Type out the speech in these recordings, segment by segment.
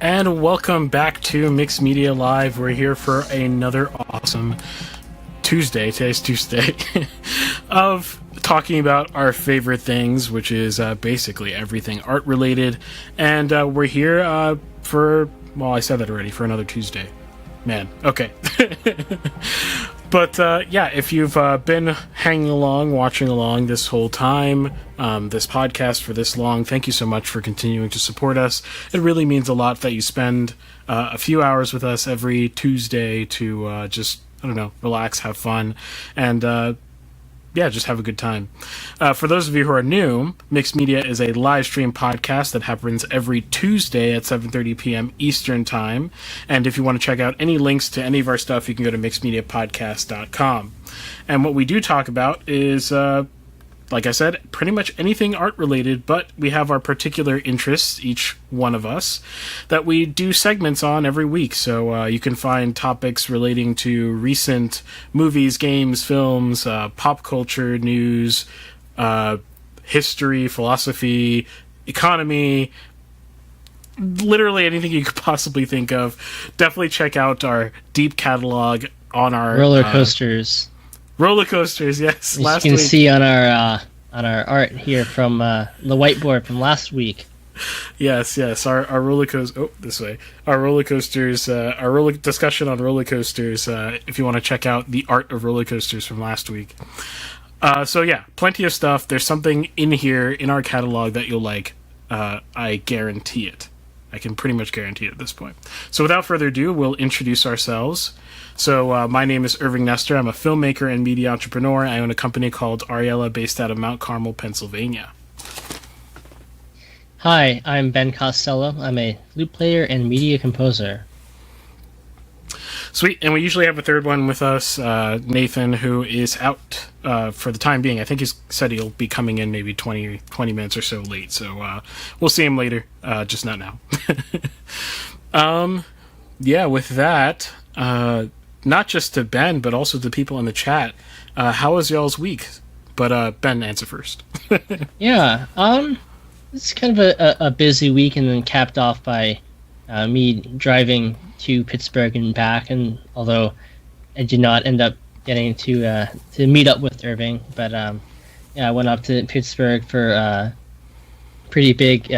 And welcome back to Mixed Media Live. We're here for another awesome Tuesday. Today's Tuesday of talking about our favorite things, which is basically everything art related. And we're here for, well, I said that already, for another Tuesday. Man, okay. But yeah, if you've been hanging along, watching along this whole time, this podcast for this long, thank you so much for continuing to support us. It really means a lot that you spend a few hours with us every Tuesday to just, I don't know, relax, have fun, and yeah, just have a good time. For those of you who are new, Mixed Media is a live stream podcast that happens every Tuesday at 7:30 p.m. Eastern Time. And if you want to check out any links to any of our stuff, you can go to mixedmediapodcast.com. And what we do talk about is, like I said, pretty much anything art related, but we have our particular interests, each one of us, that we do segments on every week. So you can find topics relating to recent movies, games, films, pop culture, news, history, philosophy, economy, literally anything you could possibly think of. Definitely check out our deep catalog on our roller coasters. Roller coasters, yes. As you can see on our art here from the whiteboard from last week. Yes. Our roller coaster. Oh, this way. Our roller coasters. Our roller discussion on roller coasters. If you want to check out the art of roller coasters from last week. So yeah, plenty of stuff. There's something in here in our catalog that you'll like. I guarantee it. I can pretty much guarantee it at this point. So without further ado, we'll introduce ourselves. So my name is Irving Nestor. I'm a filmmaker and media entrepreneur. I own a company called Royale based out of Mount Carmel, Pennsylvania. Hi, I'm Ben Costello. I'm a flute player and media composer. Sweet. And we usually have a third one with us, Nathan, who is out for the time being. I think he said he'll be coming in maybe 20 minutes or so late. So we'll see him later, just not now. Yeah, with that, not just to Ben, but also to people in the chat, how was y'all's week? But Ben, answer first. Yeah, it's kind of a busy week, and then capped off by me driving to Pittsburgh and back. And although I did not end up getting to meet up with Irving, but yeah, I went up to Pittsburgh for a pretty big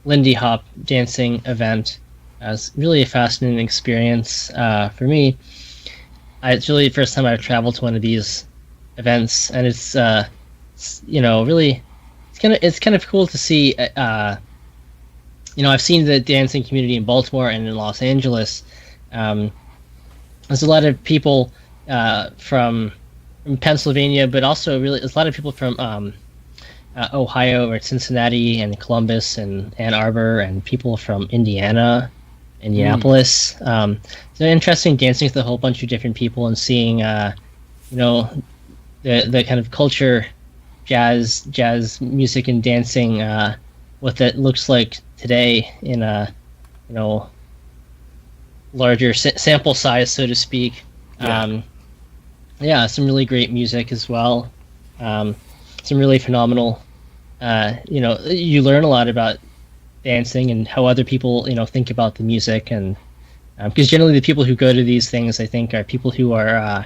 Lindy Hop dancing event. It was really a fascinating experience for me. It's really the first time I've traveled to one of these events, and it's really it's kind of cool to see. I've seen the dancing community in Baltimore and in Los Angeles. There's a lot of people from Pennsylvania, but also really there's a lot of people from Ohio or Cincinnati and Columbus and Ann Arbor, and people from Indiana. Indianapolis. So interesting dancing with a whole bunch of different people and seeing, the kind of culture, jazz music and dancing, what that looks like today in a, larger sample size, so to speak. Yeah, some really great music as well. Some really phenomenal, you learn a lot about dancing and how other people think about the music, and because generally the people who go to these things, I think, are people who are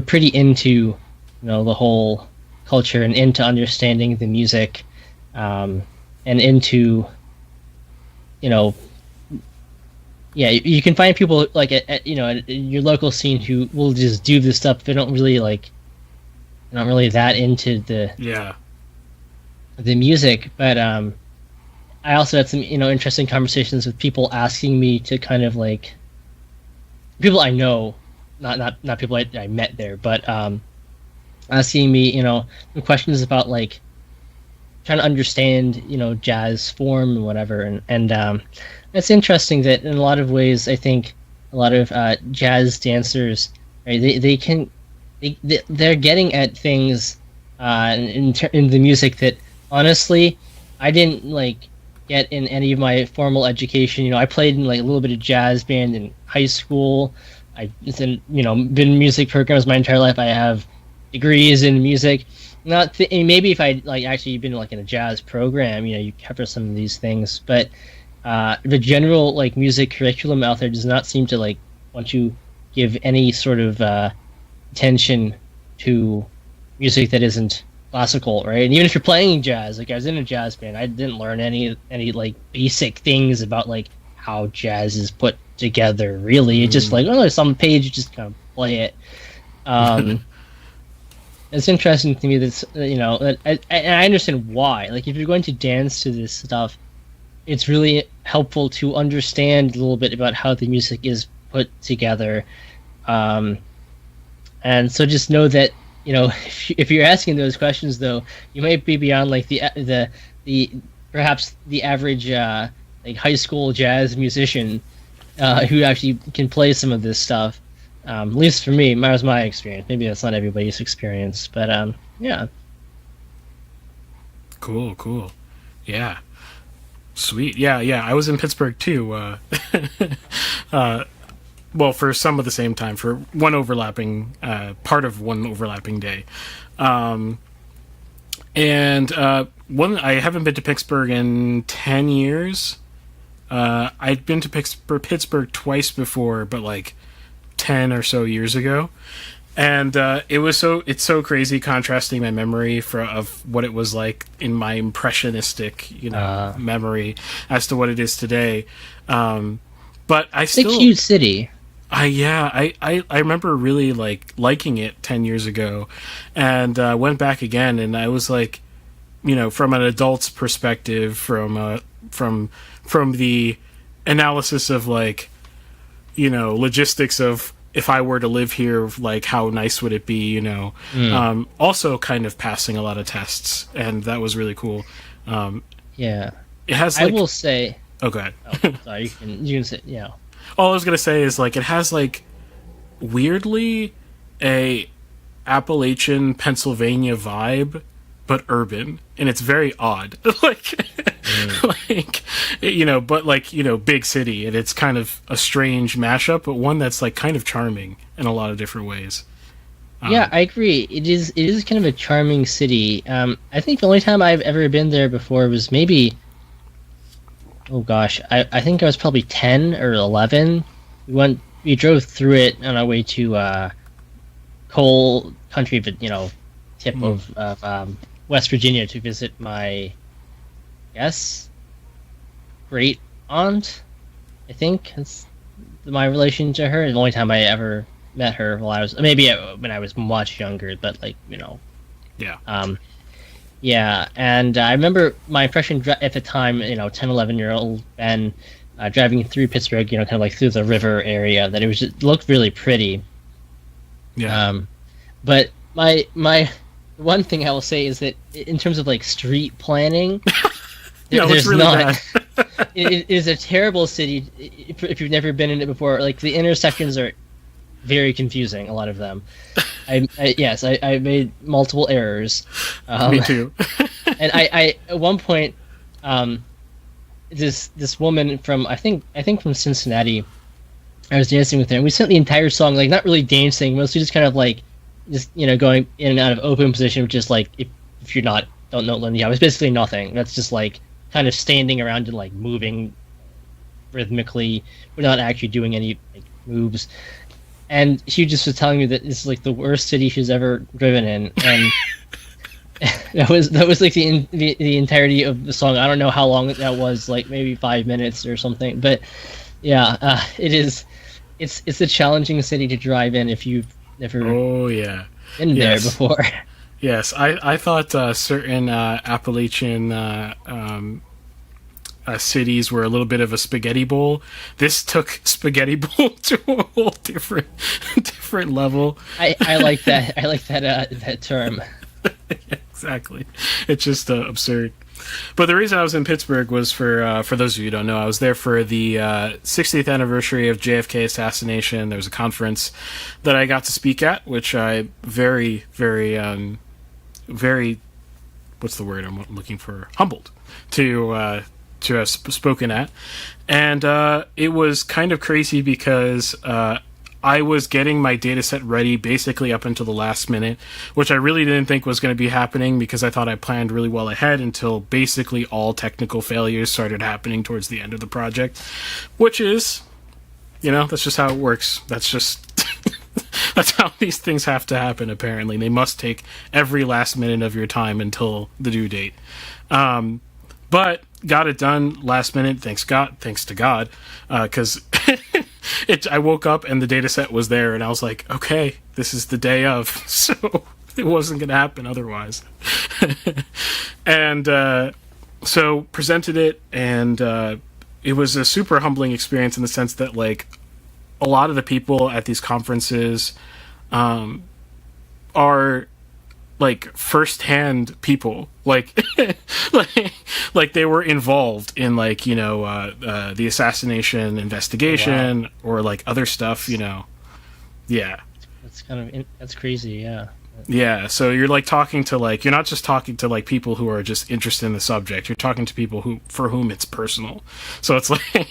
pretty into the whole culture and into understanding the music, and into you can find people like at your local scene who will just do this stuff. They're not really that into the music, but I also had some, interesting conversations with people asking me to kind of like people I know, not people I met there, but asking me, some questions about like trying to understand, jazz form and whatever, and it's interesting that in a lot of ways, I think a lot of jazz dancers, right, they're getting at things in the music that honestly I didn't get in any of my formal education. I played in like a little bit of jazz band in high school. I've been in music programs my entire life. I have degrees in music. Maybe if I actually been in a jazz program, you cover some of these things. But the general like music curriculum out there does not seem to like want to give any sort of attention to music that isn't classical, right? And even if you're playing jazz, like I was in a jazz band, I didn't learn any like basic things about like how jazz is put together. Really, it's just like, oh, it's on the page, you just kind of play it. It's interesting to me that I understand why. Like, if you're going to dance to this stuff, it's really helpful to understand a little bit about how the music is put together. And so just know that, if you're asking those questions, though, you might be beyond like the perhaps the average like high school jazz musician who actually can play some of this stuff. At least for me, that was my experience. Maybe that's not everybody's experience, but yeah. Cool. Yeah. Sweet. Yeah. I was in Pittsburgh too. Well, for some of the same time, for part of one overlapping day. And I haven't been to Pittsburgh in 10 years. I'd been to Pittsburgh twice before, but like 10 or so years ago. And it's so crazy contrasting my memory of what it was like in my impressionistic, memory as to what it is today. But it's a cute city. I remember really liking it 10 years ago, and went back again, and I was like, from an adult's perspective, from the analysis of logistics of if I were to live here, like how nice would it be, also kind of passing a lot of tests, and that was really cool. Yeah. It has I will say. Oh, go ahead. Sorry, you can say, yeah. All I was gonna say is it has weirdly a Appalachian Pennsylvania vibe, but urban, and it's very odd. Big city, and it's kind of a strange mashup, but one that's kind of charming in a lot of different ways. Yeah, I agree. It is kind of a charming city. I think the only time I've ever been there before was maybe, oh gosh, I think I was probably 10 or 11. We drove through it on our way to coal country, but tip of West Virginia to visit my great aunt. I think that's my relation to her. The only time I ever met her when I was much younger, but yeah. Yeah, and I remember my impression at the time, 10, 11-year-old Ben driving through Pittsburgh, kind of through the river area, that it looked really pretty. Yeah. But my one thing I will say is that in terms of street planning, there's really not. bad. It is a terrible city if you've never been in it before. The intersections are very confusing, a lot of them. I made multiple errors. Me too. And I at one point, this woman from I think from Cincinnati, I was dancing with her, and we spent the entire song not really dancing, mostly just kind of going in and out of open position, which is if you're don't know Lindy, it's basically nothing. That's just kind of standing around and moving rhythmically. We're not actually doing any moves. And she just was telling me that this is the worst city she's ever driven in, and that was the entirety of the song. I don't know how long that was, maybe 5 minutes or something. But yeah, it's a challenging city to drive in if you've never been there before. Yes, I thought certain Appalachian cities were a little bit of a spaghetti bowl. This took spaghetti bowl to a whole different level. I like that. I like that term. Exactly. It's just absurd. But the reason I was in Pittsburgh was for those of you who don't know, I was there for the 60th anniversary of JFK assassination. There was a conference that I got to speak at, which I very, very, very, what's the word I'm looking for? Humbled to have spoken at. And it was kind of crazy because I was getting my data set ready basically up until the last minute, which I really didn't think was going to be happening because I thought I planned really well ahead until basically all technical failures started happening towards the end of the project, which is, that's just how it works. That's just... That's how these things have to happen, apparently. They must take every last minute of your time until the due date. But got it done last minute, thanks to God, because I woke up and the data set was there, and I was like, okay, this is the day of, so it wasn't going to happen otherwise. And so presented it, and it was a super humbling experience in the sense that, like, a lot of the people at these conferences are like first-hand people, like like they were involved in, like, the assassination investigation. Wow. Or like other stuff, Yeah, that's crazy. Yeah, so you're like talking to, like, you're not just talking to, like, people who are just interested in the subject. You're talking to people for whom it's personal. So it's like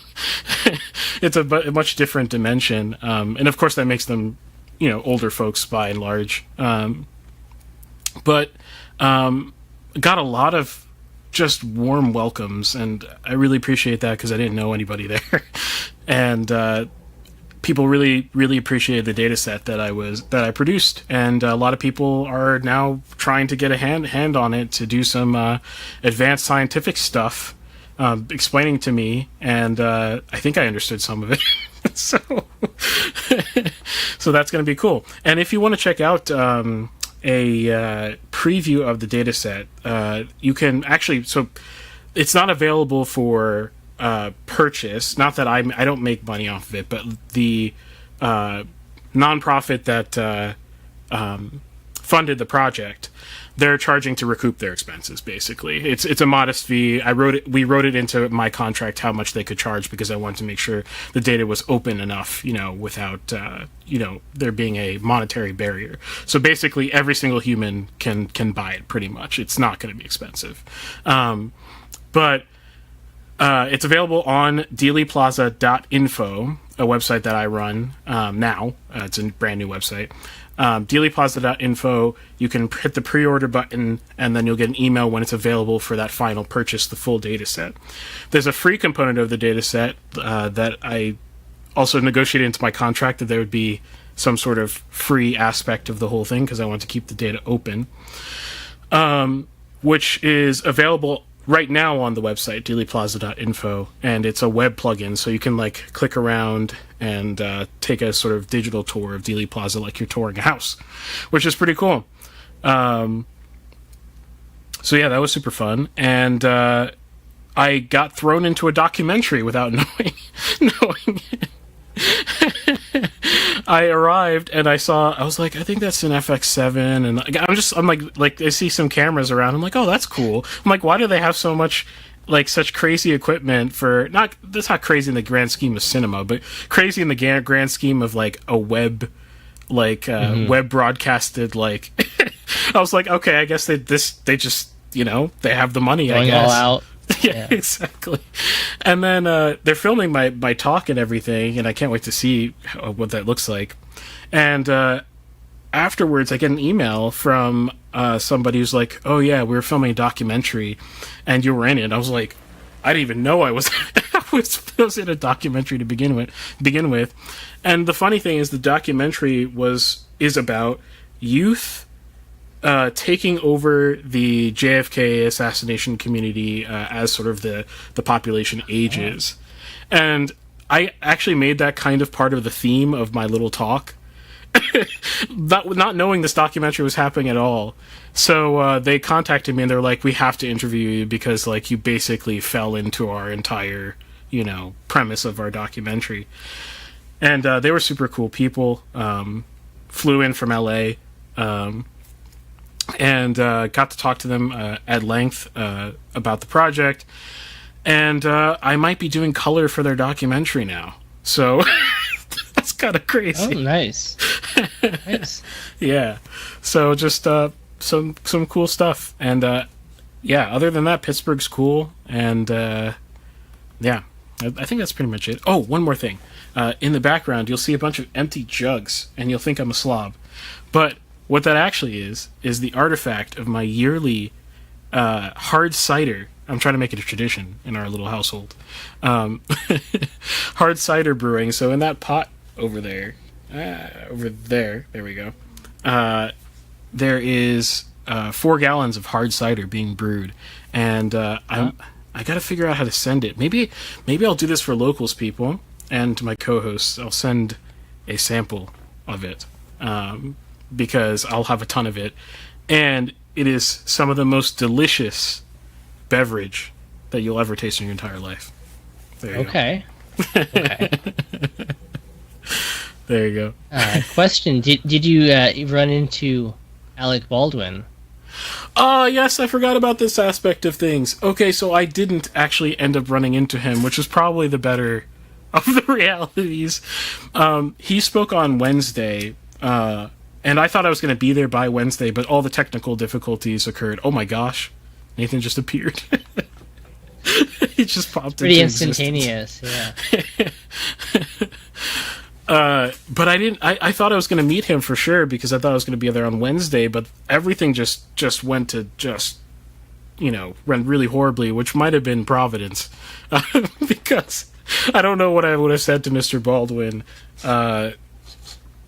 it's a much different dimension, and of course that makes them, older folks by and large. But got a lot of just warm welcomes, and I really appreciate that because I didn't know anybody there, and people really, really appreciated the data set that I produced, and a lot of people are now trying to get a hand on it to do some advanced scientific stuff, explaining to me, and I think I understood some of it. So that's going to be cool. And if you want to check out a preview of the data set, you can actually. So it's not available for purchase. Not that I don't make money off of it, but the nonprofit that funded the project, they're charging to recoup their expenses. Basically, it's a modest fee. We wrote it into my contract how much they could charge because I wanted to make sure the data was open enough, without there being a monetary barrier. So basically, every single human can buy it. Pretty much, it's not going to be expensive, but. It's available on dealeyplaza.info, a website that I run now. It's a brand new website. Dealeyplaza.info, you can hit the pre-order button, and then you'll get an email when it's available for that final purchase, the full data set. There's a free component of the data set that I also negotiated into my contract that there would be some sort of free aspect of the whole thing because I want to keep the data open, which is available right now on the website, dealeyplaza.info, and it's a web plugin, so you can, like, click around and take a sort of digital tour of Dealey Plaza like you're touring a house, which is pretty cool. So yeah, that was super fun, and I got thrown into a documentary without knowing it. I arrived and I was like, I think that's an FX7, and I'm like I see some cameras around. I'm like, oh, that's cool. I'm like, why do they have so much, like, such crazy equipment for that's not crazy in the grand scheme of cinema, but crazy in the grand scheme of, like, a web, like web broadcasted, like. I was like, okay, I guess they just they have the money. Going I guess. All out. Yeah, exactly. And then they're filming my talk and everything, and I can't wait to see what that looks like. And afterwards, I get an email from somebody who's like, "Oh yeah, we were filming a documentary, and you were in it." I was like, I didn't even know I was I was in a documentary to begin with. And the funny thing is, the documentary is about youth. Taking over the JFK assassination community as sort of the population ages. And I actually made that kind of part of the theme of my little talk, not knowing this documentary was happening at all. So they contacted me and they're like, we have to interview you because, like, you basically fell into our entire, premise of our documentary. And they were super cool people, flew in from LA, and got to talk to them at length about the project. And I might be doing color for their documentary now. So that's kind of crazy. Oh, nice. Nice. Yeah. So just some cool stuff. And yeah, other than that, Pittsburgh's cool. And yeah, I think that's pretty much it. Oh, one more thing. In the background, you'll see a bunch of empty jugs, and you'll think I'm a slob. But what that actually is the artifact of my yearly hard cider. I'm trying to make it a tradition in our little household. Hard cider brewing. So in that pot over there, there we go. There is 4 gallons of hard cider being brewed, and I got to figure out how to send it. Maybe I'll do this for locals people and my co-hosts. I'll send a sample of it because I'll have a ton of it, and it is some of the most delicious beverage that you'll ever taste in your entire life. There you okay. Okay. There you go. Question: Did you run into Alec Baldwin? Yes, I forgot about this aspect of things. Okay, so I didn't actually end up running into him, which is probably the better of the realities. He spoke on Wednesday, and I thought I was going to be there by Wednesday, but all the technical difficulties occurred. Oh my gosh, Nathan just appeared. He just popped Pretty into instantaneous, existence. Yeah. But I didn't. I thought I was going to meet him for sure because I thought I was going to be there on Wednesday. But everything just went to went really horribly, which might have been Providence, because I don't know what I would have said to Mr. Baldwin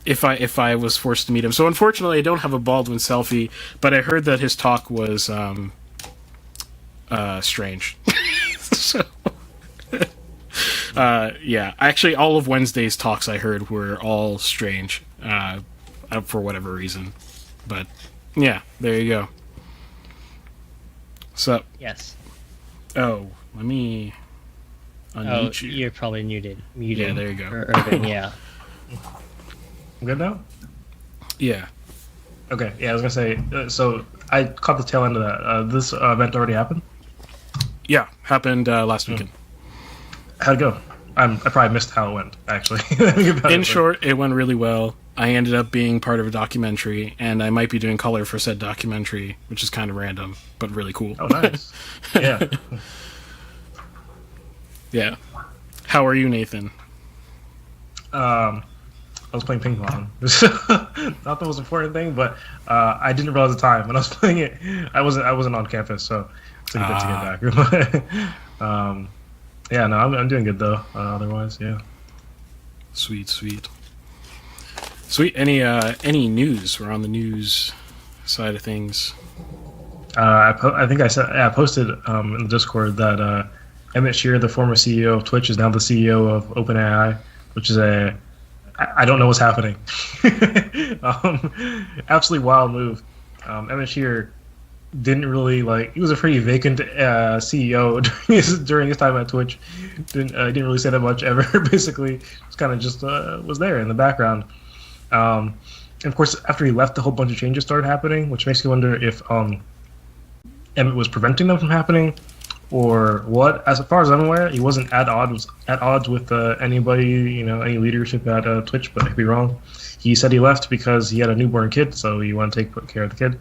if I was forced to meet him. So unfortunately, I don't have a Baldwin selfie. But I heard that his talk was strange. So. Yeah, actually, all of Wednesday's talks I heard were all strange, for whatever reason. But yeah, there you go. So yes. Oh, let me unmute you. You're probably muted. Yeah, there you go. Irving, yeah. I'm good now? Yeah. Okay, yeah, I was going to say, so I caught the tail end of that. This event already happened? Yeah, happened last weekend. How'd it go? I probably missed how it went, actually. In short, it went really well. I ended up being part of a documentary, and I might be doing color for said documentary, which is kind of random, but really cool. Oh, nice. Yeah. Yeah. How are you, Nathan? I was playing ping pong. Not the most important thing, but I didn't realize the time when I was playing it. I wasn't on campus, so it's like a bit to get back. Yeah, no, I'm doing good though. Otherwise, yeah. Sweet. Any news? We're on the news side of things. I think I posted in the Discord that Emmett Shear, the former CEO of Twitch, is now the CEO of OpenAI, which is I don't know what's happening. Absolutely wild move. Emmett Shear didn't really he was a pretty vacant CEO during his time at Twitch. Didn't really say that much ever. Basically, just kind of was there in the background. And of course, after he left, a whole bunch of changes started happening, which makes you wonder if Emmett was preventing them from happening, or what. As far as I'm aware, he wasn't at odds with anybody, any leadership at Twitch. But I could be wrong. He said he left because he had a newborn kid, so he wanted to take care of the kid.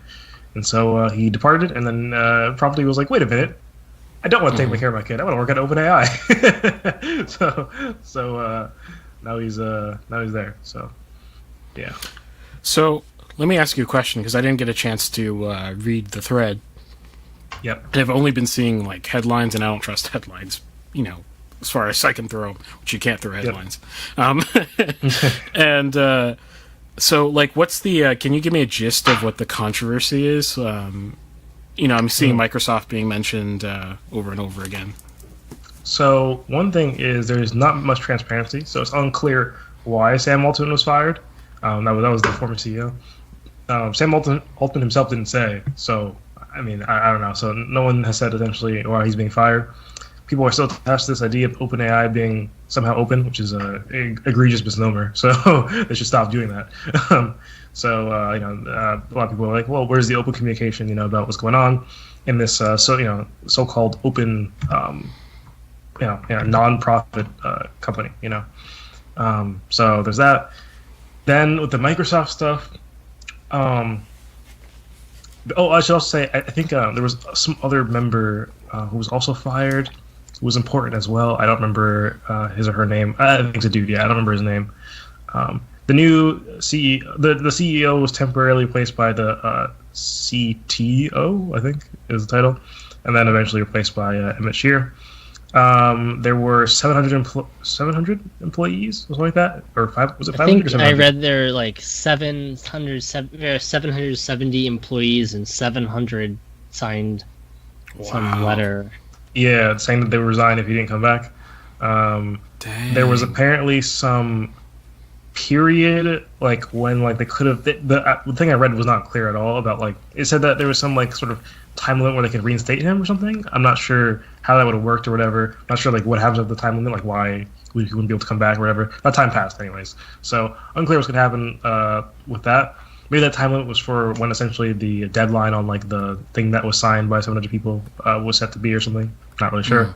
And so he departed, and then probably was like, "Wait a minute, I don't want to take care of my kid. I want to work at OpenAI." so now he's there. So yeah. So let me ask you a question because I didn't get a chance to read the thread. Yep. And I've only been seeing headlines, and I don't trust headlines. As far as I can throw, which you can't throw headlines. Yep. And. So, what's the? Can you give me a gist of what the controversy is? I'm seeing Microsoft being mentioned over and over again. So, one thing is there's not much transparency, so it's unclear why Sam Altman was fired. That was the former CEO. Sam Altman himself didn't say. So, I don't know. So, no one has said essentially why he's being fired. People are still attached to this idea of OpenAI being somehow open, which is an egregious misnomer. So they should stop doing that. A lot of people are like, well, where's the open communication, about what's going on in this, so-called open, non-profit company, So there's that. Then with the Microsoft stuff, I should also say, I think there was some other member who was also fired. was important as well. I don't remember his or her name. I think it's a dude. Yeah, I don't remember his name. The new CEO, the CEO was temporarily replaced by the CTO, I think is the title, and then eventually replaced by Emmett Shear. There were 700 employees, something like that, or was it 500? I think or 700? I read there are like 770 employees and 700 signed some letter. Yeah, saying that they would resign if he didn't come back. Dang. There was apparently some period like when like they could have the thing I read was not clear at all about like it said that there was some like sort of time limit where they could reinstate him or something. I'm not sure how that would have worked or whatever. I'm not sure like what happens at the time limit, like why he wouldn't be able to come back or whatever. That time passed anyways, so unclear what's gonna happen with that. Maybe that time limit was for when essentially the deadline on like the thing that was signed by 700 people was set to be or something. Not really sure.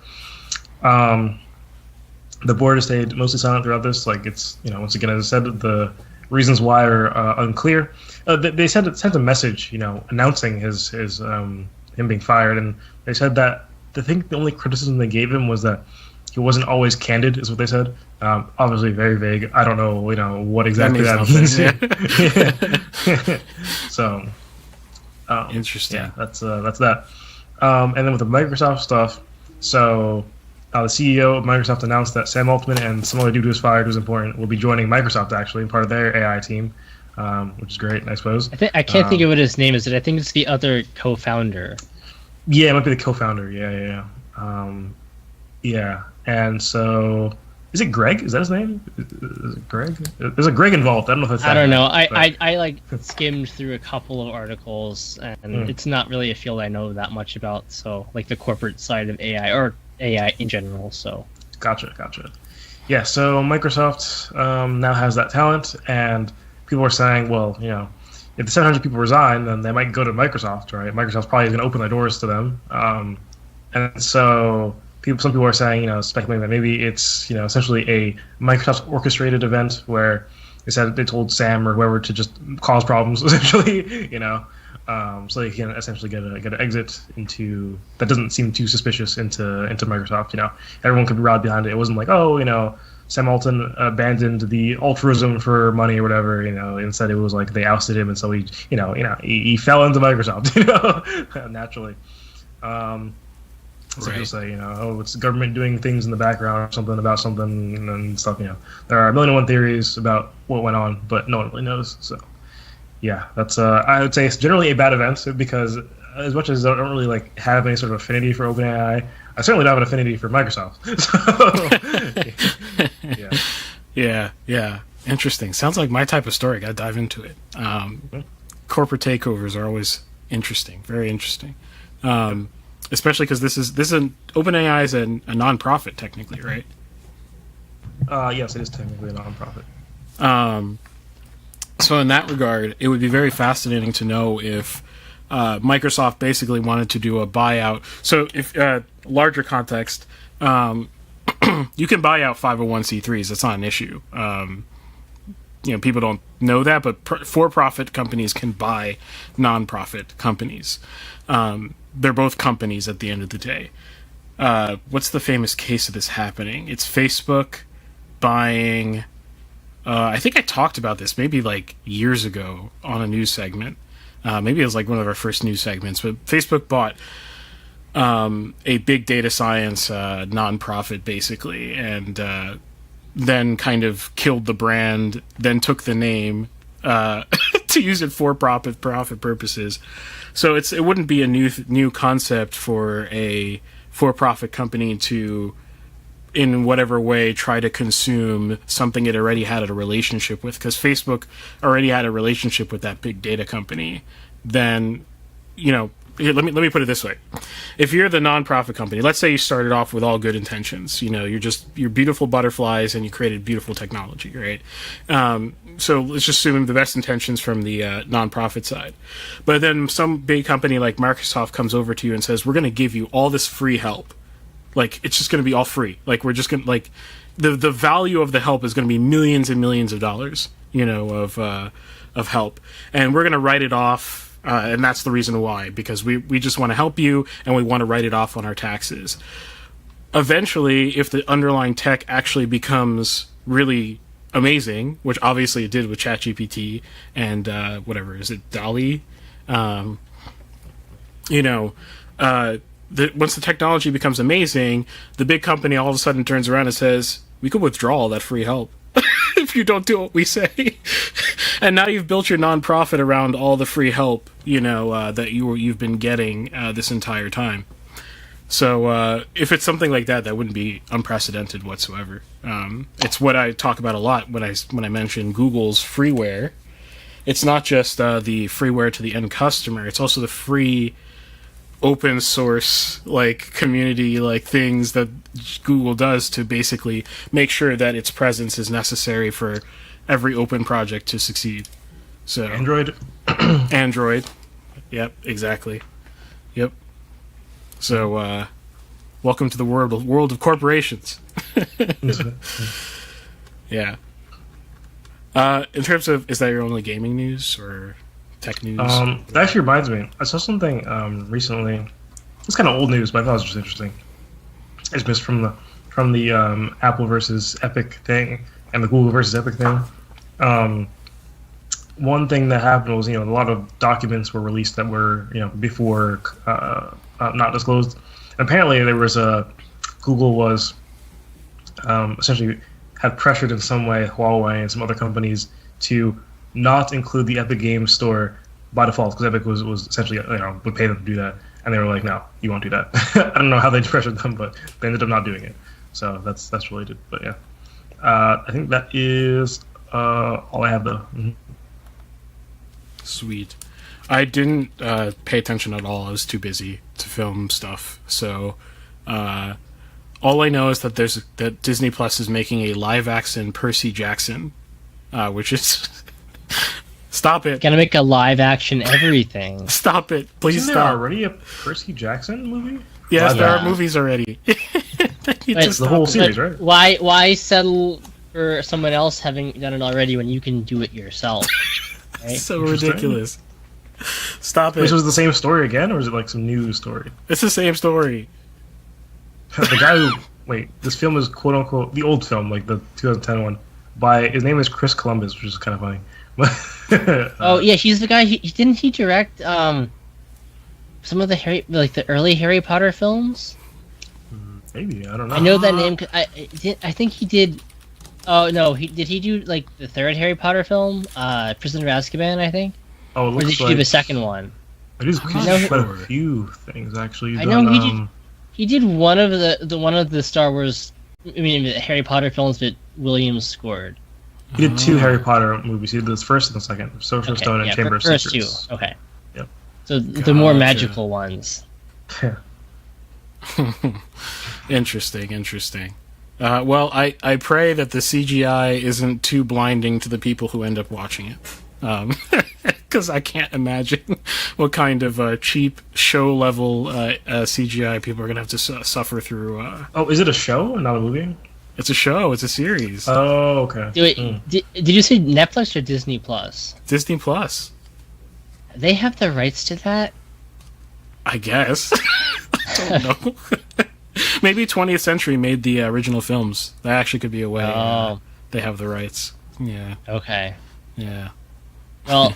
The board has stayed mostly silent throughout this. Like it's, once again, as I said, the reasons why are unclear. They sent a message, announcing his him being fired, and they said that I think the only criticism they gave him was that he wasn't always candid, is what they said. Obviously, very vague. I don't know, what exactly that means. Yeah. So, interesting. Yeah, that's that. And then with the Microsoft stuff, so. The CEO of Microsoft announced that Sam Altman and some other dude who was fired, who's important, will be joining Microsoft, actually, part of their AI team, which is great, I suppose. I can't think of what his name is. I think it's the other co-founder. Yeah, it might be the co-founder. Yeah. Yeah, and so... Is it Greg? Is that his name? Is it Greg? There's a Greg involved. I don't know if it's I don't know. But... I like skimmed through a couple of articles, and it's not really a field I know that much about, so, like the corporate side of AI, or AI in general, so. Gotcha. Yeah, so Microsoft now has that talent, and people are saying, well, if the 700 people resign, then they might go to Microsoft, right? Microsoft's probably going to open their doors to them. And so some people are saying, speculating that maybe it's, essentially a Microsoft orchestrated event where they told Sam or whoever to just cause problems, essentially, so they can essentially get an exit into that doesn't seem too suspicious into Microsoft. Everyone could be rallied behind it. It wasn't like, Sam Altman abandoned the altruism for money or whatever. Instead it was like they ousted him, and so he fell into Microsoft. Naturally. So people say, it's the government doing things in the background or something about something and stuff. There are a million and one theories about what went on, but no one really knows. So. Yeah, that's I would say it's generally a bad event because as much as I don't really have any sort of affinity for OpenAI, I certainly don't have an affinity for Microsoft. So, yeah. Interesting. Sounds like my type of story. Got to dive into it. Corporate takeovers are always interesting, very interesting. Especially because this is OpenAI is a nonprofit technically, right? Yes, it is technically a nonprofit. So in that regard, it would be very fascinating to know if Microsoft basically wanted to do a buyout. So if larger context, you can buy out 501c3s. That's not an issue. People don't know that, but for-profit companies can buy non-profit companies. They're both companies at the end of the day. What's the famous case of this happening? It's Facebook buying... I think I talked about this maybe years ago on a news segment. Maybe it was one of our first news segments, but Facebook bought a big data science nonprofit basically, and then kind of killed the brand, then took the name to use it for profit purposes. So it wouldn't be a new concept for a for-profit company to, in whatever way, try to consume something it already had a relationship with, because Facebook already had a relationship with that big data company. Then, here, let me put it this way: if you're the nonprofit company, let's say you started off with all good intentions, you're beautiful butterflies and you created beautiful technology, right? So let's just assume the best intentions from the nonprofit side, but then some big company like Microsoft comes over to you and says, "We're going to give you all this free help." It's just going to be all free. We're just going to, the value of the help is going to be millions and millions of dollars, of help. And we're going to write it off, and that's the reason why, because we just want to help you, and we want to write it off on our taxes. eventually, if the underlying tech actually becomes really amazing, which obviously it did with ChatGPT and whatever, is it DALL-E? Once the technology becomes amazing, the big company all of a sudden turns around and says, we could withdraw all that free help if you don't do what we say. And now you've built your nonprofit around all the free help, that you've been getting this entire time. So if it's something like that, that wouldn't be unprecedented whatsoever. It's what I talk about a lot when I mention Google's freeware. It's not just the freeware to the end customer; it's also the free, open source community things that Google does to basically make sure that its presence is necessary for every open project to succeed. So Android. Android. Yep, exactly. Yep. So, welcome to the world of corporations. Yeah. In terms of, is that your only gaming news or tech news? That actually reminds me. I saw something recently. It's kind of old news, but I thought it was just interesting. It's just from the Apple versus Epic thing and the Google versus Epic thing. One thing that happened was, a lot of documents were released that were, before not disclosed. And apparently, there was Google was essentially had pressured in some way Huawei and some other companies to not include the Epic Games Store by default, because Epic was essentially would pay them to do that, and they were like, no, you won't do that. I don't know how they pressured them, but they ended up not doing it. So that's related. But yeah, I think that is all I have though. Mm-hmm. Sweet. I didn't pay attention at all. I was too busy to film stuff. So all I know is that Disney Plus is making a live action Percy Jackson, which is stop it. Gonna make a live action everything. Stop it, please. Isn't stop. there already a Percy Jackson movie? Yes, there are movies already. It's the whole series, right? Why settle for someone else having done it already when you can do it yourself? Right? So ridiculous. Stop it. Which was the same story again, or is it like some new story? It's the same story. The guy who this film is quote unquote the old film, like the 2010 one. His name is Chris Columbus, which is kind of funny. Oh yeah, he's the guy. Didn't he direct some of the early Harry Potter films? Maybe, I don't know. I know that name. I think he did. Oh no, did he do like the third Harry Potter film, Prisoner of Azkaban? I think. Oh, it or looks did he like do the second one? He's sure. quite a few things actually. I know he did one of the Star Wars. I mean, the Harry Potter films that Williams scored. He did two Harry Potter movies. He did the first and the second, Sorcerer's Stone and Chamber of Secrets. First two, okay. Yep. So the more magical ones. Interesting. Well, I pray that the CGI isn't too blinding to the people who end up watching it. Because I can't imagine what kind of cheap show-level CGI people are going to have to suffer through. Oh, is it a show, not a movie? It's a show. It's a series. Oh, okay. Did you say Netflix or Disney Plus? Disney Plus. They have the rights to that? I guess. I don't know. Maybe 20th Century made the original films. That actually could be a way. They have the rights. Yeah. Okay. Yeah. Well,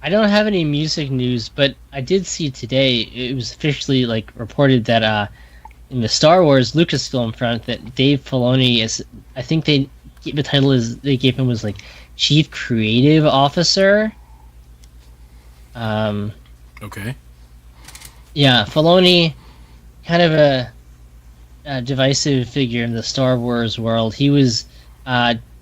I don't have any music news, but I did see today, it was officially reported that in the Star Wars Lucasfilm front that Dave Filoni is, I think the title they gave him was Chief Creative Officer. Okay. Yeah, Filoni, kind of a divisive figure in the Star Wars world. He was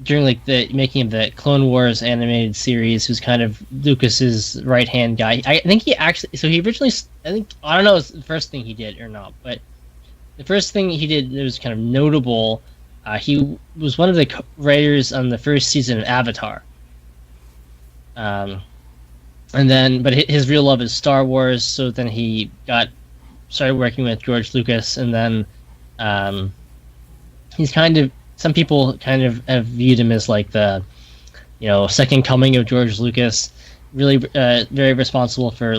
during the making of the Clone Wars animated series, who's kind of Lucas's right hand guy. I think he originally, I don't know if it's the first thing he did or not, but the first thing he did that was kind of notable, he was one of the writers on the first season of Avatar. And then, but his real love is Star Wars, so then he started working with George Lucas, and then he's some people kind of have viewed him as the, second coming of George Lucas. Really, very responsible for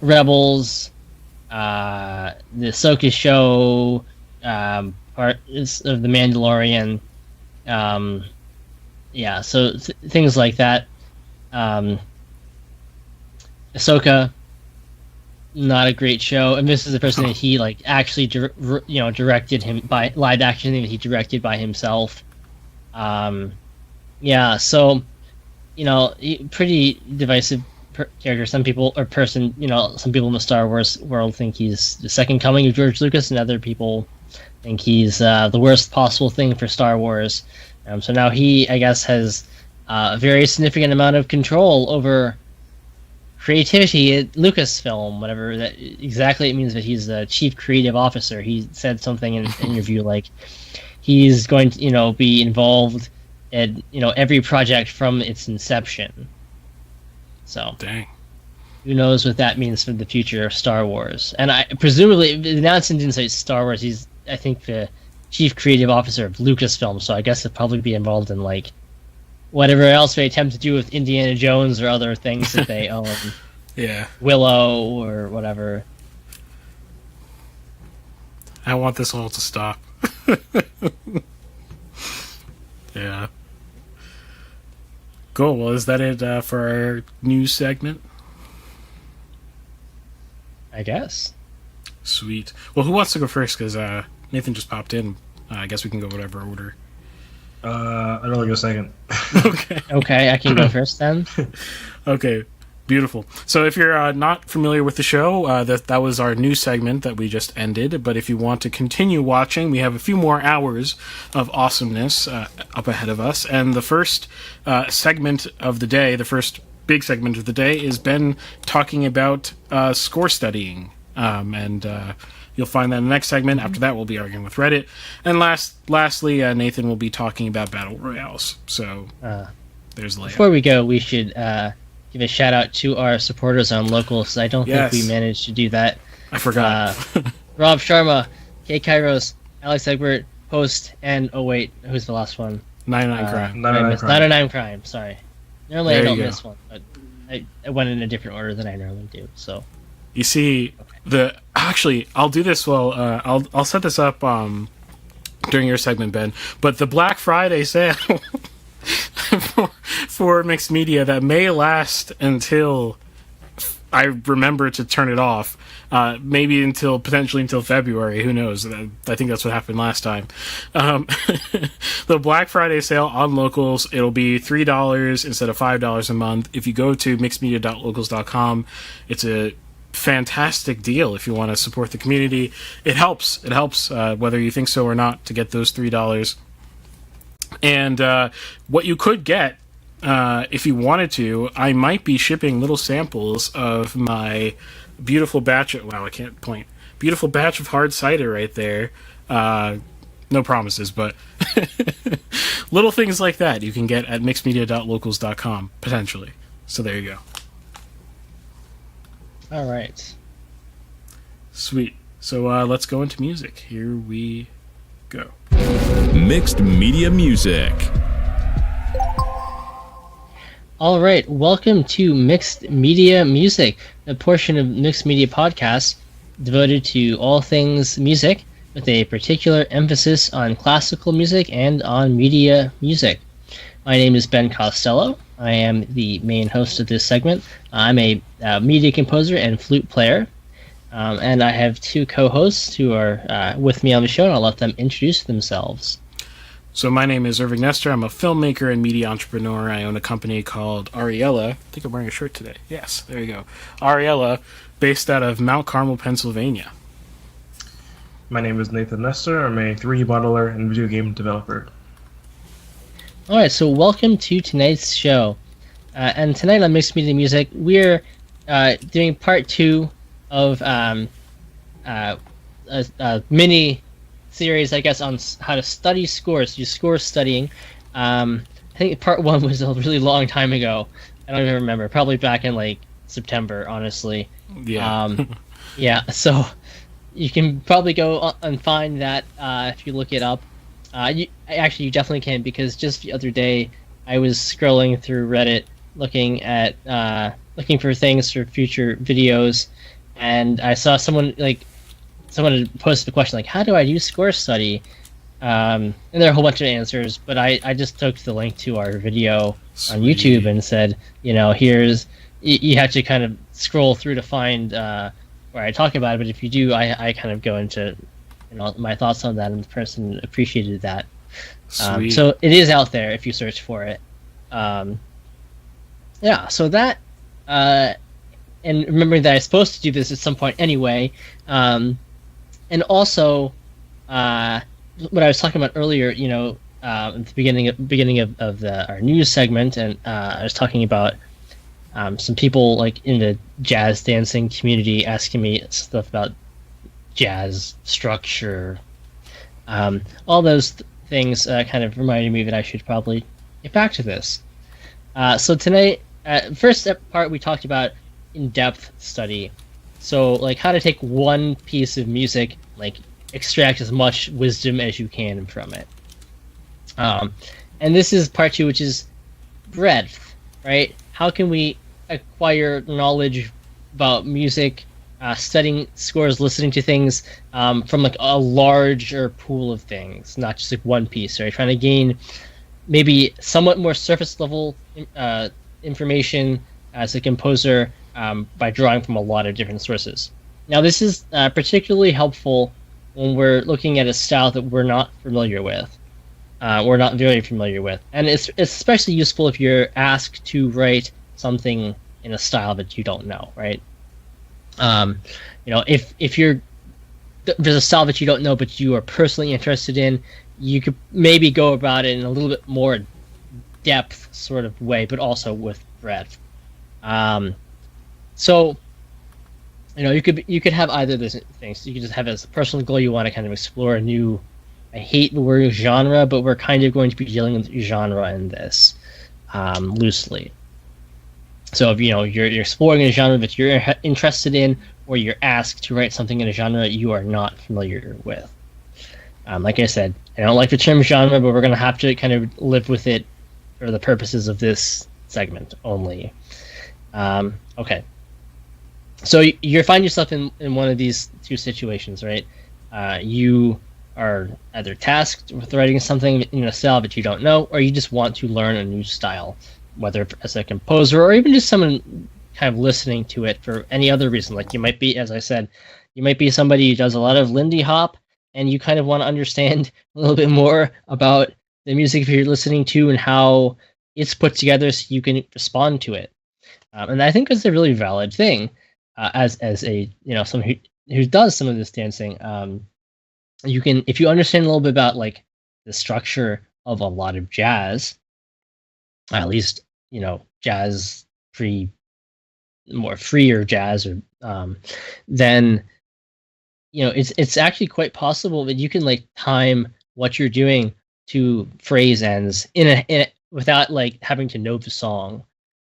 Rebels, the Ahsoka show, part of the Mandalorian. Yeah, so things like that. Ahsoka, not a great show, and this is the person that he like actually directed him by live action thing that he directed by himself. Yeah, so pretty divisive character. Some people or person, some people in the Star Wars world think he's the second coming of George Lucas, and other people think he's the worst possible thing for Star Wars. So now he, I guess, has a very significant amount of control over creativity at Lucasfilm, whatever that exactly it means. That he's the chief creative officer. He said something in an interview like he's going to, be involved in, every project from its inception. So, dang. Who knows what that means for the future of Star Wars? And I presumably the announcement didn't say Star Wars. He's, I think, the chief creative officer of Lucasfilm. So I guess he'll probably be involved in like whatever else they attempt to do with Indiana Jones or other things that they own. Yeah. Willow or whatever. I want this all to stop. Yeah. Cool. Well, is that it for our news segment? I guess. Sweet. Well, who wants to go first? Because Nathan just popped in. I guess we can go whatever order. I'd rather go second. Okay. Okay, I can go first then. Okay. Beautiful. So if you're not familiar with the show, that was our news segment that we just ended. But if you want to continue watching, we have a few more hours of awesomeness up ahead of us. And the first segment of the day, the first big segment of the day, is Ben talking about score studying. And you'll find that in the next segment. After that, we'll be arguing with Reddit. And lastly, Nathan will be talking about Battle Royales. So there's the layout. Before we go, we should give a shout out to our supporters on Locals. I don't think we managed to do that. I forgot. Rob Sharma, K. Kairos, Alex Egbert, Post, and who's the last one? 99 Crime. 99 Crime. Sorry. Normally There I you don't go. miss one, but I went in a different order than I normally do. So You see, actually, I'll do this. Well, I'll set this up during your segment, Ben. But the Black Friday sale for mixed media that may last until I remember to turn it off. Maybe potentially until February. Who knows? I think that's what happened last time. The Black Friday sale on Locals, it'll be $3 instead of $5 a month. If you go to mixedmedia.locals.com, it's a fantastic deal if you want to support the community. It helps whether you think so or not to get those $3. And what you could get if you wanted to, I might be shipping little samples of my beautiful batch of beautiful batch of hard cider right there. No promises, but little things like that you can get at mixedmedia.locals.com potentially. So there you go. all right. Sweet. So let's go into music. Here we go. Mixed Media Music. All right, welcome to Mixed Media Music, the portion of Mixed Media Podcast devoted to all things music, with a particular emphasis on classical music and on media music. My name is Ben Costello. I am the main host of this segment. I'm a media composer and flute player, and I have two co-hosts who are with me on the show, and I'll let them introduce themselves. So my name is Irving Nestor. I'm a filmmaker and media entrepreneur. I own a company called Ariella. I think I'm wearing a shirt today. Yes, there you go. Ariella, based out of Mount Carmel, Pennsylvania. My name is Nathan Nestor. I'm a 3D modeler and video game developer. All right, so welcome to tonight's show. And tonight on Mixed Media Music, we're doing part 2 of a mini series, I guess, on how to study scores, do score studying. I think part 1 was a really long time ago. I don't even remember. Probably back in like September, honestly. Yeah. Yeah. So you can probably go and find that if you look it up. You definitely can, because just the other day I was scrolling through Reddit looking for things for future videos, and I saw someone had posted the question like, how do I do score study? And there are a whole bunch of answers, but I just took the link to our video on YouTube and said, here's, you have to kind of scroll through to find where I talk about it, but if you do, I kind of go into my thoughts on that, and the person appreciated that. So it is out there if you search for it. So that, and remembering that I'm supposed to do this at some point anyway, and also, what I was talking about earlier, at the beginning of our news segment, and I was talking about some people like in the jazz dancing community asking me stuff about jazz structure. All those things kind of reminded me that I should probably get back to this. So tonight, first part we talked about in-depth study. So like how to take one piece of music, like extract as much wisdom as you can from it. And this is part two, which is breadth, right? How can we acquire knowledge about music, studying scores, listening to things from like a larger pool of things, not just like one piece, right? Trying to gain maybe somewhat more surface level information as a composer by drawing from a lot of different sources. Now, this is particularly helpful when we're looking at a style that we're not familiar with, we're not very familiar with. And it's especially useful if you're asked to write something in a style that you don't know, right? If there's a style that you don't know but you are personally interested in, you could maybe go about it in a little bit more depth sort of way, but also with breadth. So you could have either of those things. You could just have as a personal goal you want to kind of explore a new, I hate the word genre, but we're kind of going to be dealing with genre in this loosely. So if you're exploring a genre that you're interested in, or you're asked to write something in a genre you are not familiar with. Like I said, I don't like the term genre, but we're going to have to kind of live with it for the purposes of this segment only. Okay. So you find yourself in one of these two situations, right? You are either tasked with writing something in a style that you don't know, or you just want to learn a new style, whether as a composer or even just someone kind of listening to it for any other reason. Like you might be, as I said, you might be somebody who does a lot of Lindy Hop, and you kind of want to understand a little bit more about the music you're listening to and how it's put together so you can respond to it. And I think that's a really valid thing. As a someone who does some of this dancing, you can, if you understand a little bit about like the structure of a lot of jazz, at least jazz more freer jazz, or then it's actually quite possible that you can like time what you're doing to phrase ends in a without like having to know the song.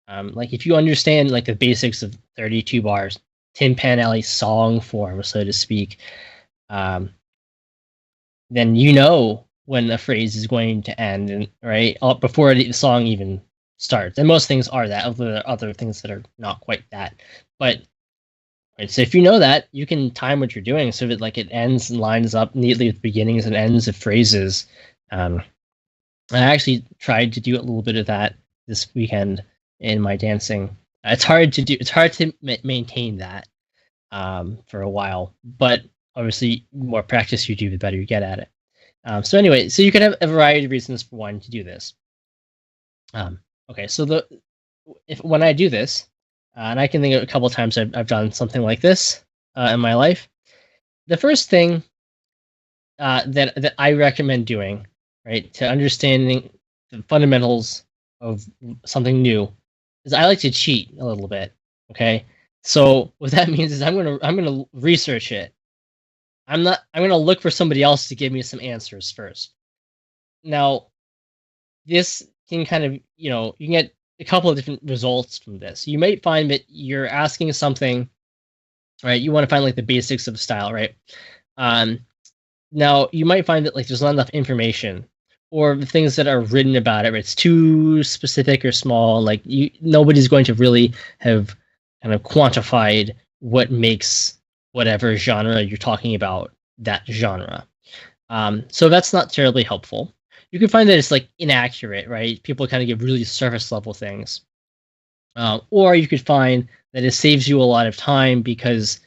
Like if you understand like the basics of 32 bars, Tin Pan Alley song form, so to speak, then when a phrase is going to end, and right before the song even starts. And most things are that. There are other things that are not quite that. But right, so if you know that, you can time what you're doing so that like it ends and lines up neatly with beginnings and ends of phrases. I actually tried to do a little bit of that this weekend in my dancing. It's hard to do. It's hard to maintain that for a while, but obviously, the more practice you do, the better you get at it. So anyway, so you can have a variety of reasons for wanting to do this. Okay, so when I do this, and I can think of a couple of times I've done something like this in my life. The first thing that I recommend doing, right, to understanding the fundamentals of something new, is I like to cheat a little bit. Okay, so what that means is I'm gonna research it. I'm gonna look for somebody else to give me some answers first. Now, this can kind of you can get a couple of different results from this. You might find that you're asking something, right? You want to find like the basics of style, right? Now you might find that like there's not enough information, or the things that are written about it, it's too specific or small. Like nobody's going to really have kind of quantified what makes whatever genre you're talking about that genre. So that's not terribly helpful. You can find that it's like inaccurate, right? People kind of give really surface level things. Or you could find that it saves you a lot of time, because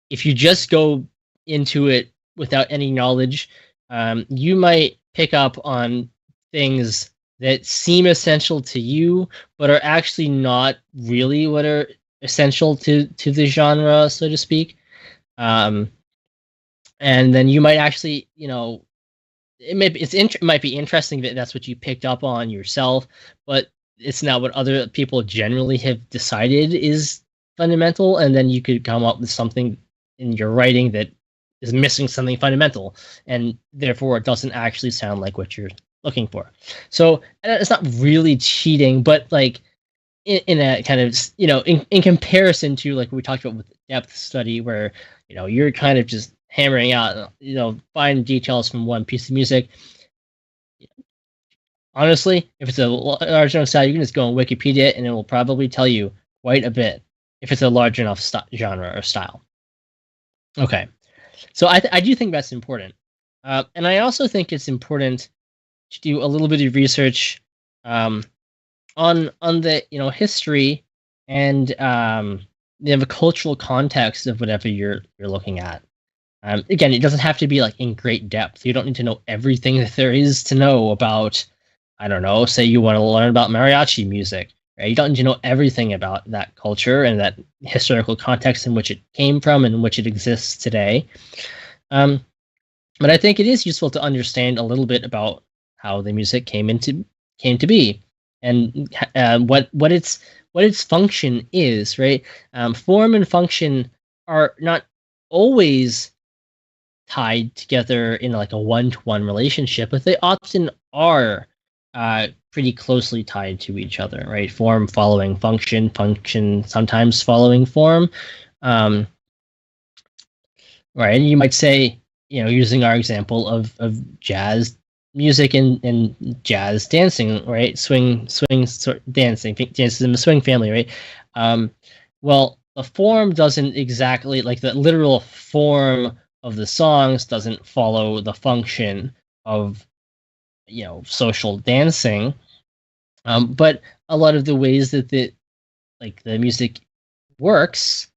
if you just go into it without any knowledge, you might pick up on things that seem essential to you, but are actually not really what are essential to the genre, so to speak. And then you might actually, it might be interesting that that's what you picked up on yourself, but it's not what other people generally have decided is fundamental, and then you could come up with something in your writing that is missing something fundamental, and therefore it doesn't actually sound like what you're looking for. So it's not really cheating, but like in a kind of, in comparison to like we talked about with the depth study, where you're kind of just hammering out fine details from one piece of music. Honestly, if it's a large enough style, you can just go on Wikipedia and it will probably tell you quite a bit if it's a large enough genre or style. Okay, so I do think that's important, and I also think it's important to do a little bit of research on the history and the cultural context of whatever you're looking at. Again, it doesn't have to be like in great depth. You don't need to know everything that there is to know about. I don't know, say you want to learn about mariachi music, right? You don't need to know everything about that culture and that historical context in which it came from and in which it exists today. But I think it is useful to understand a little bit about how the music came to be, and what its function is, right? Form and function are not always tied together in like a one-to-one relationship, but they often are pretty closely tied to each other, right? Form following function, function sometimes following form. Right, and you might say, using our example of jazz music and jazz dancing, right? Swing dancing, dances in the swing family, right? Well, the form doesn't exactly, like the literal form of the songs doesn't follow the function of social dancing, but a lot of the ways that the music works,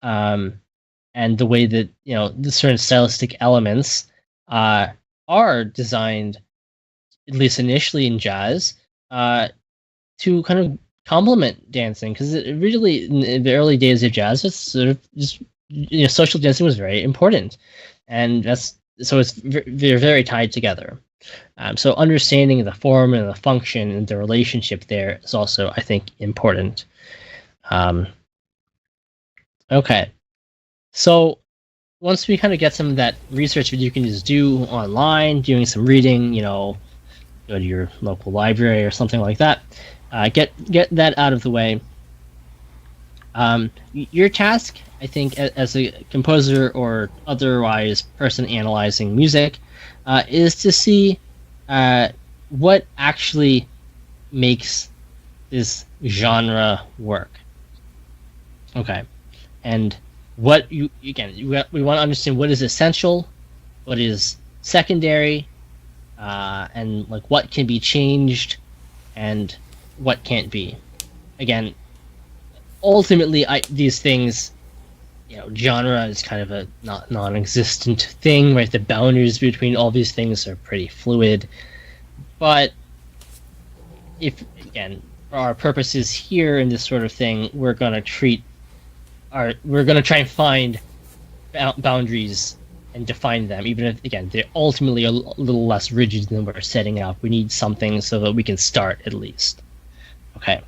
and the way that the certain stylistic elements are designed, at least initially in jazz, to kind of complement dancing, because it really, in the early days of jazz, it's sort of just social dancing was very important, and it's they're very tied together. So understanding the form and the function and the relationship there is also, I think, important. Okay, so once we kind of get some of that research that you can just do online, doing some reading, go to your local library or something like that, get that out of the way. Your task, I think, as a composer or otherwise person analyzing music, is to see what actually makes this genre work. Okay, and what we want to understand what is essential, what is secondary, and like what can be changed, and what can't be. Again, ultimately, these things, genre is kind of a non-existent thing, right? The boundaries between all these things are pretty fluid. But if, again, for our purposes here in this sort of thing, we're going to try and find boundaries and define them, even if, again, they're ultimately a little less rigid than we're setting up. We need something so that we can start, at least. Okay.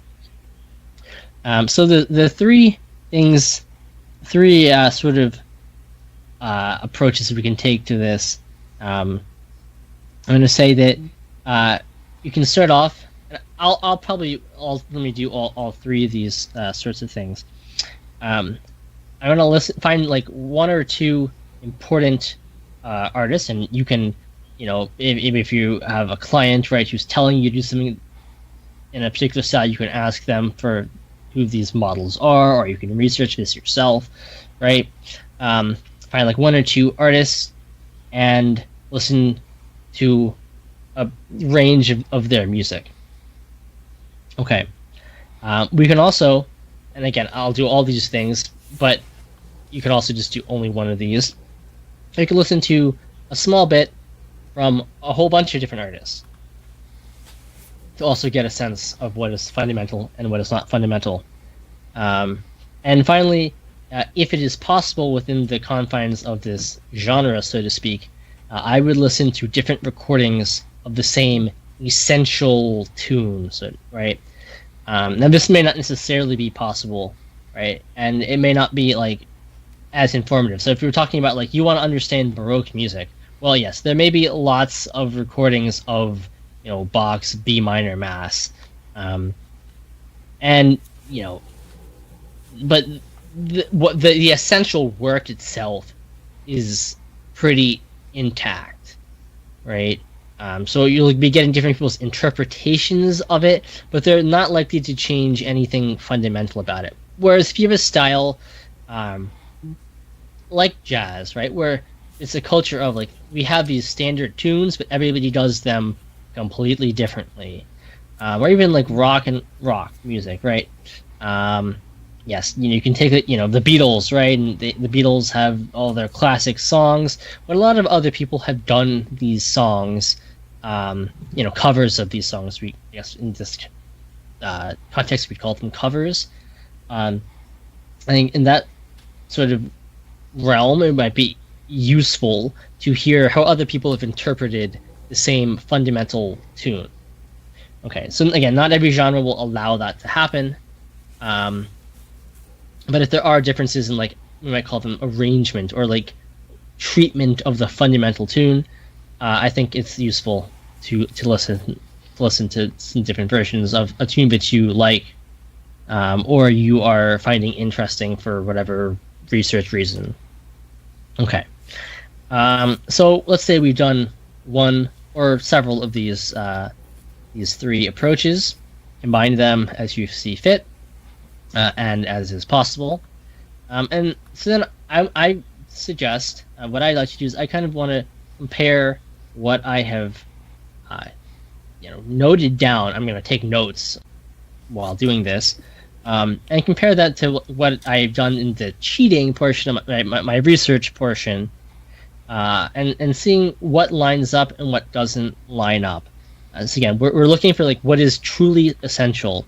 So the three sort of approaches we can take to this. I'm going to say that you can start off. Let me do all three of these sorts of things. I'm going to find like one or two important artists, and you can, if you have a client, right, who's telling you to do something in a particular style, you can ask them to who these models are, or you can research this yourself, right? Find like one or two artists and listen to a range of their music. Okay. We can also, and again, I'll do all these things, but you can also just do only one of these. You can listen to a small bit from a whole bunch of different artists to also get a sense of what is fundamental and what is not fundamental. And finally, if it is possible within the confines of this genre, so to speak, I would listen to different recordings of the same essential tune, so, right? Now, this may not necessarily be possible, right? And it may not be like as informative. So if you're talking about like you want to understand Baroque music, well, yes, there may be lots of recordings of, you know, Bach's B minor Mass, and you know, but the essential work itself is pretty intact, right? So you'll be getting different people's interpretations of it, but they're not likely to change anything fundamental about it. Whereas if you have a style like jazz, right, where it's a culture of like we have these standard tunes, but everybody does them completely differently, or even like rock music, right? Yes, you know, you can take it, you know, the Beatles, right? And the Beatles have all their classic songs, but a lot of other people have done these songs, you know, covers of these songs. I guess in this context, we call them covers. I think in that sort of realm, it might be useful to hear how other people have interpreted the same fundamental tune. Okay, so again, not every genre will allow that to happen. But if there are differences in, like, we might call them arrangement or like treatment of the fundamental tune, I think it's useful to listen to some different versions of a tune that you like, or you are finding interesting for whatever research reason. Okay, so let's say we've done one or several of these three approaches, combine them as you see fit. And as is possible, and so then I suggest what I like to do is I kind of want to compare what I have, you know, noted down. I'm going to take notes while doing this, and compare that to what I've done in the cheating portion of my research portion, and seeing what lines up and what doesn't line up. So again, we're looking for like what is truly essential.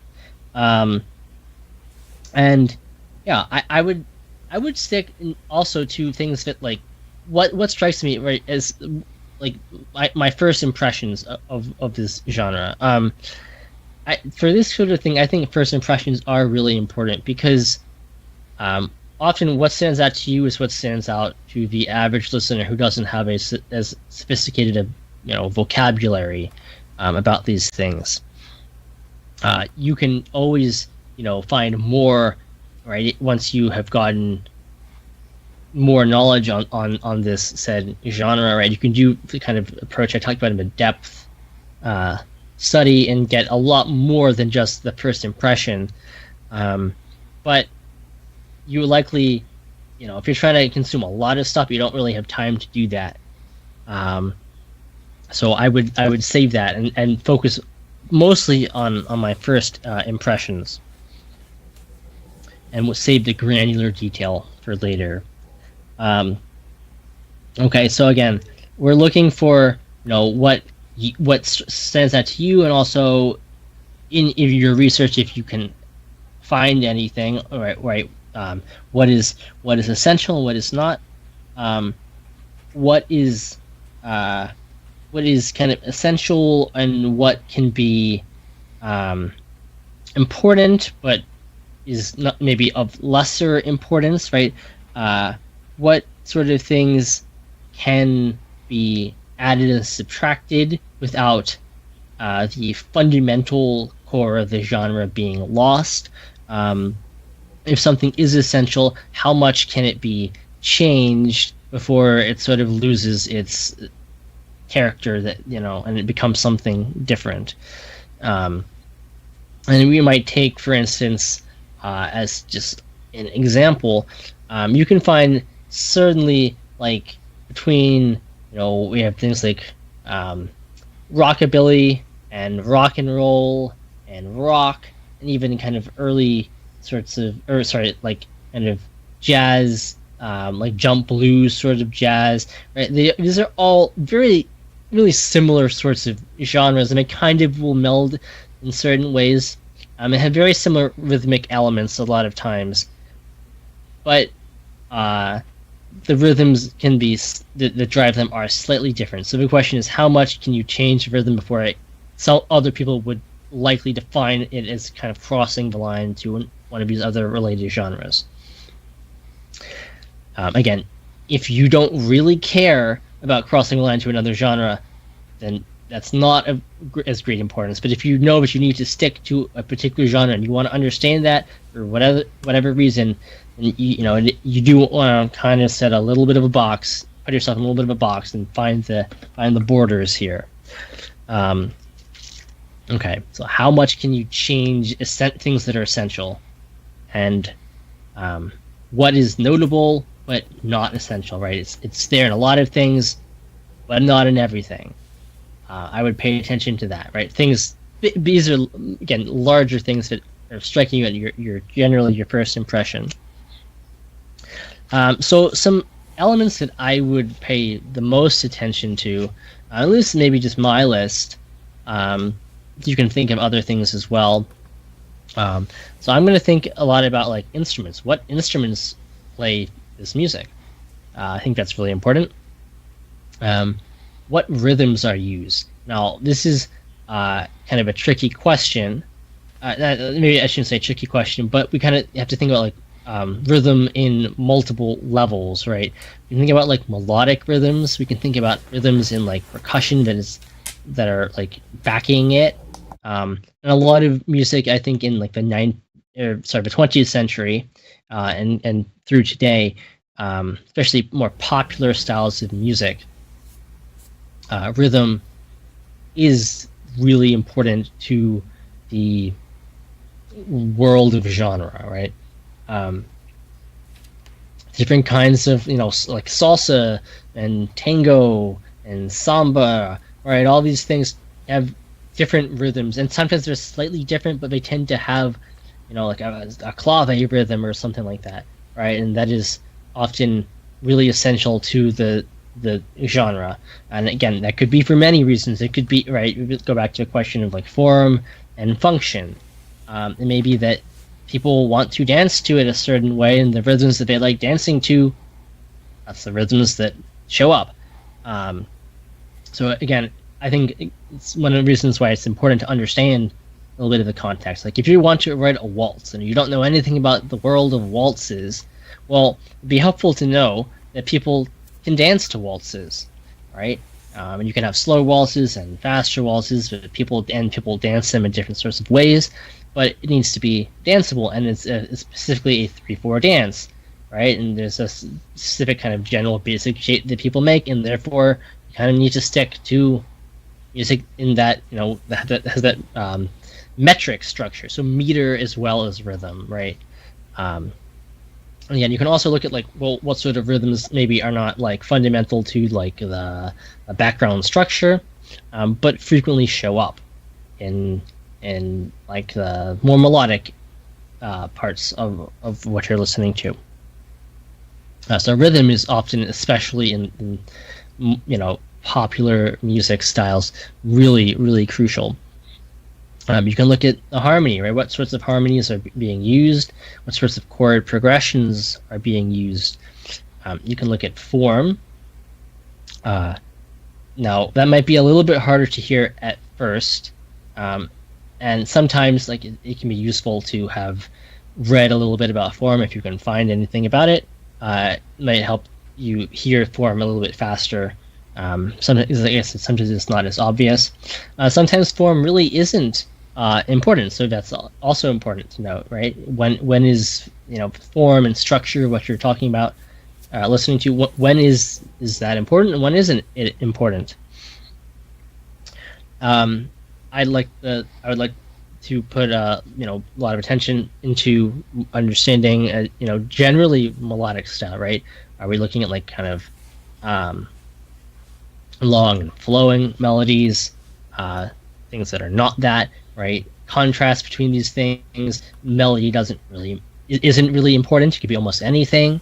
And yeah, I would stick also to things that like what strikes me, right, as like my first impressions of this genre. For this sort of thing, I think first impressions are really important because often what stands out to you is what stands out to the average listener who doesn't have as sophisticated a, you know, vocabulary about these things. You can always, you know, find more, right, once you have gotten more knowledge on this said genre, right? You can do the kind of approach I talked about in a depth study and get a lot more than just the first impression. But you likely, you know, if you're trying to consume a lot of stuff, you don't really have time to do that. So I would save that and focus mostly on my first impressions. And we'll save the granular detail for later. Okay, so again, we're looking for, you know, what stands out to you, and also in your research, if you can find anything, right? What is essential, what is not, what is kind of essential, and what can be important, but is not maybe of lesser importance, right? What sort of things can be added and subtracted without the fundamental core of the genre being lost? If something is essential, how much can it be changed before it sort of loses its character, that, you know, and it becomes something different? And we might take, for instance, as just an example, you can find certainly like between we have things like rockabilly and rock and roll and rock and even kind of early sorts of like kind of jazz, like jump blues sort of jazz, right? These are all very really similar sorts of genres, and it kind of will meld in certain ways. It have very similar rhythmic elements a lot of times, but the rhythms can be that drive them are slightly different. So the question is, how much can you change the rhythm before some other people would likely define it as kind of crossing the line to one of these other related genres? Again, if you don't really care about crossing the line to another genre, then that's not as great importance. But if you know that you need to stick to a particular genre and you want to understand that for whatever reason, then you do want to kind of set a little bit of a box, put yourself in a little bit of a box, and find the borders here. Okay, so how much can you change things that are essential, and what is notable but not essential, right? It's there in a lot of things, but not in everything. I would pay attention to that, right? These are, again, larger things that are striking you at your generally your first impression. So some elements that I would pay the most attention to, at least maybe just my list. You can think of other things as well. So I'm going to think a lot about like instruments. What instruments play this music? I think that's really important. What rhythms are used? Now, this is kind of a tricky question. Maybe I shouldn't say tricky question, but we kind of have to think about like rhythm in multiple levels, right? We can think about like melodic rhythms. We can think about rhythms in like percussion that are like backing it. And a lot of music, I think, in like the 20th century and through today, especially more popular styles of music, rhythm is really important to the world of genre, right? Different kinds of, like salsa and tango and samba, right? All these things have different rhythms, and sometimes they're slightly different, but they tend to have, like a clave rhythm or something like that, right? And that is often really essential to the genre. And again, that could be for many reasons. It could be, right, we go back to a question of like form and function. It may be that people want to dance to it a certain way, and the rhythms that they like dancing to, that's the rhythms that show up. So again, I think it's one of the reasons why it's important to understand a little bit of the context. Like if you want to write a waltz and you don't know anything about the world of waltzes, well, it'd be helpful to know that people can dance to waltzes, right? And you can have slow waltzes and faster waltzes, but people dance them in different sorts of ways. But it needs to be danceable, and it's specifically a 3/4 dance, right? And there's a specific kind of general basic shape that people make, and therefore you kind of need to stick to music in that that has that metric structure, so meter as well as rhythm, right? Again, you can also look at like, well, what sort of rhythms maybe are not like fundamental to like the background structure, but frequently show up in like the more melodic parts of what you're listening to. So rhythm is often, especially in popular music styles, really, really crucial. You can look at the harmony, right? What sorts of harmonies are being used? What sorts of chord progressions are being used? You can look at form. Now, that might be a little bit harder to hear at first, and sometimes like it can be useful to have read a little bit about form if you can find anything about it. It might help you hear form a little bit faster. Sometimes, I guess, sometimes it's not as obvious. Sometimes form really isn't important, so that's also important to note, right? When is form and structure what you're talking about, listening to? When is that important, and when isn't it important? I would like to put a lot of attention into understanding generally melodic style, right? Are we looking at like kind of long and flowing melodies, things that are not that, right? Contrast between these things. Melody isn't really important. It could be almost anything.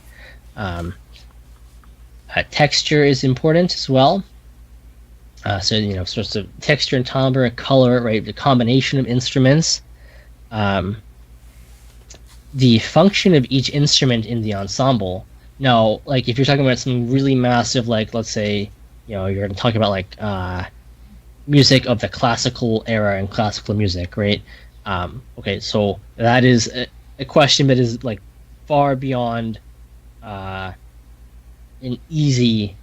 Texture is important as well. So sorts of texture and timbre, color, right? The combination of instruments, the function of each instrument in the ensemble. Now, like if you're talking about something really massive, like let's say, you're going to talk about like music of the classical era and classical music, right? Okay, so that is a question that is like far beyond an easy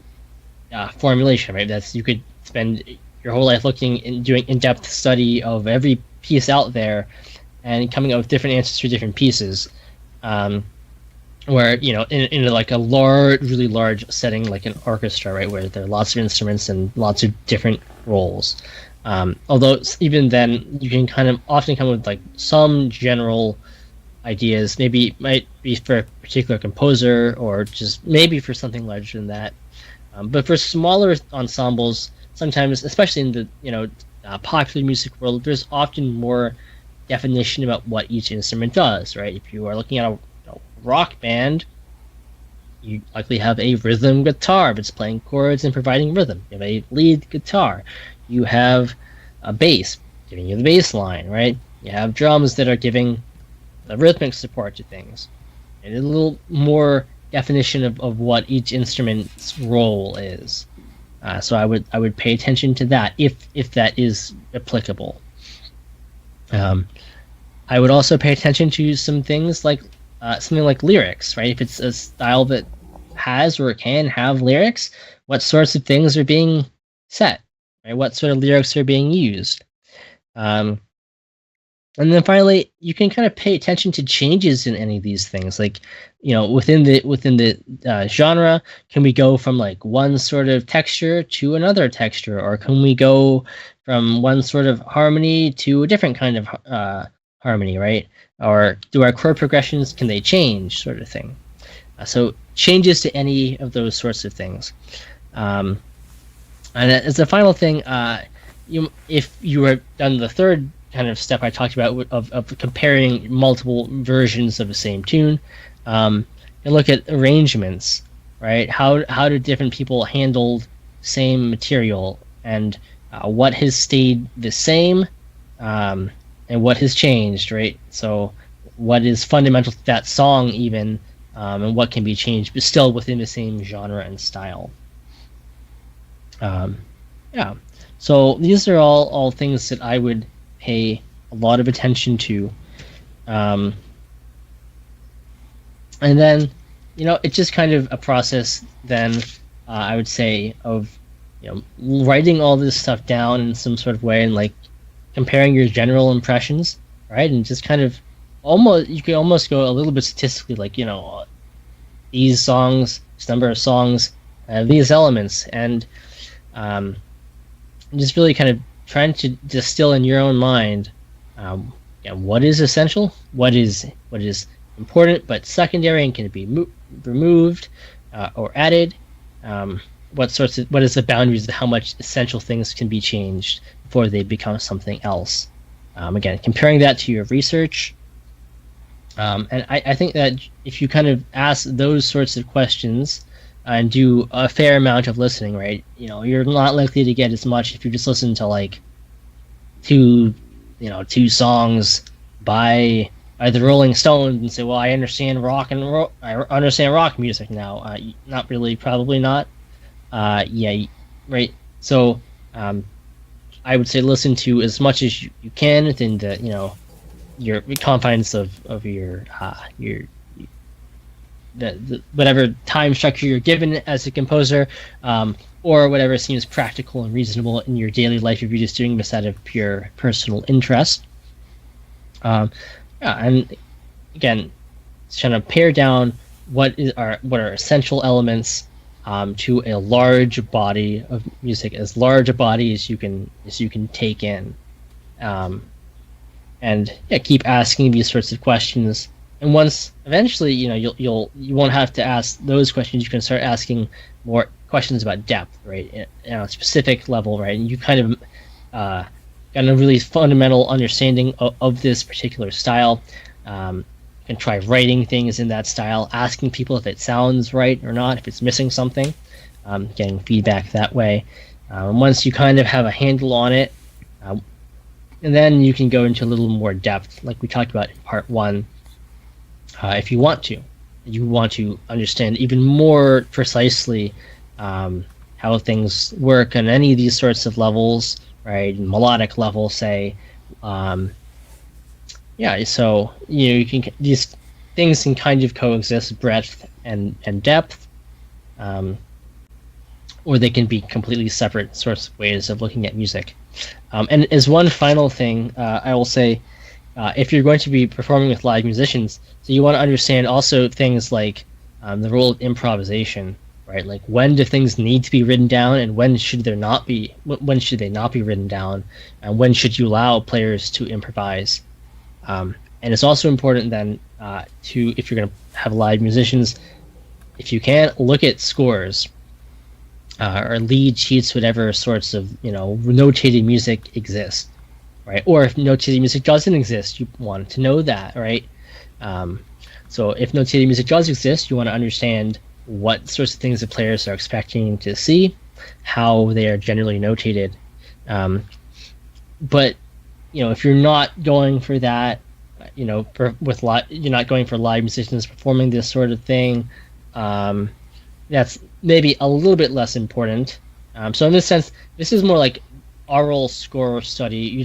formulation, right? You could spend your whole life looking and doing in-depth study of every piece out there and coming up with different answers for different pieces. Where in like a really large setting like an orchestra, right, where there are lots of instruments and lots of different roles. Although even then, you can kind of often come with like some general ideas. Maybe it might be for a particular composer, or just maybe for something larger than that. But for smaller ensembles, sometimes, especially in the popular music world, there's often more definition about what each instrument does, right? If you are looking at a rock band, you likely have a rhythm guitar that's playing chords and providing rhythm. You have a lead guitar. You have a bass giving you the bass line, right? You have drums that are giving the rhythmic support to things. And a little more definition of what each instrument's role is. So I would pay attention to that if that is applicable. I would also pay attention to some things like something like lyrics, right? If it's a style that has or can have lyrics, what sorts of things are being set, right? What sort of lyrics are being used? And then finally, you can kind of pay attention to changes in any of these things. Like, within the genre, can we go from like one sort of texture to another texture, or can we go from one sort of harmony to a different kind of harmony, right? Or do our chord progressions, can they change, sort of thing? So changes to any of those sorts of things. And as a final thing, if you were done the third kind of step I talked about of comparing multiple versions of the same tune, and look at arrangements, right? How do different people handle same material, and what has stayed the same, and what has changed, right? So what is fundamental to that song even, and what can be changed, but still within the same genre and style. Yeah. So these are all things that I would pay a lot of attention to. And then, it's just kind of a process then, I would say, of, writing all this stuff down in some sort of way and like comparing your general impressions, right? And just kind of you could almost go a little bit statistically, like, these songs, this number of songs, these elements, and just really kind of trying to distill in your own mind what is essential, what is important but secondary and can be removed or added, what is the boundaries of how much essential things can be changed before they become something else. Again, comparing that to your research, and I think that if you kind of ask those sorts of questions and do a fair amount of listening, right, you're not likely to get as much if you just listen to like two songs by the Rolling Stones and say, well, I understand rock music now. Not really, probably not. Yeah, right. So I would say listen to as much as you can within the your confines of your the whatever time structure you're given as a composer, or whatever seems practical and reasonable in your daily life if you're just doing this out of pure personal interest. And again, it's trying to pare down what are essential elements to a large body of music, as large a body as you can take in, and keep asking these sorts of questions. And once eventually, you won't have to ask those questions. You can start asking more questions about depth, right? A specific level, right? And you kind of got a really fundamental understanding of this particular style. You can try writing things in that style, asking people if it sounds right or not, if it's missing something, getting feedback that way. Once you kind of have a handle on it, and then you can go into a little more depth, like we talked about in part one. If you want to understand even more precisely how things work on any of these sorts of levels, right? Melodic level, say. So you can, these things can kind of coexist, breadth and depth, or they can be completely separate sorts of ways of looking at music. And as one final thing, I will say, if you're going to be performing with live musicians, so you want to understand also things like the role of improvisation, right? Like, when do things need to be written down, and when should they not be written down, and when should you allow players to improvise? And it's also important then if you're going to have live musicians, if you can, look at scores or lead sheets, whatever sorts of notated music exist, right? Or if notated music doesn't exist, you want to know that, right? So if notated music does exist, you want to understand what sorts of things the players are expecting to see, how they are generally notated. But if you're not going for that, you're not going for live musicians performing this sort of thing, that's maybe a little bit less important. So in this sense, this is more like oral score study.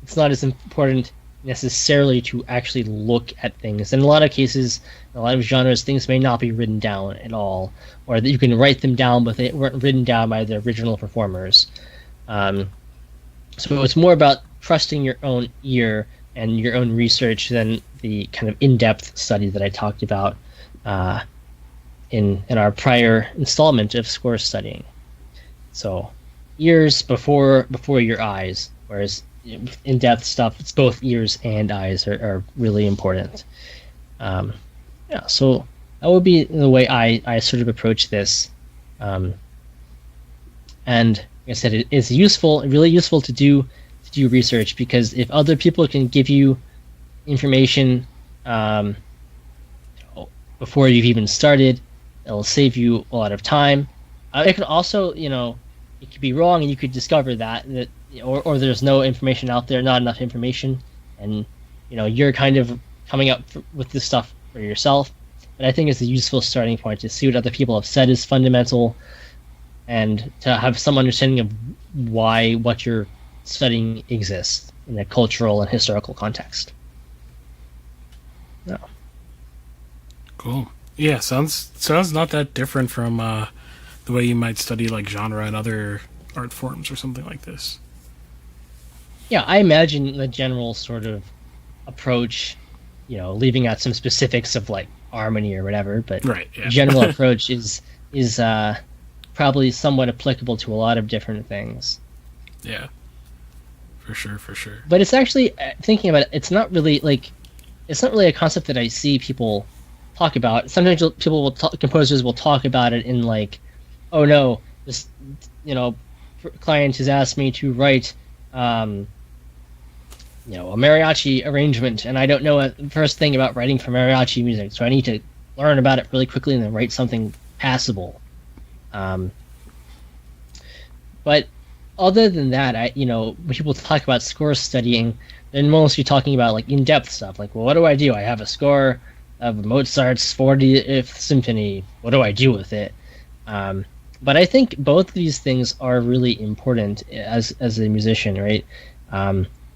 It's not as important necessarily to actually look at things. In a lot of cases, in a lot of genres, things may not be written down at all, or that you can write them down, but they weren't written down by the original performers. So it's more about trusting your own ear and your own research than the kind of in-depth study that I talked about in our prior installment of score studying. So ears before your eyes, whereas in-depth stuff, it's both ears and eyes are really important. So that would be the way I sort of approach this. And like I said, it is really useful to do research, because if other people can give you information before you've even started, it'll save you a lot of time. It can also, it could be wrong, and you could discover that or there's no information out there, not enough information, and you're kind of coming up with this stuff for yourself. But I think it's a useful starting point to see what other people have said is fundamental, and to have some understanding of why what you're studying exists in a cultural and historical context. Yeah. Cool. Yeah, sounds not that different from the way you might study like genre and other art forms or something like this. Yeah, I imagine the general sort of approach, leaving out some specifics of like harmony or whatever, but right, yeah. The general approach is probably somewhat applicable to a lot of different things. Yeah, for sure. But it's actually, thinking about it, it's not really a concept that I see people talk about. Sometimes composers will talk about it in like, oh no, this client has asked me to write a mariachi arrangement, and I don't know the first thing about writing for mariachi music, so I need to learn about it really quickly and then write something passable. But other than that, when people talk about score studying, they're mostly talking about like in-depth stuff. Like, well, what do? I have a score of Mozart's 40th Symphony. What do I do with it? But I think both of these things are really important as a musician, right?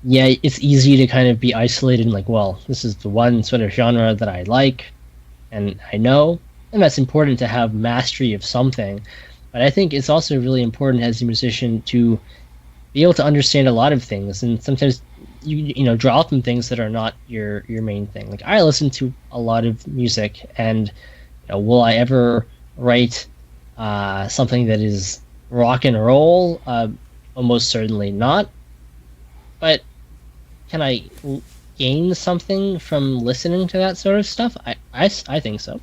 It's easy to kind of be isolated and like, well, this is the one sort of genre that I like and I know, and that's important to have mastery of something. But I think it's also really important as a musician to be able to understand a lot of things, and sometimes you draw from things that are not your main thing. Like, I listen to a lot of music, and will I ever write something that is rock and roll? Almost certainly not. But can I gain something from listening to that sort of stuff? I think so.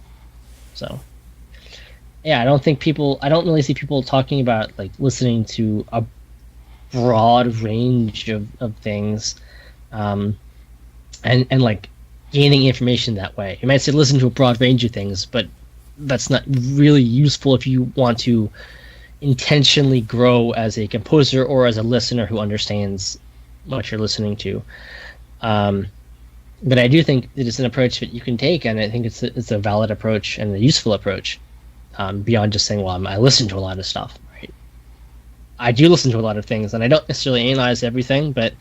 So, yeah, I don't really see people talking about like listening to a broad range of things, and like gaining information that way. You might say listen to a broad range of things, but that's not really useful if you want to intentionally grow as a composer or as a listener who understands what you're listening to. But I do think it is an approach that you can take, and I think it's a valid approach and a useful approach, beyond just saying, well, I listen to a lot of stuff. Right? I do listen to a lot of things, and I don't necessarily analyze everything, but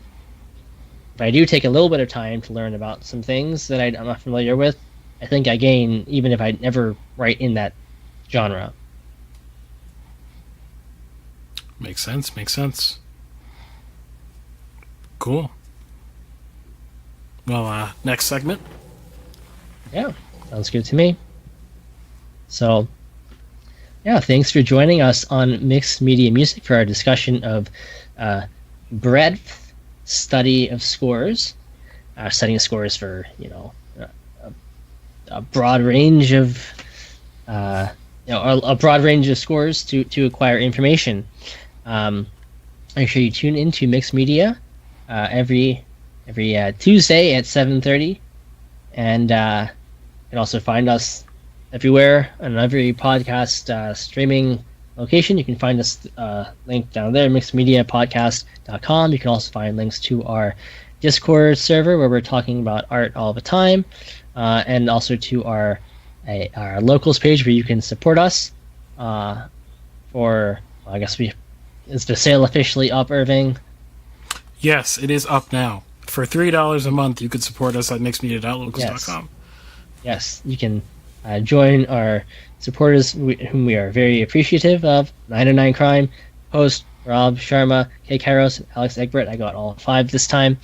if I do take a little bit of time to learn about some things that I'm not familiar with, I think I gain, even if I never write in that genre. Makes sense. Cool. Well, next segment. Yeah, sounds good to me. So, yeah, thanks for joining us on Mixed Media Music for our discussion of breadth study of scores, studying scores for a broad range of a broad range of scores to acquire information. Make sure you tune into Mixed Media every Tuesday at 7:30, and you can also find us everywhere on every podcast streaming location. You can find us linked down there, mixedmediapodcast.com. You can also find links to our Discord server where we're talking about art all the time, and also to our locals page where you can support us. Is the sale officially up, Irving? Yes, it is up now. For $3 a month, you could support us at mixedmedia.locals.com. Yes, you can join our supporters, whom we are very appreciative of. 909 Crime, host Rob Sharma, Kay Kairos, Alex Egbert. I got all 5 this time.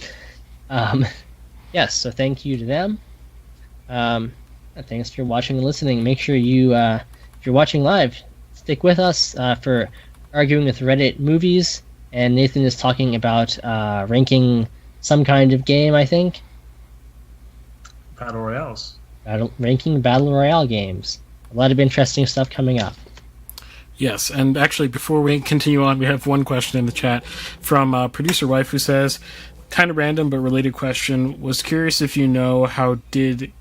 Yes, so thank you to them. And thanks for watching and listening. Make sure you, if you're watching live, stick with us for Arguing with Reddit movies. And Nathan is talking about ranking some kind of game, I think. Battle Royales. Ranking Battle Royale games. A lot of interesting stuff coming up. Yes, and actually, before we continue on, we have one question in the chat from Producer Wife who says, kind of random but related question, was curious if you know how did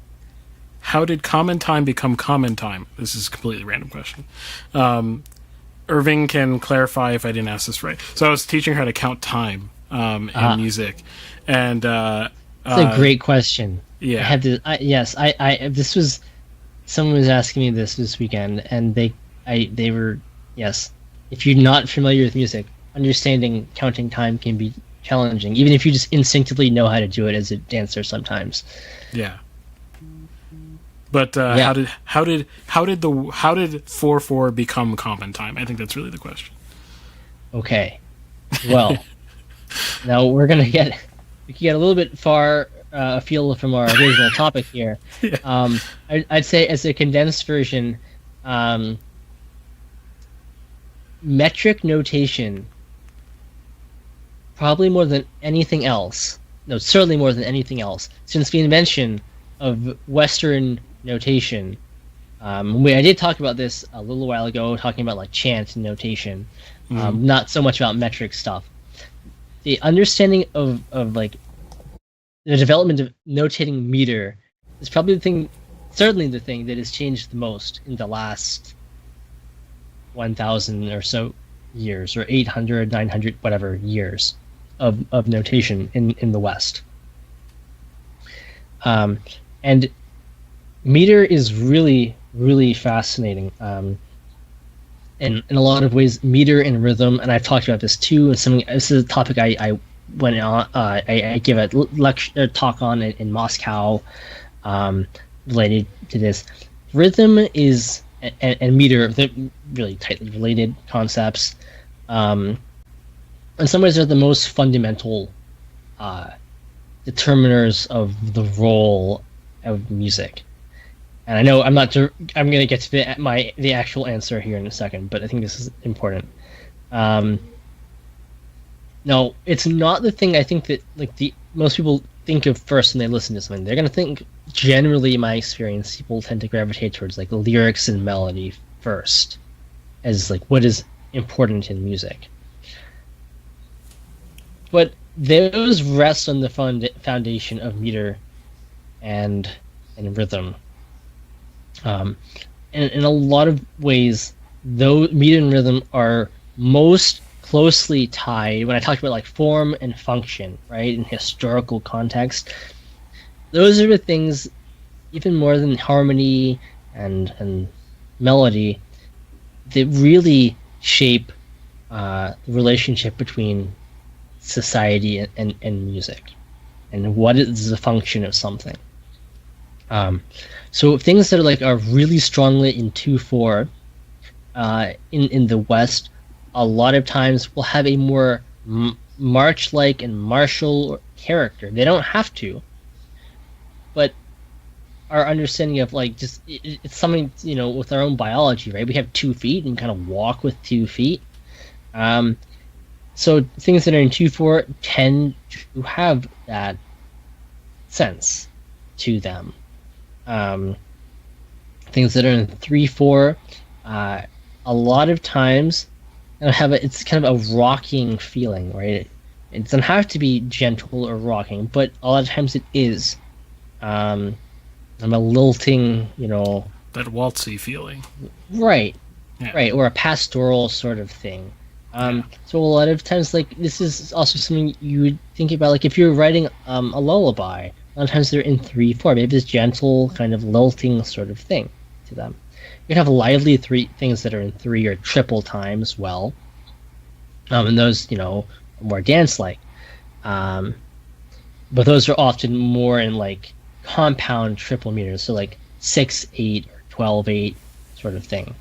common time become common time? This is a completely random question. Irving can clarify if I didn't ask this right. So I was teaching her to count time in music, and that's a great question. Yeah, I had to. This was someone was asking me this weekend, and they were yes. If you're not familiar with music, understanding counting time can be challenging, even if you just instinctively know how to do it as a dancer sometimes. Yeah. But how did 4/4 become common time? I think that's really the question. Okay, well, now we can get a little bit far afield from our original topic here. Yeah. I'd say as a condensed version, metric notation, probably more than anything else. No, certainly more than anything else, since the invention of Western notation. I did talk about this a little while ago, talking about like chant notation, not so much about metric stuff. The understanding of like the development of notating meter is probably certainly the thing that has changed the most in the last 1,000 or so years, or 800, 900, whatever years of notation in the West. And meter is really, really fascinating. In a lot of ways, meter and rhythm, and I've talked about this too. This is a topic I went on. I give a lecture talk on in Moscow, related to this. Rhythm is and meter, they're really tightly related concepts. In some ways, they're the most fundamental determiners of the role of music. And I know I'm going to get to the actual answer here in a second, but I think this is important. No, it's not the thing I think that most people think of first when they listen to something. They're going to think, generally, in my experience, people tend to gravitate towards like lyrics and melody first, as like what is important in music. But those rest on the foundation of meter and rhythm. In a lot of ways, though meter and rhythm are most closely tied when I talk about like form and function, right, in historical context. Those are the things, even more than harmony and melody, that really shape the relationship between society and music, and what is the function of something. So things that are really strongly in 2/4 in the West, a lot of times will have a more march-like and martial character. They don't have to, but our understanding of like just it's something, you know, with our own biology, right? We have 2 feet and kind of walk with 2 feet. So things that are in 2/4 tend to have that sense to them. Things that are in 3/4, a lot of times it's kind of a rocking feeling, right? It doesn't have to be gentle or rocking, but a lot of times it is. I'm a lilting, you know, That waltzy feeling. right, Yeah. right, or a pastoral sort of thing. So a lot of times, like, this is also something you would think about, like if you're writing a lullaby. A lot of times they're in 3/4, maybe this gentle kind of lilting sort of thing to them. You can have lively things that are in 3 or triple time as well, and those, you know, are more dance-like. But those are often more in like compound triple meters, so like 6/8 or 12/8 sort of thing,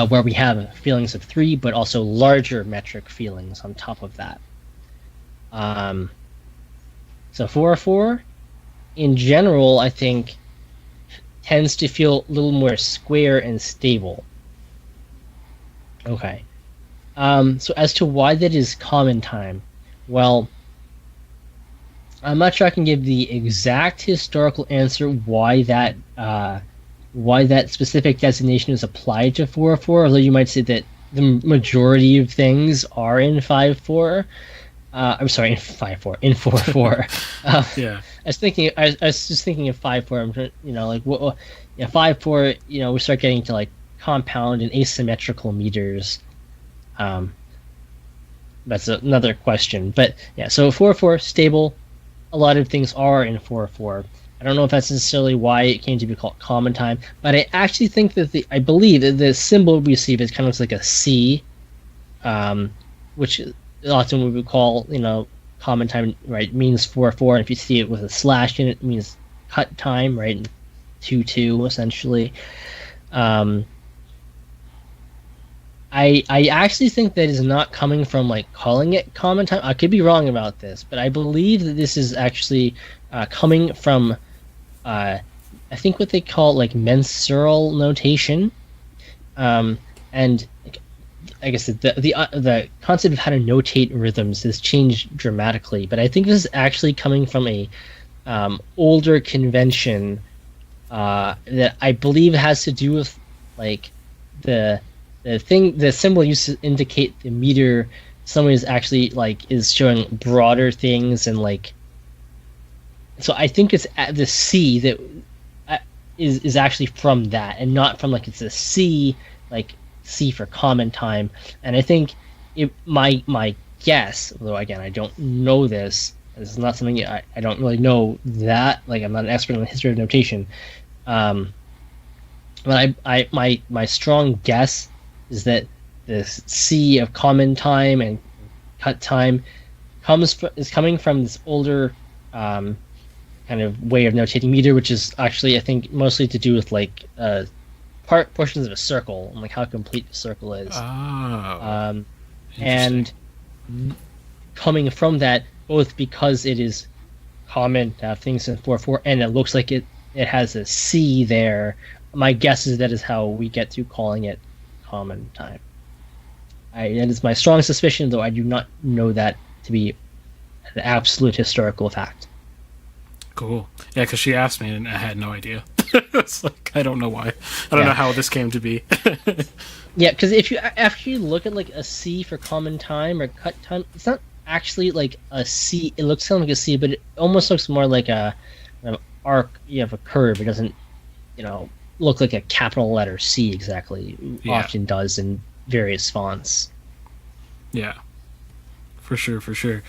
where we have feelings of 3, but also larger metric feelings on top of that. So 4/4, in general, I think, tends to feel a little more square and stable. Okay. So as to why that is common time, well, I'm not sure I can give the exact historical answer why that specific designation is applied to 4/4, although you might say that the majority of things are in 5/4. I'm sorry, in 5/4, in 4/4. Yeah. I was just thinking of 5/4. You know, like 5/4. You know, we start getting to like compound and asymmetrical meters. That's another question, but yeah. So 4/4 stable. A lot of things are in 4/4. I don't know if that's necessarily why it came to be called common time, but I actually think that I believe that the symbol we see is kind of like a C, which often we would call, you know, common time, right? Means 4/4, and if you see it with a slash in it, it means cut time, right? 2/2 essentially. I actually think that is not coming from like calling it common time. I could be wrong about this, but I believe that this is actually coming from I think what they call like mensural notation, and I guess the concept of how to notate rhythms has changed dramatically. But I think this is actually coming from a older convention that I believe has to do with like the symbol used to indicate the meter. Someone is actually like is showing broader things, and like, so I think it's at the C that is actually from that, and not from like it's a C, like C for common time. And I think my guess, although again I don't know this is not something I don't really know that, like I'm not an expert in the history of notation, but my strong guess is that the C of common time and cut time is coming from this older kind of way of notating meter, which is actually I think mostly to do with like portions of a circle and like how complete the circle is. Oh. And coming from that, both because it is common to have things in 4/4 and it looks like it has a C there, my guess is that is how we get to calling it common time. That is my strong suspicion, though I do not know that to be an absolute historical fact. Cool. Yeah, because she asked me and I had no idea. It's like, I don't know why. I don't know how this came to be. Yeah, because if you after you look at like a C for common time or cut time, it's not actually like a C. It looks kind of like a C, but it almost looks more like an arc. You have a curve. It doesn't, look like a capital letter C exactly. Yeah. Often does in various fonts. Yeah. For sure, for sure.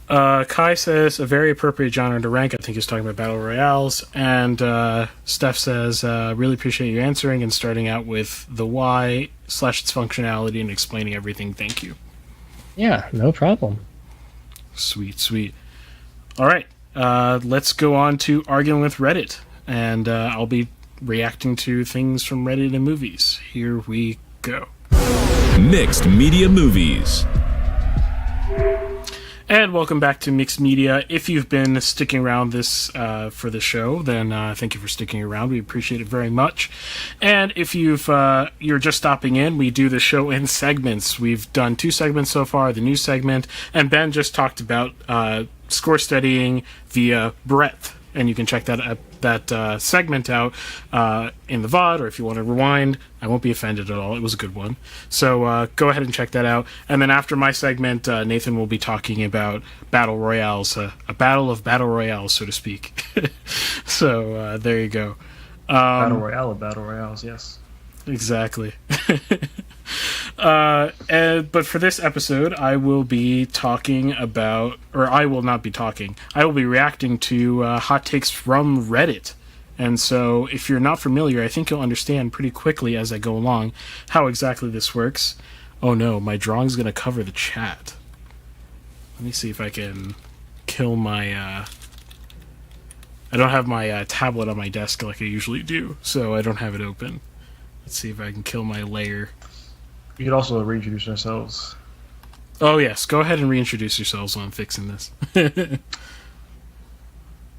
Kai says, a very appropriate genre to rank. I think he's talking about Battle Royales. And Steph says, really appreciate you answering and starting out with the why / its functionality and explaining everything. Thank you. Yeah, no problem. Sweet, sweet. All right. Let's go on to arguing with Reddit. And I'll be reacting to things from Reddit and movies. Here we go. Mixed Media Movies. And welcome back to Mixed Media. If you've been sticking around this for the show, then thank you for sticking around. We appreciate it very much. And if you're just stopping in, we do the show in segments. We've done 2 segments so far, the new segment, and Ben just talked about score studying via breadth. And you can check that segment out in the VOD, or if you want to rewind, I won't be offended at all. It was a good one. So go ahead and check that out. And then after my segment, Nathan will be talking about Battle Royales, a battle of Battle Royales, so to speak. So there you go. Battle Royale of Battle Royales, yes. Exactly. But for this episode, I will be talking about, or I will not be talking, I will be reacting to hot takes from Reddit. And so if you're not familiar, I think you'll understand pretty quickly as I go along how exactly this works. Oh no, my drawing's going to cover the chat. Let me see if I can kill my... I don't have my tablet on my desk like I usually do, so I don't have it open. Let's see if I can kill my layer. We could also reintroduce ourselves. Oh, yes. Go ahead and reintroduce yourselves while I'm fixing this.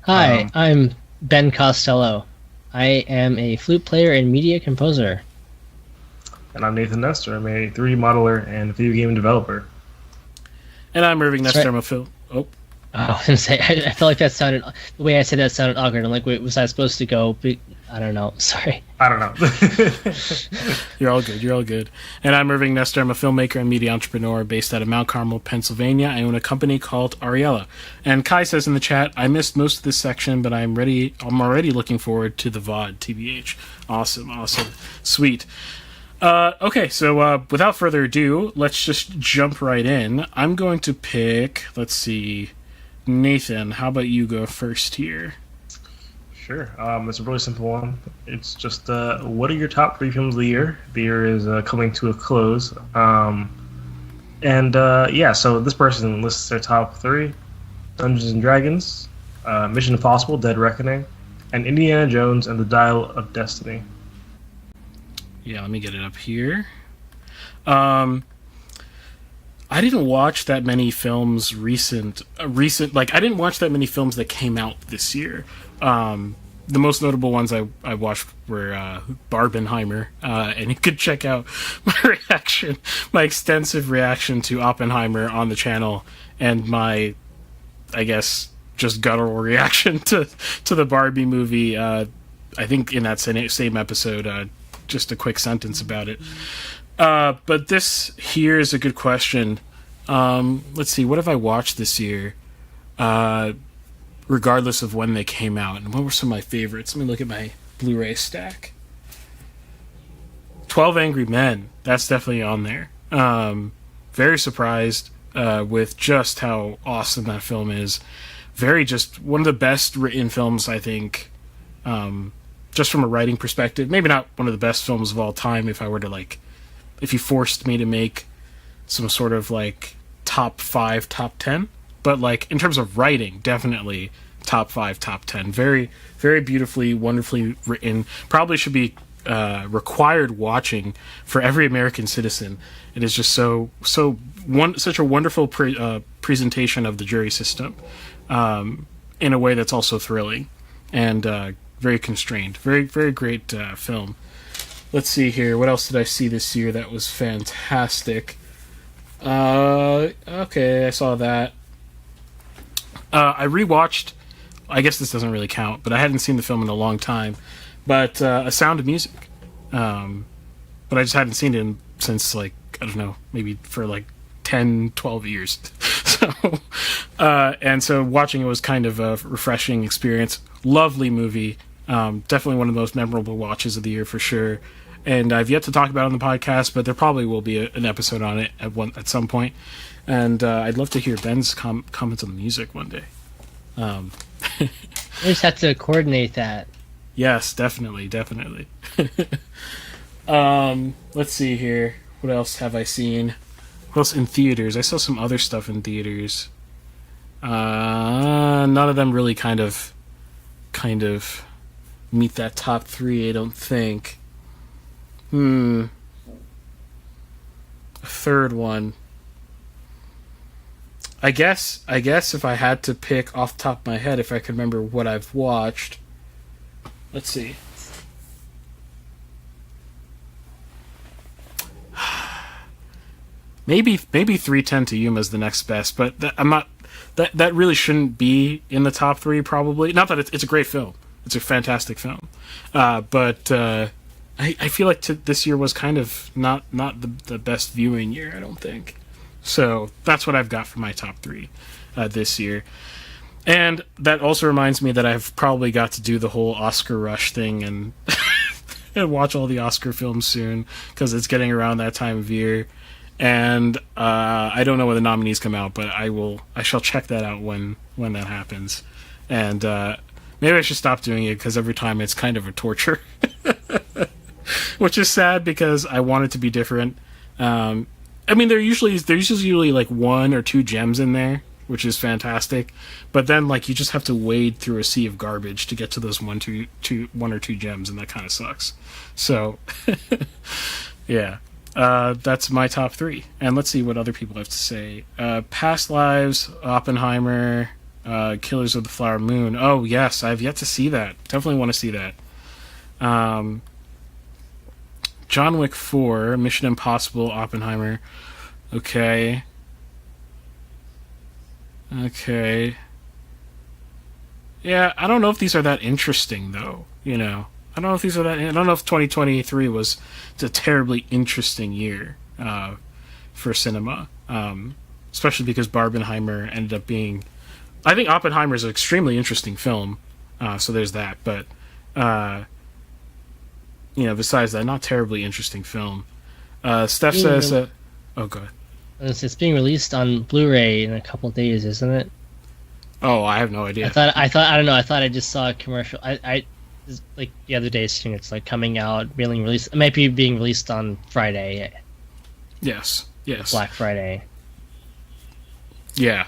Hi, I'm Ben Costello. I am a flute player and media composer. And I'm Nathan Nestor. I'm a 3D modeler and video game developer. And I'm Irving Nestor. Right. I'm a film... Oh. Oh, I was gonna say, I felt like that sounded, the way I said that sounded awkward. I'm like, wait, was I supposed to go? I don't know. Sorry. I don't know. You're all good. You're all good. And I'm Irving Nestor. I'm a filmmaker and media entrepreneur based out of Mount Carmel, Pennsylvania. I own a company called AWR. And Kai says in the chat, I missed most of this section, but I'm already looking forward to the VOD, TBH. Awesome. Sweet. Okay, so without further ado, let's just jump right in. I'm going to pick, let's see, Nathan, how about you go first here? Sure. It's a really simple one. It's just, what are your top 3 films of the year? The year is coming to a close. So this person lists their top 3. Dungeons & Dragons, Mission Impossible, Dead Reckoning, and Indiana Jones and the Dial of Destiny. Yeah, let me get it up here. I didn't watch that many films I didn't watch that many films that came out this year. The most notable ones I watched were Barbenheimer, and you could check out my extensive reaction to Oppenheimer on the channel, and my, I guess, just guttural reaction to the Barbie movie. I think in that same episode, just a quick sentence about it. But this here is a good question. Let's see, what have I watched this year? Regardless of when they came out, and what were some of my favorites? Let me look at my Blu-ray stack. 12 Angry Men, that's definitely on there. Very surprised with just how awesome that film is. Just one of the best written films, I think, just from a writing perspective. Maybe not one of the best films of all time if you forced me to make some sort of top 5, top 10. But in terms of writing, definitely top 5, top 10. Very, very beautifully, wonderfully written. Probably should be required watching for every American citizen. It is just such a wonderful presentation of the jury system in a way that's also thrilling and very constrained. Very, very great film. Let's see here. What else did I see this year that was fantastic? Okay, I saw that. I rewatched. I guess this doesn't really count, but I hadn't seen the film in a long time. But A Sound of Music. But I just hadn't seen it since, like, I don't know, maybe for like 10, 12 years. And so watching it was kind of a refreshing experience. Lovely movie. Definitely one of the most memorable watches of the year for sure. And I've yet to talk about it on the podcast, but there probably will be an episode on it at some point. And I'd love to hear Ben's comments on the music one day. We just have to coordinate that. Yes, definitely. Let's see here. What else have I seen? What else in theaters? I saw some other stuff in theaters. None of them really kind of meet that top 3, I don't think. A third one. I guess if I had to pick off the top of my head, if I could remember what I've watched. Let's see. Maybe 3:10 to Yuma is the next best, but that really shouldn't be in the top 3 probably. Not that it's a great film. It's a fantastic film. But I feel like this year was kind of not the best viewing year, I don't think. So that's what I've got for my top 3 this year. And that also reminds me that I've probably got to do the whole Oscar rush thing and and watch all the Oscar films soon, because it's getting around that time of year. And I don't know when the nominees come out, but I shall check that out when that happens. And maybe I should stop doing it, because every time it's kind of a torture. Which is sad, because I want it to be different. I mean, there's usually like 1 or 2 gems in there, which is fantastic. But then, like, you just have to wade through a sea of garbage to get to those 1 or 2 gems, and that kind of sucks. So, yeah, that's my top 3. And let's see what other people have to say. Past Lives, Oppenheimer, Killers of the Flower Moon. Oh yes, I've yet to see that. Definitely want to see that. John Wick 4, Mission Impossible, Oppenheimer. Okay. Yeah, I don't know if these are that interesting, though. I don't know if these are that. I don't know if 2023 was a terribly interesting year for cinema, especially because Barbenheimer ended up being. I think Oppenheimer is an extremely interesting film, so there's that. But besides that, not terribly interesting film. Steph says, "Oh, go ahead." It's being released on Blu-ray in a couple of days, isn't it? Oh, I have no idea. I don't know. I thought I just saw a commercial. I like the other day seeing it's like coming out, being released. It might be being released on Friday. Yes. Black Friday. Yeah.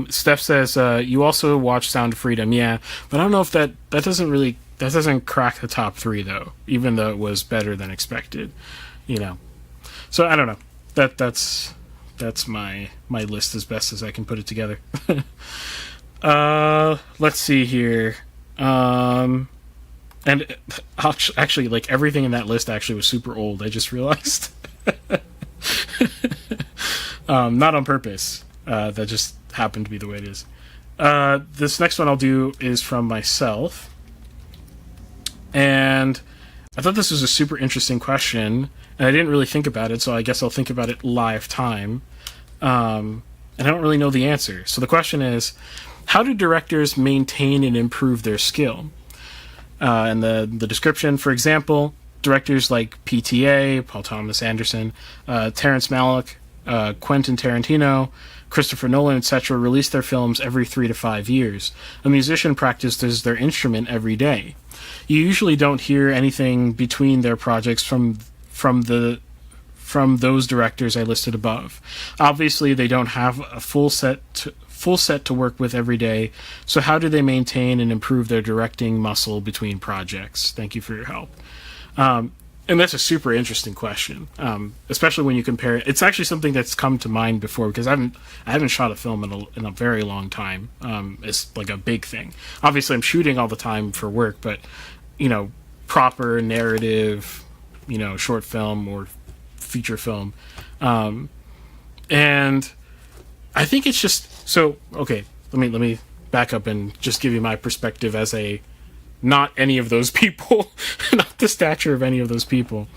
Steph says you also watch Sound of Freedom. Yeah, but I don't know if that doesn't crack the top 3 though, even though it was better than expected. So I don't know. That's my list as best as I can put it together. Let's see here. And actually, like, everything in that list actually was super old. I just realized. Not on purpose. That just happened to be the way it is. This next one I'll do is from myself. And I thought this was a super interesting question, and I didn't really think about it, so I guess I'll think about it live time. And I don't really know the answer. So the question is, how do directors maintain and improve their skill? And the description, for example, directors like PTA, Paul Thomas Anderson, Terrence Malick, Quentin Tarantino, Christopher Nolan, etc., release their films every 3 to 5 years. A musician practices their instrument every day. You usually don't hear anything between their projects from those directors I listed above. Obviously, they don't have a full set to work with every day, so how do they maintain and improve their directing muscle between projects? Thank you for your help. And that's a super interesting question, especially when you compare it. It's actually something that's come to mind before, because I haven't shot a film in a very long time. It's like a big thing. Obviously, I'm shooting all the time for work, but proper narrative, short film or feature film, and I think it's just so. Okay, let me back up and just give you my perspective as a not any of those people, not the stature of any of those people.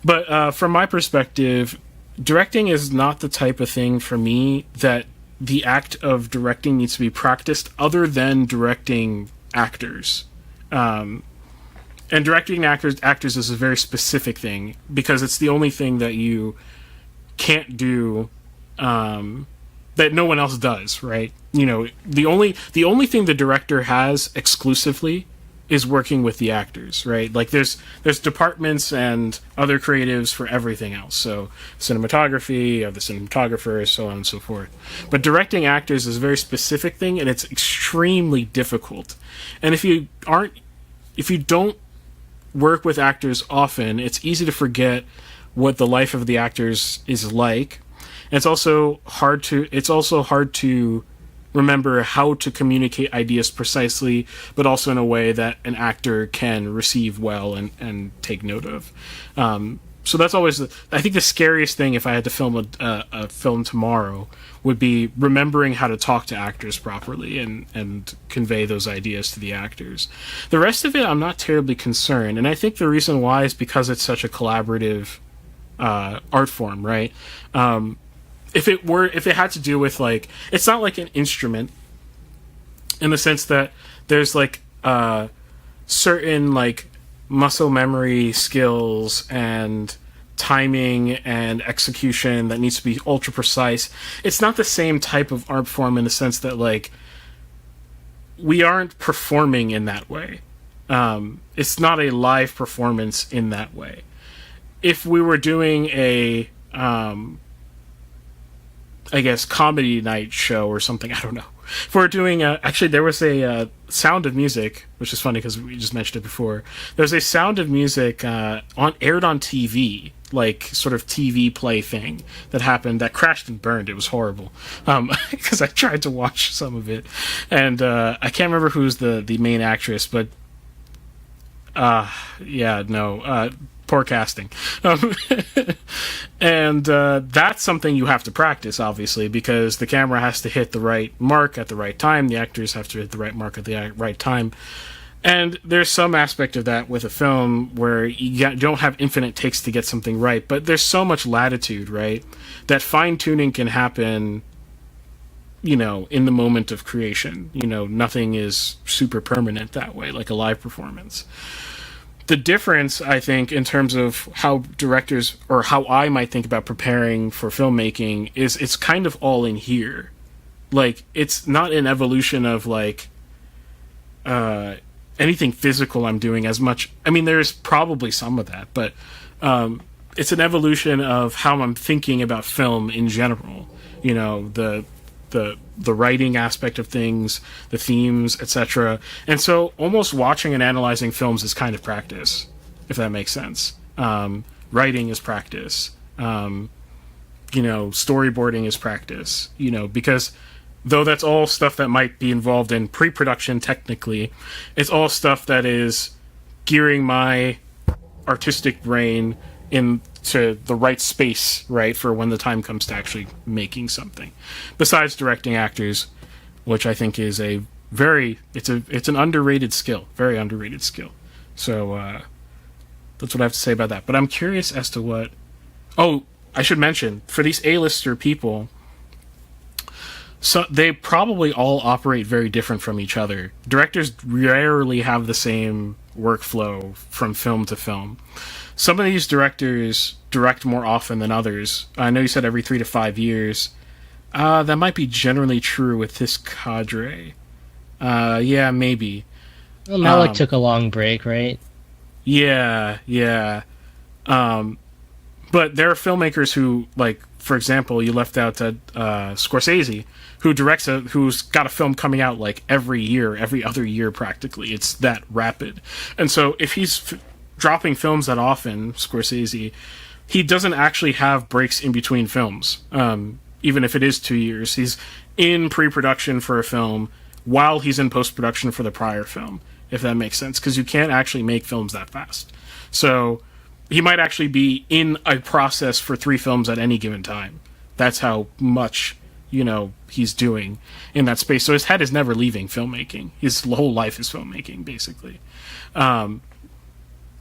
But from my perspective, directing is not the type of thing for me that the act of directing needs to be practiced other than directing actors. And directing actors is a very specific thing because it's the only thing that you can't do that no one else does, right? You know, the only thing the director has exclusively is working with the actors, right? Like there's departments and other creatives for everything else. So cinematography, you have the cinematographers, so on and so forth. But directing actors is a very specific thing, and it's extremely difficult. And if you don't work with actors often, it's easy to forget what the life of the actors is like. And it's also hard to remember how to communicate ideas precisely, but also in a way that an actor can receive well and take note of. So that's always, I think, the scariest thing if I had to film a film tomorrow would be remembering how to talk to actors properly and convey those ideas to the actors. The rest of it, I'm not terribly concerned. And I think the reason why is because it's such a collaborative art form, right? If it had to do with, like, it's not like an instrument in the sense that there's like certain like muscle memory skills and timing and execution that needs to be ultra precise. It's not the same type of art form in the sense that, like, we aren't performing in that way. It's not a live performance in that way. If we were doing a I guess comedy night show or something, I don't know. If we're doing actually there was a Sound of Music, which is funny because we just mentioned it before. There's a Sound of Music aired on TV, like sort of TV play thing that happened that crashed and burned. It was horrible because I tried to watch some of it, and I can't remember who's the main actress, but poor casting. And that's something you have to practice, obviously, because the camera has to hit the right mark at the right time. The actors have to hit the right mark at the right time. And there's some aspect of that with a film where you don't have infinite takes to get something right, but there's so much latitude, right? That fine-tuning can happen, you know, in the moment of creation. You know, nothing is super permanent that way, like a live performance. The difference, I think, in terms of how directors, or how I might think about preparing for filmmaking, is it's kind of all in here. Like, it's not an evolution of, like, anything physical I'm doing as much. I mean, there's probably some of that, but it's an evolution of how I'm thinking about film in general. You know, the writing aspect of things, the themes, etc. And so almost watching and analyzing films is kind of practice, if that makes sense. Writing is practice. Storyboarding is practice, because though that's all stuff that might be involved in pre-production technically, it's all stuff that is gearing my artistic brain into the right space, right, for when the time comes to actually making something. Besides directing actors, which I think is it's an underrated skill, very underrated skill. So that's what I have to say about that. But I'm curious as to what... Oh, I should mention, for these A-lister people, so they probably all operate very different from each other. Directors rarely have the same workflow from film to film. Some of these directors direct more often than others. I know you said every 3 to 5 years. That might be generally true with this cadre. Yeah, maybe. Well, Malik took a long break, right? Yeah. But there are filmmakers who, like, for example, you left out Scorsese, who's got a film coming out like every other year practically. It's that rapid. And so if he's dropping films that often, Scorsese, he doesn't actually have breaks in between films. Even if it is 2 years, he's in pre-production for a film while he's in post-production for the prior film, if that makes sense, because you can't actually make films that fast. So he might actually be in a process for 3 films at any given time. That's how much he's doing in that space. So his head is never leaving filmmaking. His whole life is filmmaking, basically.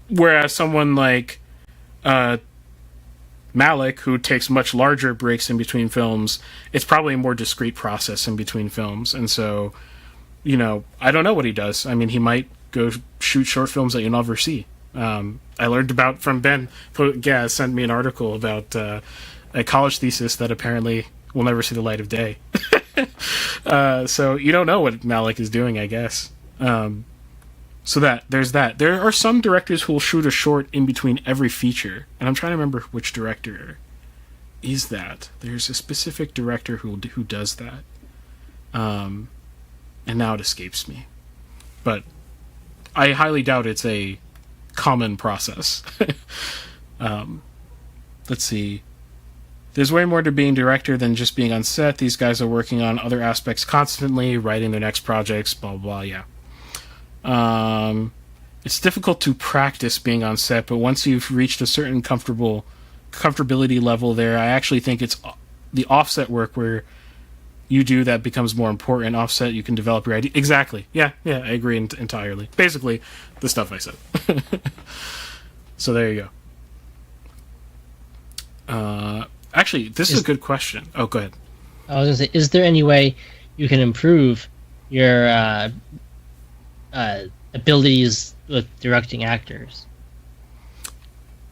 Whereas someone like Malik, who takes much larger breaks in between films, it's probably a more discrete process in between films. And so, I don't know what he does. I mean, he might go shoot short films that you'll never see. I learned about from Ben. Sent me an article about a college thesis that apparently will never see the light of day. So you don't know what Malik is doing, I guess. So there's that. There are some directors who will shoot a short in between every feature, and I'm trying to remember which director is that. There's a specific director who does that, and now it escapes me. But I highly doubt it's a common process. Let's see. There's way more to being director than just being on set. These guys are working on other aspects constantly, writing their next projects, blah, blah, blah, yeah. It's difficult to practice being on set, but once you've reached a certain comfortability level there, I actually think it's the offset work where you do that becomes more important. Offset, you can develop your idea. Exactly. Yeah, I agree entirely. Basically, the stuff I said. So there you go. Actually, this is a good question. Oh, go ahead. I was going to say, is there any way you can improve your abilities with directing actors?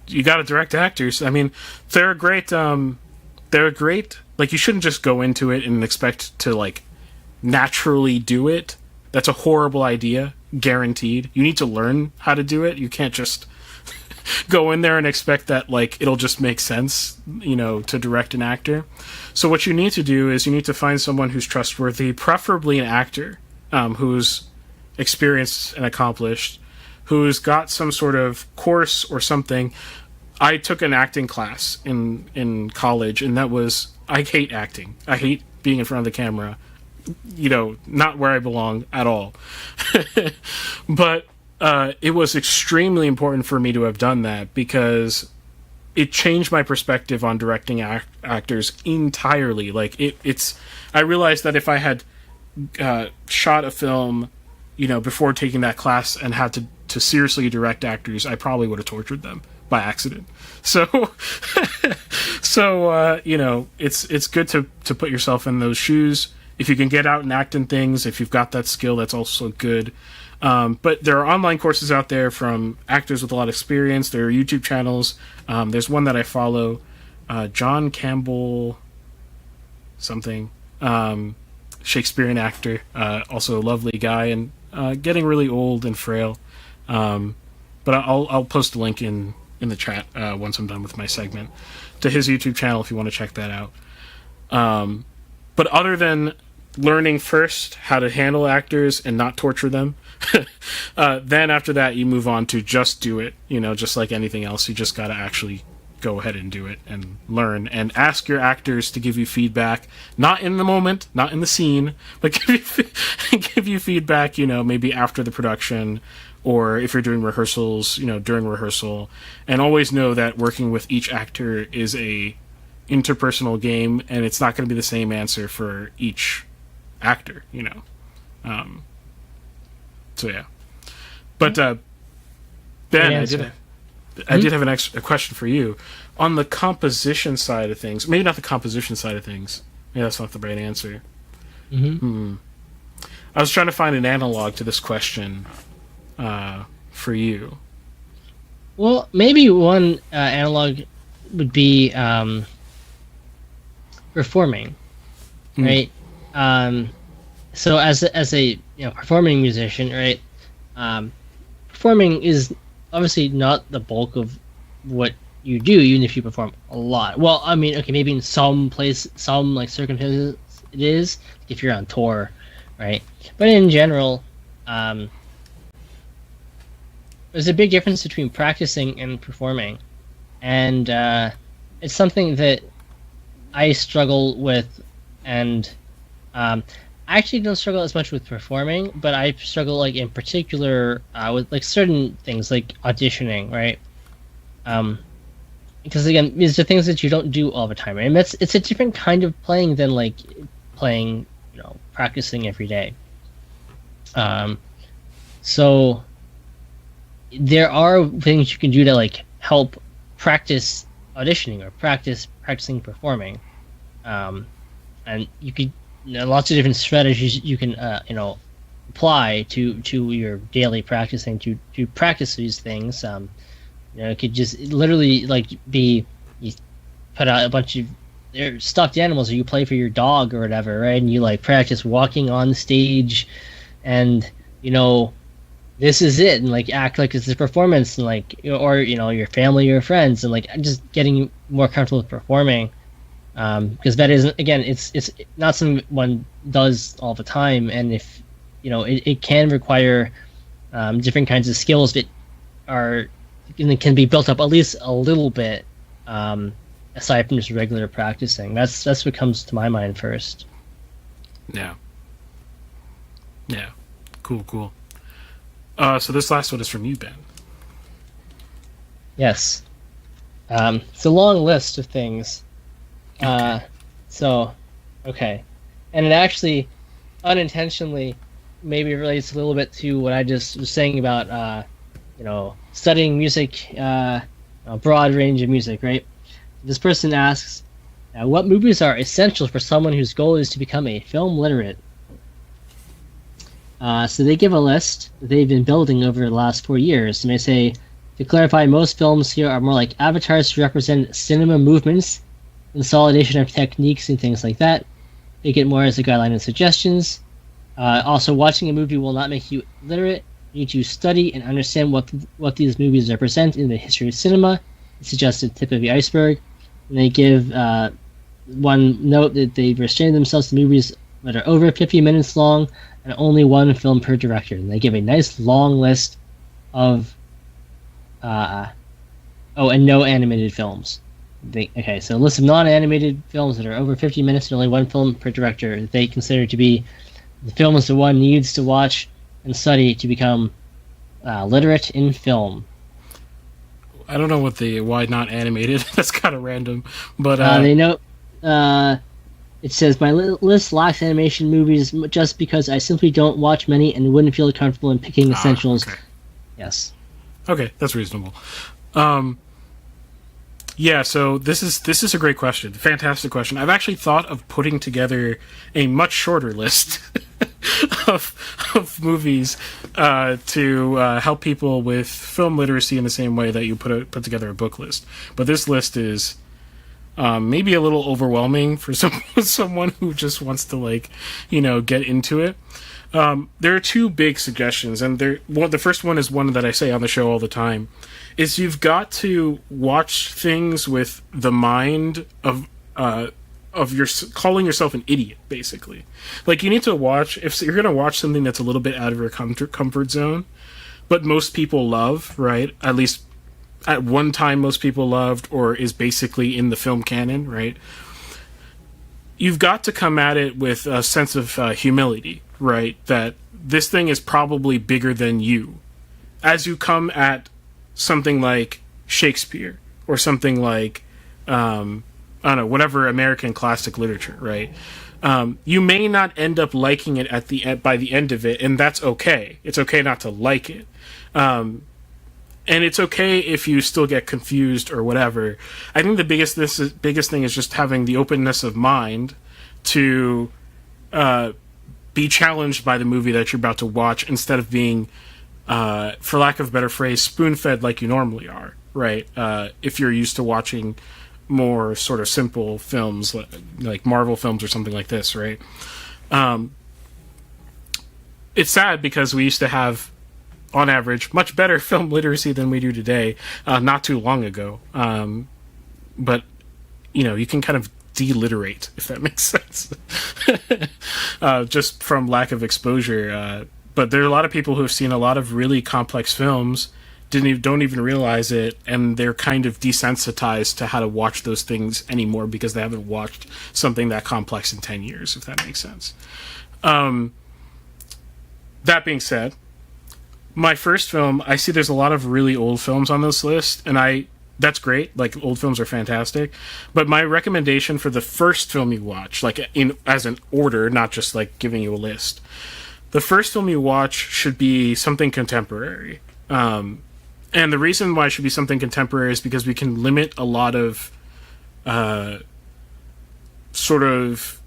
You got to direct actors. I mean, they're great. They're great. Like, you shouldn't just go into it and expect to, like, naturally do it. That's a horrible idea, guaranteed. You need to learn how to do it. You can't just go in there and expect that, like, it'll just make sense, to direct an actor. So what you need to do is you need to find someone who's trustworthy, preferably an actor who's experienced and accomplished, who's got some sort of course or something. I took an acting class in college, and that was, I hate acting. I hate being in front of the camera. Not where I belong at all. But it was extremely important for me to have done that because it changed my perspective on directing actors entirely. Like, I realized that if I had shot a film, before taking that class and had to seriously direct actors, I probably would have tortured them by accident. So, it's good to put yourself in those shoes. If you can get out and act in things, if you've got that skill, that's also good. But there are online courses out there from actors with a lot of experience. There are YouTube channels. There's one that I follow, John Campbell something, Shakespearean actor, also a lovely guy, and getting really old and frail. But I'll post a link in the chat once I'm done with my segment to his YouTube channel if you want to check that out. But other than learning first how to handle actors and not torture them, then after that you move on to just do it. Just like anything else, you just got to actually go ahead and do it and learn and ask your actors to give you feedback, not in the moment, not in the scene, but give you feedback, maybe after the production, or if you're doing rehearsals, during rehearsal. And always know that working with each actor is a interpersonal game, and it's not going to be the same answer for each actor, so yeah. But Ben, I did have a question for you on the composition side of things. Maybe not the composition side of things. Maybe that's not the right answer. I was trying to find an analog to this question for you. Well, maybe one analog would be performing, right? So as a performing musician, right? Performing is obviously not the bulk of what you do, even if you perform a lot. Well, I mean, okay, maybe in some circumstances it is, if you're on tour, right? But in general, there's a big difference between practicing and performing, and it's something that I struggle with, and I actually don't struggle as much with performing, but I struggle in particular with certain things like auditioning, right? Because again, these are things that you don't do all the time, right? And it's a different kind of playing than playing, practicing every day. So there are things you can do to like help practice auditioning or practicing performing, and you could lots of different strategies you can apply to your daily practicing to practice these things. It could just literally like be you put out a bunch of stuffed animals, or you play for your dog or whatever, right? And you like practice walking on stage, and this is it, and like act like it's a performance, and like or your family or friends, and like just getting more comfortable with performing, because that isn't, again, it's not something one does all the time, and if it can require different kinds of skills that can be built up at least a little bit, aside from just regular practicing. That's what comes to my mind first. Yeah. Cool. So this last one is from you, Ben. Yes. It's a long list of things. Okay. And it actually unintentionally maybe relates a little bit to what I just was saying about studying music, a broad range of music, right? This person asks, what movies are essential for someone whose goal is to become a film literate? So they give a list that they've been building over the last 4 years, and they say, to clarify, most films here are more like avatars to represent cinema movements, consolidation of techniques and things like that. Take it more as a guideline and suggestions. Also, watching a movie will not make you literate. You need to study and understand what these movies represent in the history of cinema. It's just the tip of the iceberg. And they give one note that they've restrained themselves to movies that are over 50 minutes long and only one film per director. And they give a nice long list of and no animated films. So a list of non-animated films that are over 50 minutes and only one film per director that they consider to be the films that one needs to watch and study to become literate in film. I don't know why not animated. That's kind of random, but they note it says my list lacks animation movies just because I simply don't watch many and wouldn't feel comfortable in picking essentials. Okay. Yes. Okay, that's reasonable. Yeah, so this is a great question, fantastic question. I've actually thought of putting together a much shorter list of movies to help people with film literacy in the same way that you put together a book list. But this list is maybe a little overwhelming for someone who just wants to get into it. There are two big suggestions, and the first one is one that I say on the show all the time. Is you've got to watch things with the mind of your calling yourself an idiot, basically. Like, you need to watch, if you're going to watch something that's a little bit out of your comfort zone, but most people love, right? At least at one time most people loved, or is basically in the film canon, right? You've got to come at it with a sense of humility, right? That this thing is probably bigger than you. As you come at something like Shakespeare or something like I don't know, whatever American classic literature, right? You may not end up liking it by the end of it, and that's okay. It's okay not to like it, and it's okay if you still get confused or whatever. I think the biggest thing is just having the openness of mind to be challenged by the movie that you're about to watch, instead of being for lack of a better phrase, spoon-fed like you normally are, right? If you're used to watching more sort of simple films, like Marvel films or something like this, right? It's sad because we used to have, on average, much better film literacy than we do today, not too long ago. But, you can kind of deliterate, if that makes sense, just from lack of exposure. But there are a lot of people who have seen a lot of really complex films, don't even realize it, and they're kind of desensitized to how to watch those things anymore because they haven't watched something that complex in 10 years, if that makes sense. That being said, my first film, I see there's a lot of really old films on this list, and that's great. Like, old films are fantastic. But my recommendation for the first film you watch, like as an order, not just like giving you a list, the first film you watch should be something contemporary. And the reason why it should be something contemporary is because we can limit a lot of sort of,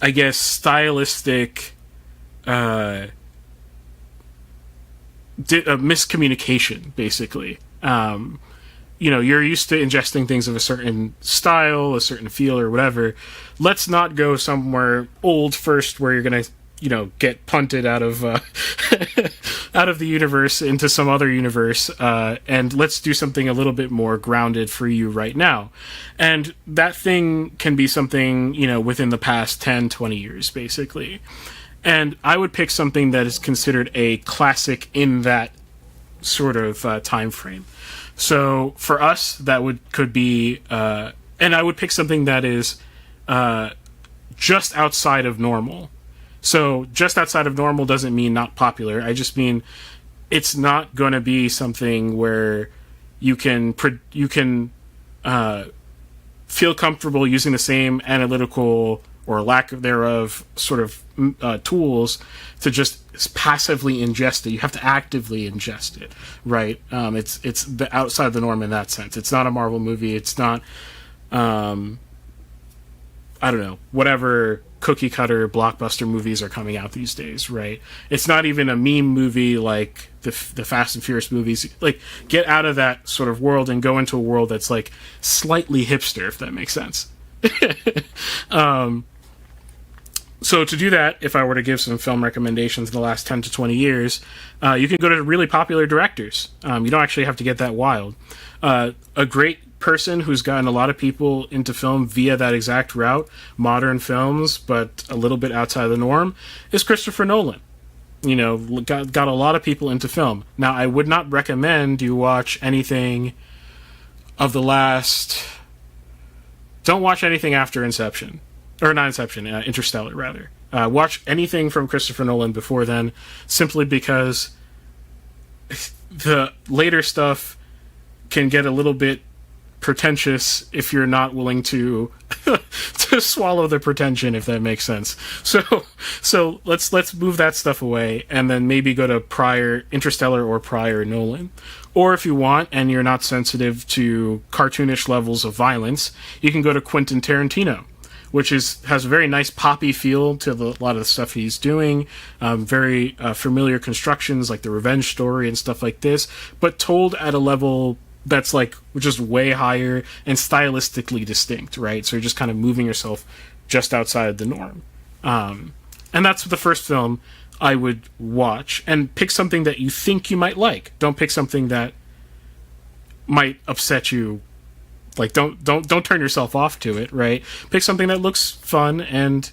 I guess, stylistic miscommunication, basically. You're used to ingesting things of a certain style, a certain feel, or whatever. Let's not go somewhere old first where you're going to, get punted out of out of the universe into some other universe, and let's do something a little bit more grounded for you right now. And that thing can be something, within the past 10, 20 years, basically. And I would pick something that is considered a classic in that sort of time frame. So for us, that could be, and I would pick something that is just outside of normal. So just outside of normal doesn't mean not popular. I just mean it's not going to be something where you can feel comfortable using the same analytical or lack thereof sort of tools to just passively ingest it. You have to actively ingest it, right? It's the outside the norm in that sense. It's not a Marvel movie. It's not, I don't know, whatever cookie cutter blockbuster movies are coming out these days, right? It's not even a meme movie like the Fast and Furious movies. Like, get out of that sort of world and go into a world that's like slightly hipster, if that makes sense. So to do that, if I were to give some film recommendations in the last 10 to 20 years, you can go to really popular directors. You don't actually have to get that wild. A great person who's gotten a lot of people into film via that exact route, modern films, but a little bit outside the norm, is Christopher Nolan. Got a lot of people into film. Now, I would not recommend you watch anything of the last... Don't watch anything after Inception. Or not Inception, Interstellar, rather. Watch anything from Christopher Nolan before then, simply because the later stuff can get a little bit pretentious if you're not willing to to swallow the pretension, if that makes sense. So let's move that stuff away, and then maybe go to prior Interstellar or prior Nolan. Or if you want, and you're not sensitive to cartoonish levels of violence, you can go to Quentin Tarantino, which has a very nice poppy feel to a lot of the stuff he's doing. Very familiar constructions like The Revenge Story and stuff like this, but told at a level that's like just way higher and stylistically distinct, right? So you're just kind of moving yourself just outside the norm. And that's the first film I would watch, and pick something that you think you might like. Don't pick something that might upset you. Like, don't turn yourself off to it, right? Pick something that looks fun and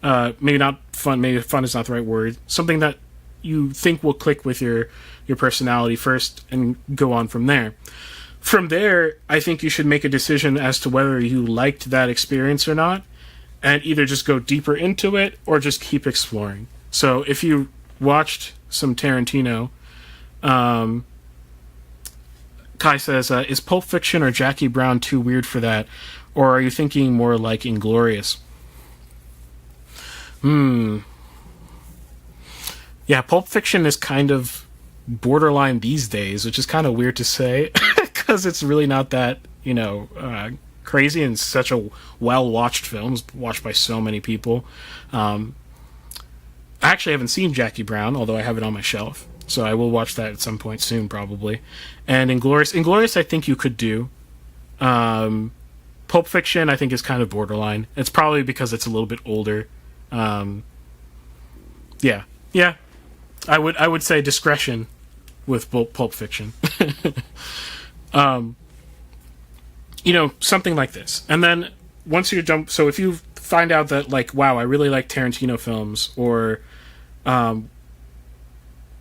maybe not fun. Maybe fun is not the right word. Something that you think will click with your personality first, and go on from there. From there, I think you should make a decision as to whether you liked that experience or not, and either just go deeper into it or just keep exploring. So if you watched some Tarantino, Kai says, is Pulp Fiction or Jackie Brown too weird for that? Or are you thinking more like Inglourious? Yeah, Pulp Fiction is kind of borderline these days, which is kind of weird to say, because it's really not that, crazy, and such a well-watched film. It's watched by so many people. I actually haven't seen Jackie Brown, although I have it on my shelf. So I will watch that at some point soon, probably. And Inglourious, I think you could do. Pulp Fiction, I think, is kind of borderline. It's probably because it's a little bit older. Yeah. I would say discretion with Pulp Fiction. Something like this. And then once you jump, so if you find out that, like, wow, I really like Tarantino films, or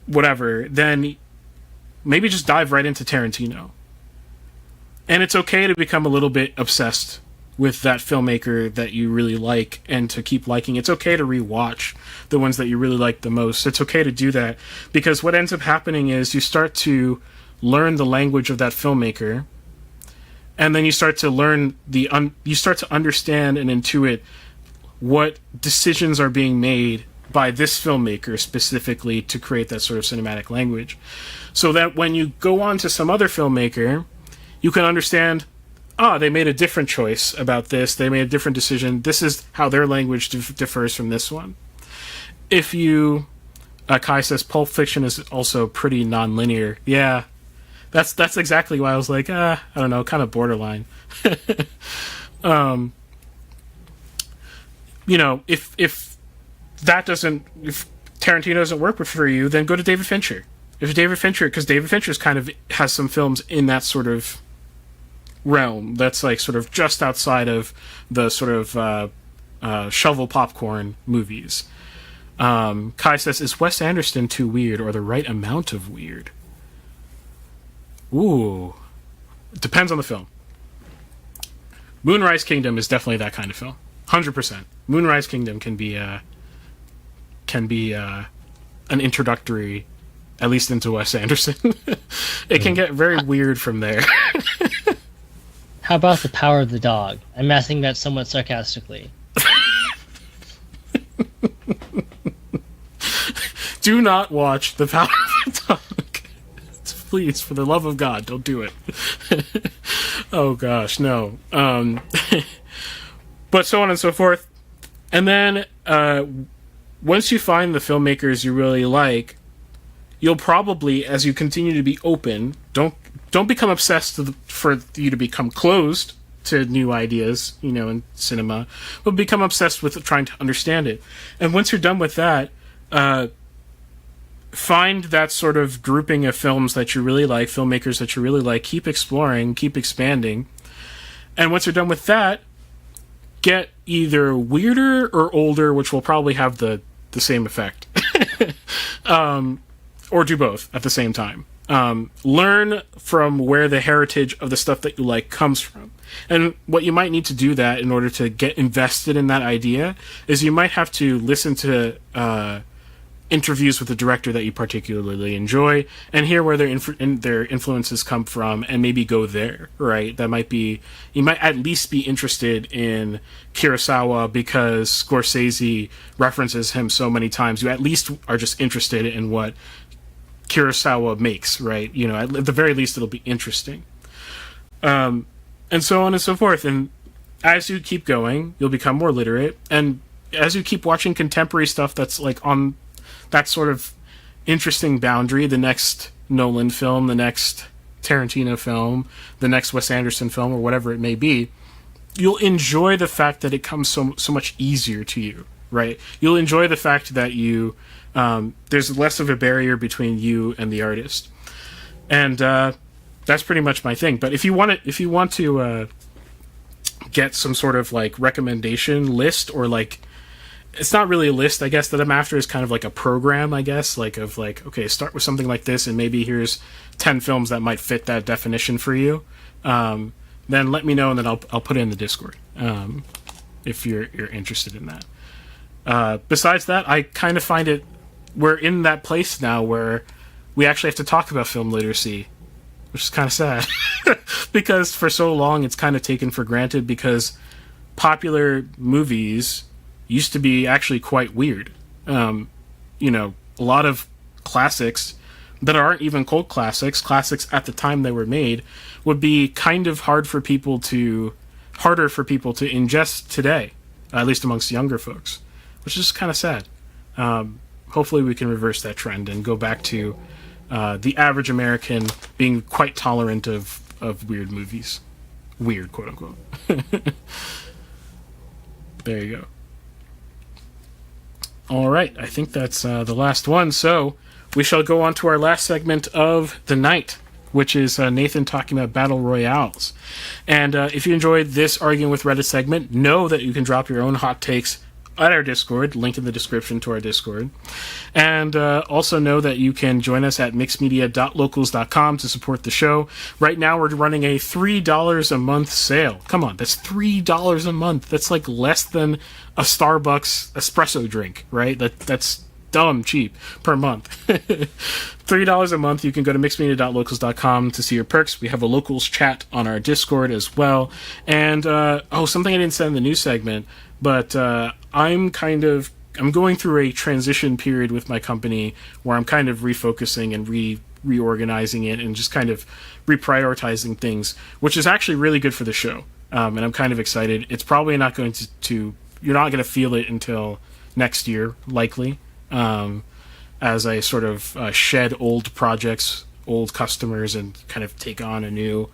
whatever, then maybe just dive right into Tarantino. And it's okay to become a little bit obsessed with that filmmaker that you really like, and to keep liking. It's okay to rewatch the ones that you really like the most. It's okay to do that, because what ends up happening is you start to learn the language of that filmmaker, and then you start to learn you start to understand and intuit what decisions are being made by this filmmaker specifically to create that sort of cinematic language, so that when you go on to some other filmmaker, you can understand, they made a different choice about this, they made a different decision, this is how their language differs from this one. If you Kai says Pulp Fiction is also pretty non-linear. Yeah, that's exactly why I was like, I don't know, kind of borderline. If Tarantino doesn't work for you, then go to David Fincher. Because David Fincher's kind of has some films in that sort of realm that's like sort of just outside of the sort of shovel popcorn movies. Kai says, is Wes Anderson too weird or the right amount of weird? Ooh. Depends on the film. Moonrise Kingdom is definitely that kind of film. 100%. Moonrise Kingdom can be an introductory, at least into Wes Anderson. It can get very weird from there. How about The Power of the Dog? I'm asking that somewhat sarcastically. Do not watch The Power of the Dog. Please, for the love of God, don't do it. Oh gosh, no. But so on and so forth. And then once you find the filmmakers you really like, you'll probably, as you continue to be open, don't become obsessed for you to become closed to new ideas, in cinema, but become obsessed with trying to understand it. And once you're done with that, find that sort of grouping of films that you really like, filmmakers that you really like, keep exploring, keep expanding. And once you're done with that, get either weirder or older, which will probably have the same effect. Or do both at the same time. Learn from where the heritage of the stuff that you like comes from. And what you might need to do that in order to get invested in that idea is you might have to listen to interviews with the director that you particularly enjoy and hear where their influences come from and maybe go there, right? You might at least be interested in Kurosawa because Scorsese references him so many times. You at least are just interested in what Kurosawa makes, right? At the very least, it'll be interesting. And so on and so forth. And as you keep going, you'll become more literate. And as you keep watching contemporary stuff that's like on that sort of interesting boundary, the next Nolan film, the next Tarantino film, the next Wes Anderson film, or whatever it may be, you'll enjoy the fact that it comes so much easier to you, right? You'll enjoy the fact that there's less of a barrier between you and the artist. And that's pretty much my thing. But if you want to get some sort of like recommendation list, or like, it's not really a list, I guess, that I'm after, is kind of like a program, I guess, okay, start with something like this, and maybe here's 10 films that might fit that definition for you. Then let me know, and then I'll put it in the Discord if you're interested in that. Besides that, I kind of find we're in that place now where we actually have to talk about film literacy, which is kind of sad. Because for so long it's kind of taken for granted, because popular movies used to be actually quite weird. A lot of classics that aren't even cult classics at the time they were made, would be kind of harder for people to ingest today, at least amongst younger folks, which is kind of sad. Hopefully we can reverse that trend and go back to the average American being quite tolerant of weird movies. Weird, quote unquote. There you go. All right, I think that's the last one. So we shall go on to our last segment of the night, which is Nathan talking about battle royales. And if you enjoyed this Arguing with Reddit segment, know that you can drop your own hot takes at our Discord, link in the description to our Discord. And also know that you can join us at mixedmedia.locals.com to support the show. Right now we're running a $3 a month sale. Come on, that's $3 a month. That's like less than a Starbucks espresso drink, right? That's dumb cheap per month. $3 a month. You can go to mixedmedia.locals.com to see your perks. We have a locals chat on our Discord as well. And something I didn't say in the news segment, but I'm going through a transition period with my company where I'm kind of refocusing and reorganizing it and just kind of reprioritizing things, which is actually really good for the show. And I'm kind of excited. It's probably not going to you're not going to feel it until next year, likely, as I sort of shed old projects, old customers, and kind of take on a new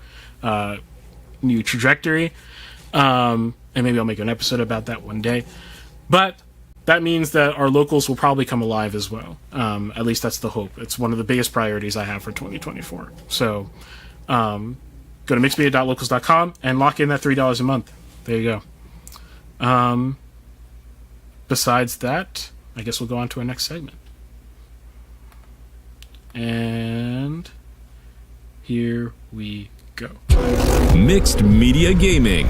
trajectory. And maybe I'll make an episode about that one day. But that means that our locals will probably come alive as well. At least that's the hope. It's one of the biggest priorities I have for 2024. So go to mixedmedia.locals.com and lock in that $3 a month. There you go. Besides that, I guess we'll go on to our next segment. And here we go. Mixed Media Gaming.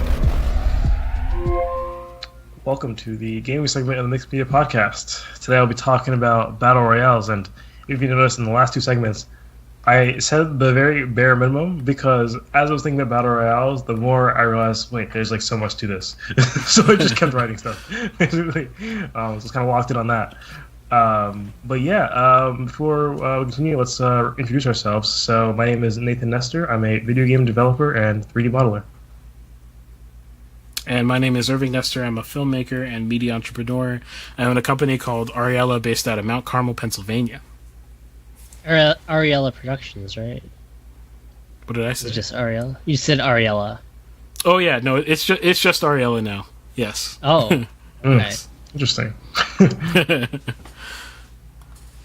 Welcome to the gaming segment of the Mixed Media Podcast. Today I'll be talking about Battle Royales, and if you notice in the last two segments, I said the very bare minimum because as I was thinking about Battle Royales, the more I realized, wait, there's like so much to this. So I just kept writing stuff, basically. So it's kind of locked in on that. But yeah, before we continue, let's introduce ourselves. So my name is Nathan Nestor. I'm a video game developer and 3D modeler. And my name is Irving Nestor. I'm a filmmaker and media entrepreneur. I own a company called Ariella based out of Mount Carmel, Pennsylvania. Ariella Productions, right? What did I say? It's just Ariella. You said Ariella. Oh yeah, no, it's just Ariella now. Yes. Oh, okay. Interesting.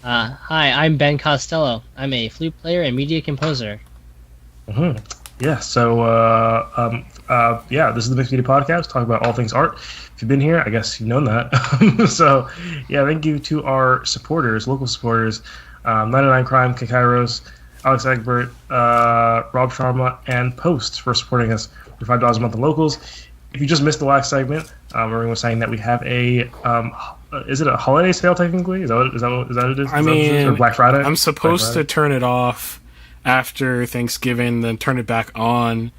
Hi, I'm Ben Costello. I'm a flute player and media composer. Mm-hmm. Yeah, so this is the Mixed Media Podcast, talking about all things art. If you've been here, I guess you've known that. So, yeah, thank you to our supporters, local supporters, 99 Crime, Kakairos, Alex Egbert, Rob Sharma, and Post for supporting us for $5 a month on locals. If you just missed the last segment, Irving was saying that we have a is it a holiday sale technically? Is that what it is? I mean, or Black Friday. I'm supposed to turn it off after Thanksgiving, then turn it back on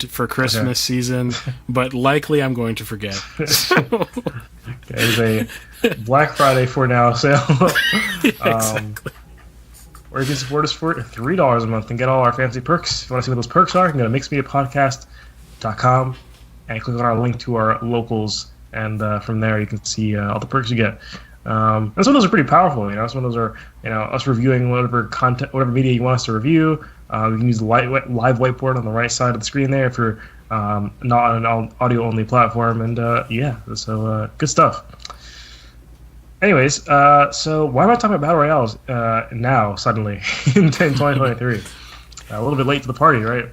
for Christmas season, but likely I'm going to forget. There's a Black Friday for now sale. Exactly. Or you can support us for $3 a month and get all our fancy perks. If you want to see what those perks are, you can go to mixedmediapodcast.com and click on our link to our locals, and from there you can see all the perks you get. And some of those are pretty powerful, Some of those are, us reviewing whatever content, whatever media you want us to review. You can use the live whiteboard on the right side of the screen there if you're not on an audio-only platform. And so good stuff. Anyways, so why am I talking about Battle Royales now, suddenly, in 2023? A little bit late to the party, right?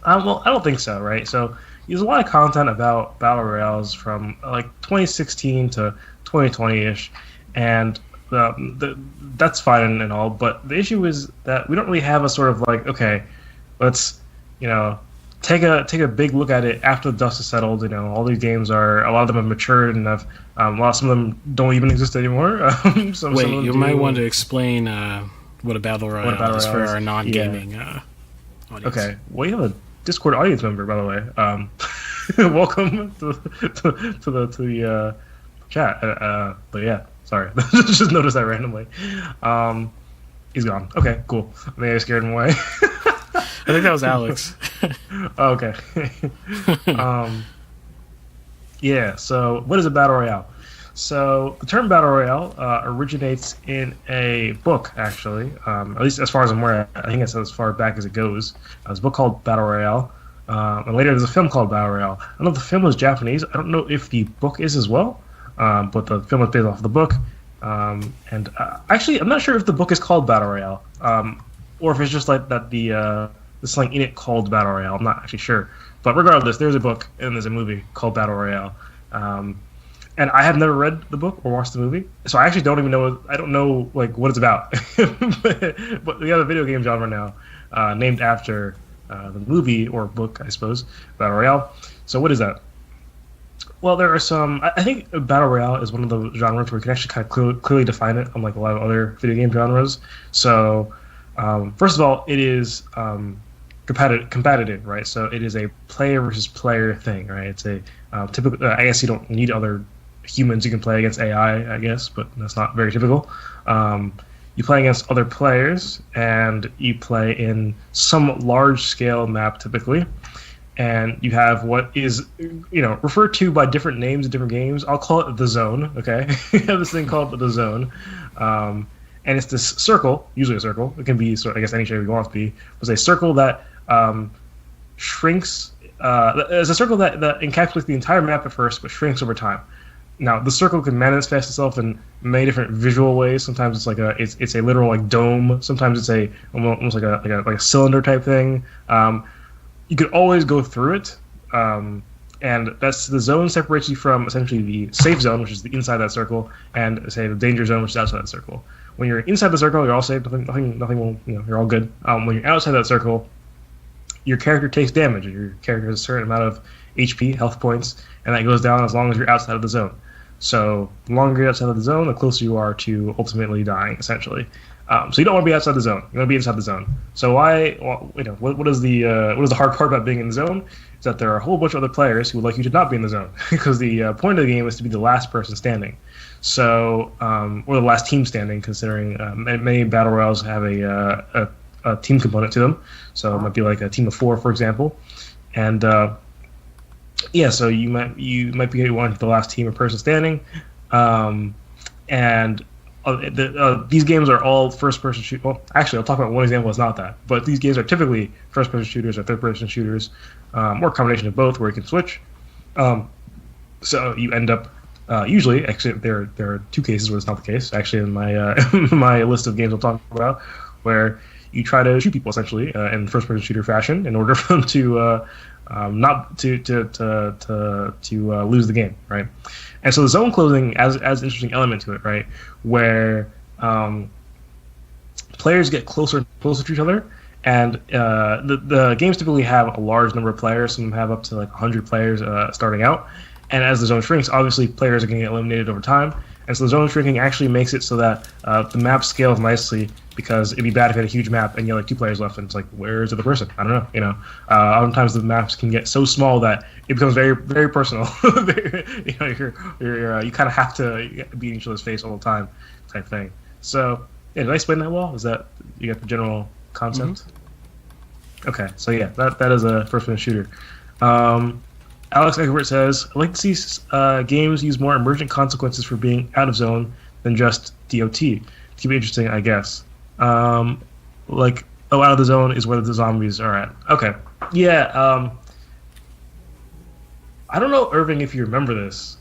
Well, I don't think so, right? So there's a lot of content about Battle Royales from like 2016 to 2020-ish, and that's fine and all, but the issue is that we don't really have a sort of like, okay, let's take a big look at it after the dust has settled. All these games a lot of them have matured and have some of them don't even exist anymore. Wait, you might want to explain what a Battle Royale is for our non-gaming audience. Okay, well, you have a Discord audience member, by the way. Welcome to the chat. But yeah, sorry, just noticed that randomly. He's gone. Okay, cool. Maybe I scared him away. I think that was Alex. Oh, okay. Yeah. So, what is a battle royale? So, the term battle royale originates in a book, actually. At least as far as I'm aware, I think it's as far back as it goes. There's a book called Battle Royale, and later there's a film called Battle Royale. I don't know if the film was Japanese. I don't know if the book is as well, but the film is based off the book. And actually, I'm not sure if the book is called Battle Royale, or if it's just like that the slang in it called Battle Royale. I'm not actually sure. But regardless, there's a book and there's a movie called Battle Royale. And I have never read the book or watched the movie, so I actually don't even know. I don't know like what it's about. But we have a video game genre now named after the movie or book, I suppose, Battle Royale. So what is that? Well, there are some. I think battle royale is one of the genres where you can actually kind of clearly define it, unlike a lot of other video game genres. So, first of all, it is competitive, right? So it is a player versus player thing, right? It's a typical. I guess you don't need other humans. You can play against AI, I guess, but that's not very typical. You play against other players, and you play in some large-scale map typically. And you have what is, referred to by different names in different games. I'll call it the zone, okay? You have this thing called the zone. And it's this circle, usually a circle. It can be, I guess, any shape you want it to be. It's a circle that shrinks. It's a circle that encapsulates the entire map at first, but shrinks over time. Now, the circle can manifest itself in many different visual ways. Sometimes it's like it's a literal like dome. Sometimes it's almost like a cylinder type thing. You could always go through it, and that's the zone separates you from essentially the safe zone, which is the inside that circle, and say the danger zone, which is outside that circle. When you're inside the circle, you're all safe. Nothing will, you're all good. When you're outside that circle, your character takes damage. Your character has a certain amount of HP, health points, and that goes down as long as you're outside of the zone. So the longer you're outside of the zone, the closer you are to ultimately dying, essentially. So you don't want to be outside the zone. You want to be inside the zone. So why? Well, what is the hard part about being in the zone? Is that there are a whole bunch of other players who would like you to not be in the zone, because the point of the game is to be the last person standing. So or the last team standing, considering many battle royales have a team component to them. So it might be like a team of 4, for example, and so you might be one of the last team or person standing, and. These games are all first-person shooters. Well, actually, I'll talk about one example that's not that. But these games are typically first-person shooters or third-person shooters, or a combination of both, where you can switch. So you end up usually. Actually, there are 2 cases where it's not the case. Actually, in my my list of games I'll talk about, where you try to shoot people essentially in first-person shooter fashion in order for them to not to lose the game, right? And so the zone closing as an interesting element to it, right, where players get closer and closer to each other, and the games typically have a large number of players. Some of them have up to like 100 players starting out, and as the zone shrinks, obviously players are going to get eliminated over time. And so the zone shrinking actually makes it so that the map scales nicely, because it'd be bad if you had a huge map and you had like 2 players left, and it's like, where's the other person? I don't know. Oftentimes the maps can get so small that it becomes very, very personal. You kind of have to be in each other's face all the time, type thing. So, yeah, did I explain that well? Is that you got the general concept? Mm-hmm. Okay, so yeah, that is a first-person shooter. Alex Egbert says, I'd like to see games use more emergent consequences for being out of zone than just DOT. To keep it interesting, I guess. Out of the zone is where the zombies are at. Okay. Yeah, I don't know, Irving, if you remember this.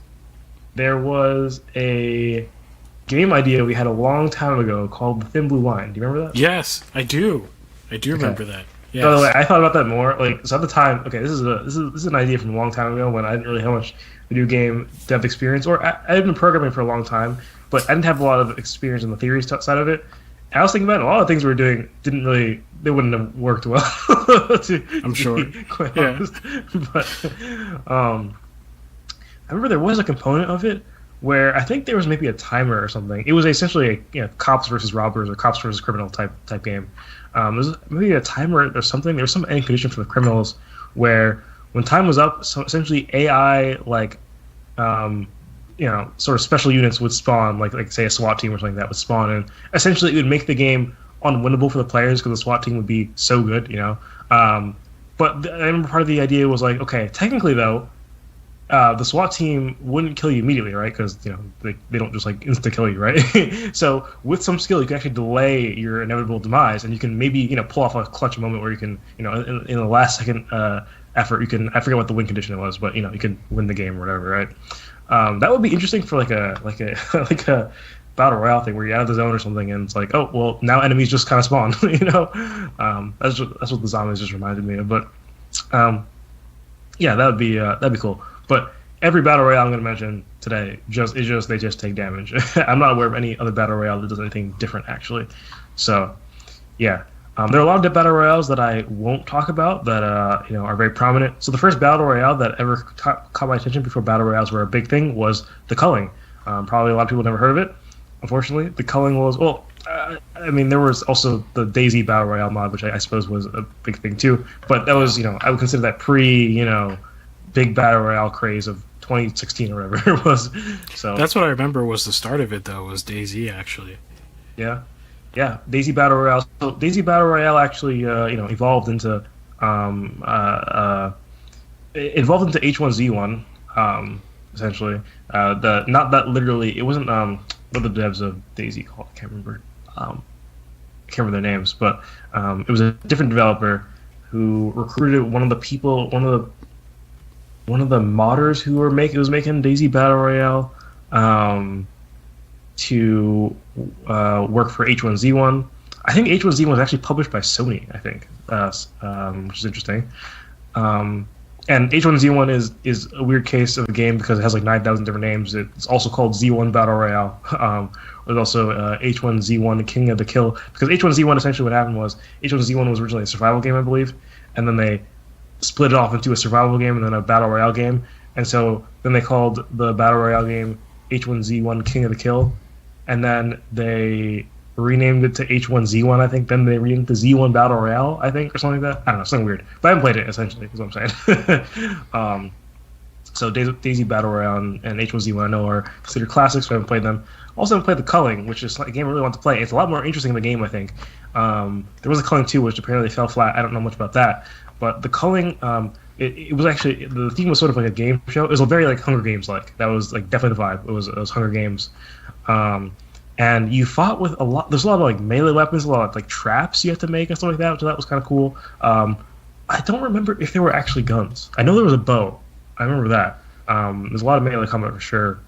There was a game idea we had a long time ago called The Thin Blue Line. Do you remember that? Yes, I do. I do remember that. Yes. By the way, I thought about that more. So at the time, okay, this is an idea from a long time ago when I didn't really have much video game dev experience, or I had been programming for a long time, but I didn't have a lot of experience on the theory side of it. And I was thinking about it, a lot of things we were doing they wouldn't have worked well. I'm sure. Quite honest. But I remember there was a component of it where I think there was maybe a timer or something. It was essentially a cops versus robbers or cops versus criminal type game. There was maybe a timer or something. There was some end condition for the criminals where when time was up, so essentially AI sort of special units would spawn, like say a SWAT team or something like that would spawn, and essentially it would make the game unwinnable for the players because the SWAT team would be so good, But I remember part of the idea was like, okay, technically though, the SWAT team wouldn't kill you immediately, right? Because they don't just like insta kill you, right? So with some skill, you can actually delay your inevitable demise, and you can maybe pull off a clutch moment where you can in the last second effort you can, I forget what the win condition it was, but you can win the game or whatever, right? That would be interesting for like a battle royale thing where you're out of the zone or something, and it's like, oh well, now enemies just kind of spawn, That's what the zombies just reminded me of, but yeah, that'd be cool. But every battle royale I'm going to mention today they just take damage. I'm not aware of any other battle royale that does anything different, actually. So, yeah. There are a lot of battle royales that I won't talk about that are very prominent. So the first battle royale that ever caught my attention before battle royales were a big thing was the culling. Probably a lot of people never heard of it. Unfortunately, the culling was there was also the DayZ battle royale mod, which I suppose was a big thing too. But that was I would consider that big battle royale craze of 2016 or whatever it was. So that's what I remember was the start of it though, was DayZ actually. Yeah, DayZ Battle Royale. So DayZ Battle Royale actually, evolved into H1Z1, essentially. Not that literally. It wasn't what the devs of DayZ called. I can't remember. Can't remember their names, but it was a different developer who recruited one of the modders who was making DayZ Battle Royale. To work for H1Z1. I think H1Z1 was actually published by Sony, I think, which is interesting. And H1Z1 is a weird case of a game because it has like 9,000 different names. It's also called Z1 Battle Royale. There's also H1Z1 King of the Kill. Because H1Z1, essentially what happened was, H1Z1 was originally a survival game, I believe, and then they split it off into a survival game and then a Battle Royale game. And so then they called the Battle Royale game H1Z1 King of the Kill. And then they renamed it to H1Z1, I think. Then they renamed it to Z1 Battle Royale, I think, or something like that. I don't know, something weird. But I haven't played it, essentially, is what I'm saying. So DayZ Battle Royale and H1Z1 I know are considered classics, so I haven't played them. Also haven't played The Culling, which is a game I really want to play. It's a lot more interesting in the game, I think. There was a Culling 2, which apparently fell flat. I don't know much about that. But The Culling, it was actually, the theme was sort of like a game show. It was very like Hunger Games-like. That was like definitely the vibe. It was Hunger Games. And you fought with there's a lot of like melee weapons, a lot of like traps you have to make and stuff like that, so that was kind of cool. I don't remember if there were actually guns. I know there was a bow. I remember that. There's a lot of melee combat for sure.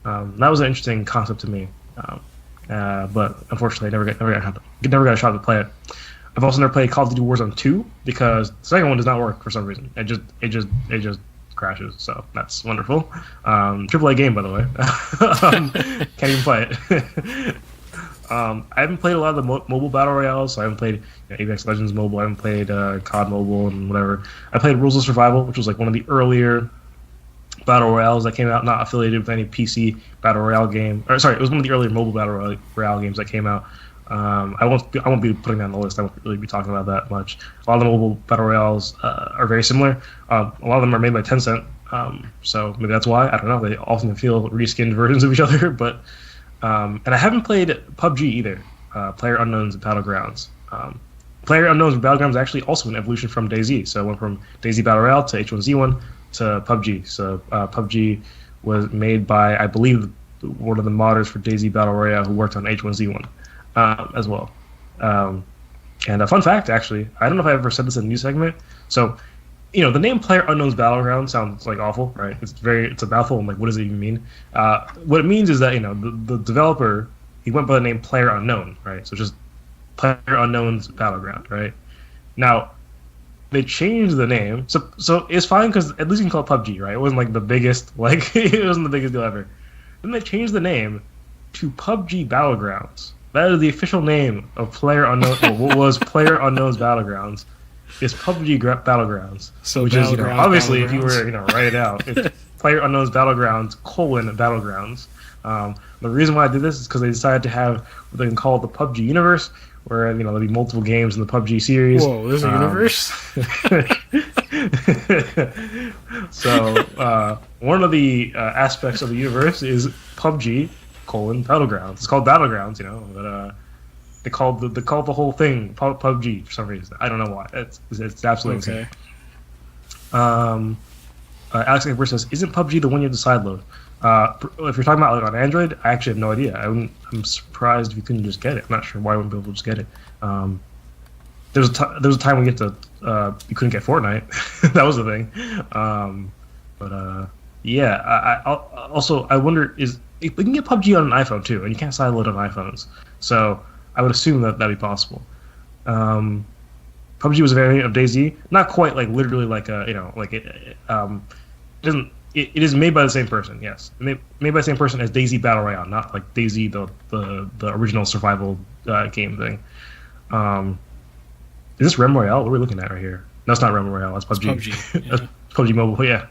That was an interesting concept to me. But unfortunately, I never got a shot to play it. I've also never played Call of Duty Warzone 2 because the second one does not work for some reason. It just crashes, so that's wonderful. AAA game, by the way. Can't even play it. I haven't played a lot of the mobile battle royales, so I haven't played Apex Legends Mobile, I haven't played COD Mobile and whatever. I played Rules of Survival, which was like one of the earlier battle royales that came out, not affiliated with any PC battle royale game. Or sorry, it was one of the earlier mobile battle royale games that came out. I won't be putting that on the list. I won't really be talking about that much. A lot of the mobile battle royales are very similar. A lot of them are made by Tencent, so maybe that's why. I don't know. They often feel reskinned versions of each other. But and I haven't played PUBG either. PlayerUnknown's Battlegrounds. PlayerUnknown's Battlegrounds is actually also an evolution from DayZ. So it went from DayZ Battle Royale to H1Z1 to PUBG. So PUBG was made by, I believe, one of the modders for DayZ Battle Royale who worked on H1Z1. As well. And a fun fact, actually, I don't know if I ever said this in a news segment. So, the name PlayerUnknown's Battleground sounds like awful, right? It's a mouthful. I'm like, what does it even mean? What it means is that the developer, he went by the name PlayerUnknown, right? So just PlayerUnknown's Battleground, right? Now, they changed the name, so it's fine because at least you can call it PUBG, right? It wasn't like the biggest, it wasn't the biggest deal ever. Then they changed the name to PUBG Battlegrounds. That is the official name of PlayerUnknown. What was PlayerUnknown's Battlegrounds is PUBG Battlegrounds. So which is obviously if you were write it out, it's PlayerUnknown's Battlegrounds : Battlegrounds. The reason why I did this is because they decided to have what they can call the PUBG universe, where there'll be multiple games in the PUBG series. Whoa, there's a universe. So one of the aspects of the universe is PUBG : Battlegrounds. It's called Battlegrounds, but they called the whole thing PUBG for some reason. I don't know why. It's absolutely okay. Insane. Alex Akbar says, "Isn't PUBG the one you have to sideload?" If you're talking about on Android, I actually have no idea. I'm surprised if you couldn't just get it. I'm not sure why you wouldn't be able to just get it. There was a time when you couldn't get Fortnite. That was the thing. I wonder we can get PUBG on an iPhone too, and you can't sideload on iPhones. So I would assume that'd be possible. PUBG was a variant of DayZ, not quite like literally like it doesn't. It is made by the same person, yes. Made by the same person as DayZ Battle Royale, not like DayZ the original survival game thing. Is this Realm Royale? What are we looking at right here? No, it's not Realm Royale. That's PUBG. PUBG, yeah. That's PUBG Mobile. Yeah.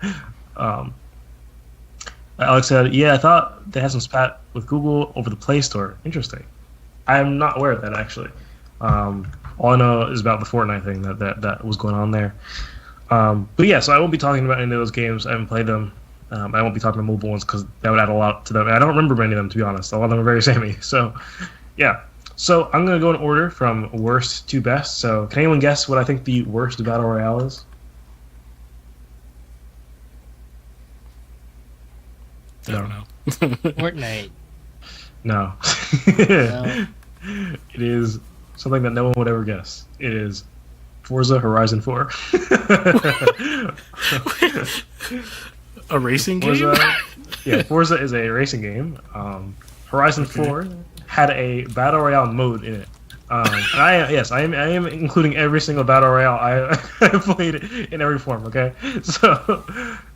Alex said, "Yeah, I thought they had some spat with Google over the Play Store. Interesting. I am not aware of that actually. All I know is about the Fortnite thing that was going on there. But yeah, so I won't be talking about any of those games. I haven't played them. I won't be talking about mobile ones because that would add a lot to them. And I don't remember many of them, to be honest. A lot of them are very samey. So, yeah. So I'm going to go in order from worst to best. So can anyone guess what I think the worst Battle Royale is? I don't know. Fortnite. No. No. It is something that no one would ever guess. It is Forza Horizon 4. A racing game? Forza, yeah, Forza is a racing game. Horizon 4 had a Battle Royale mode in it. And I am including every single Battle Royale I have played in every form, okay? So,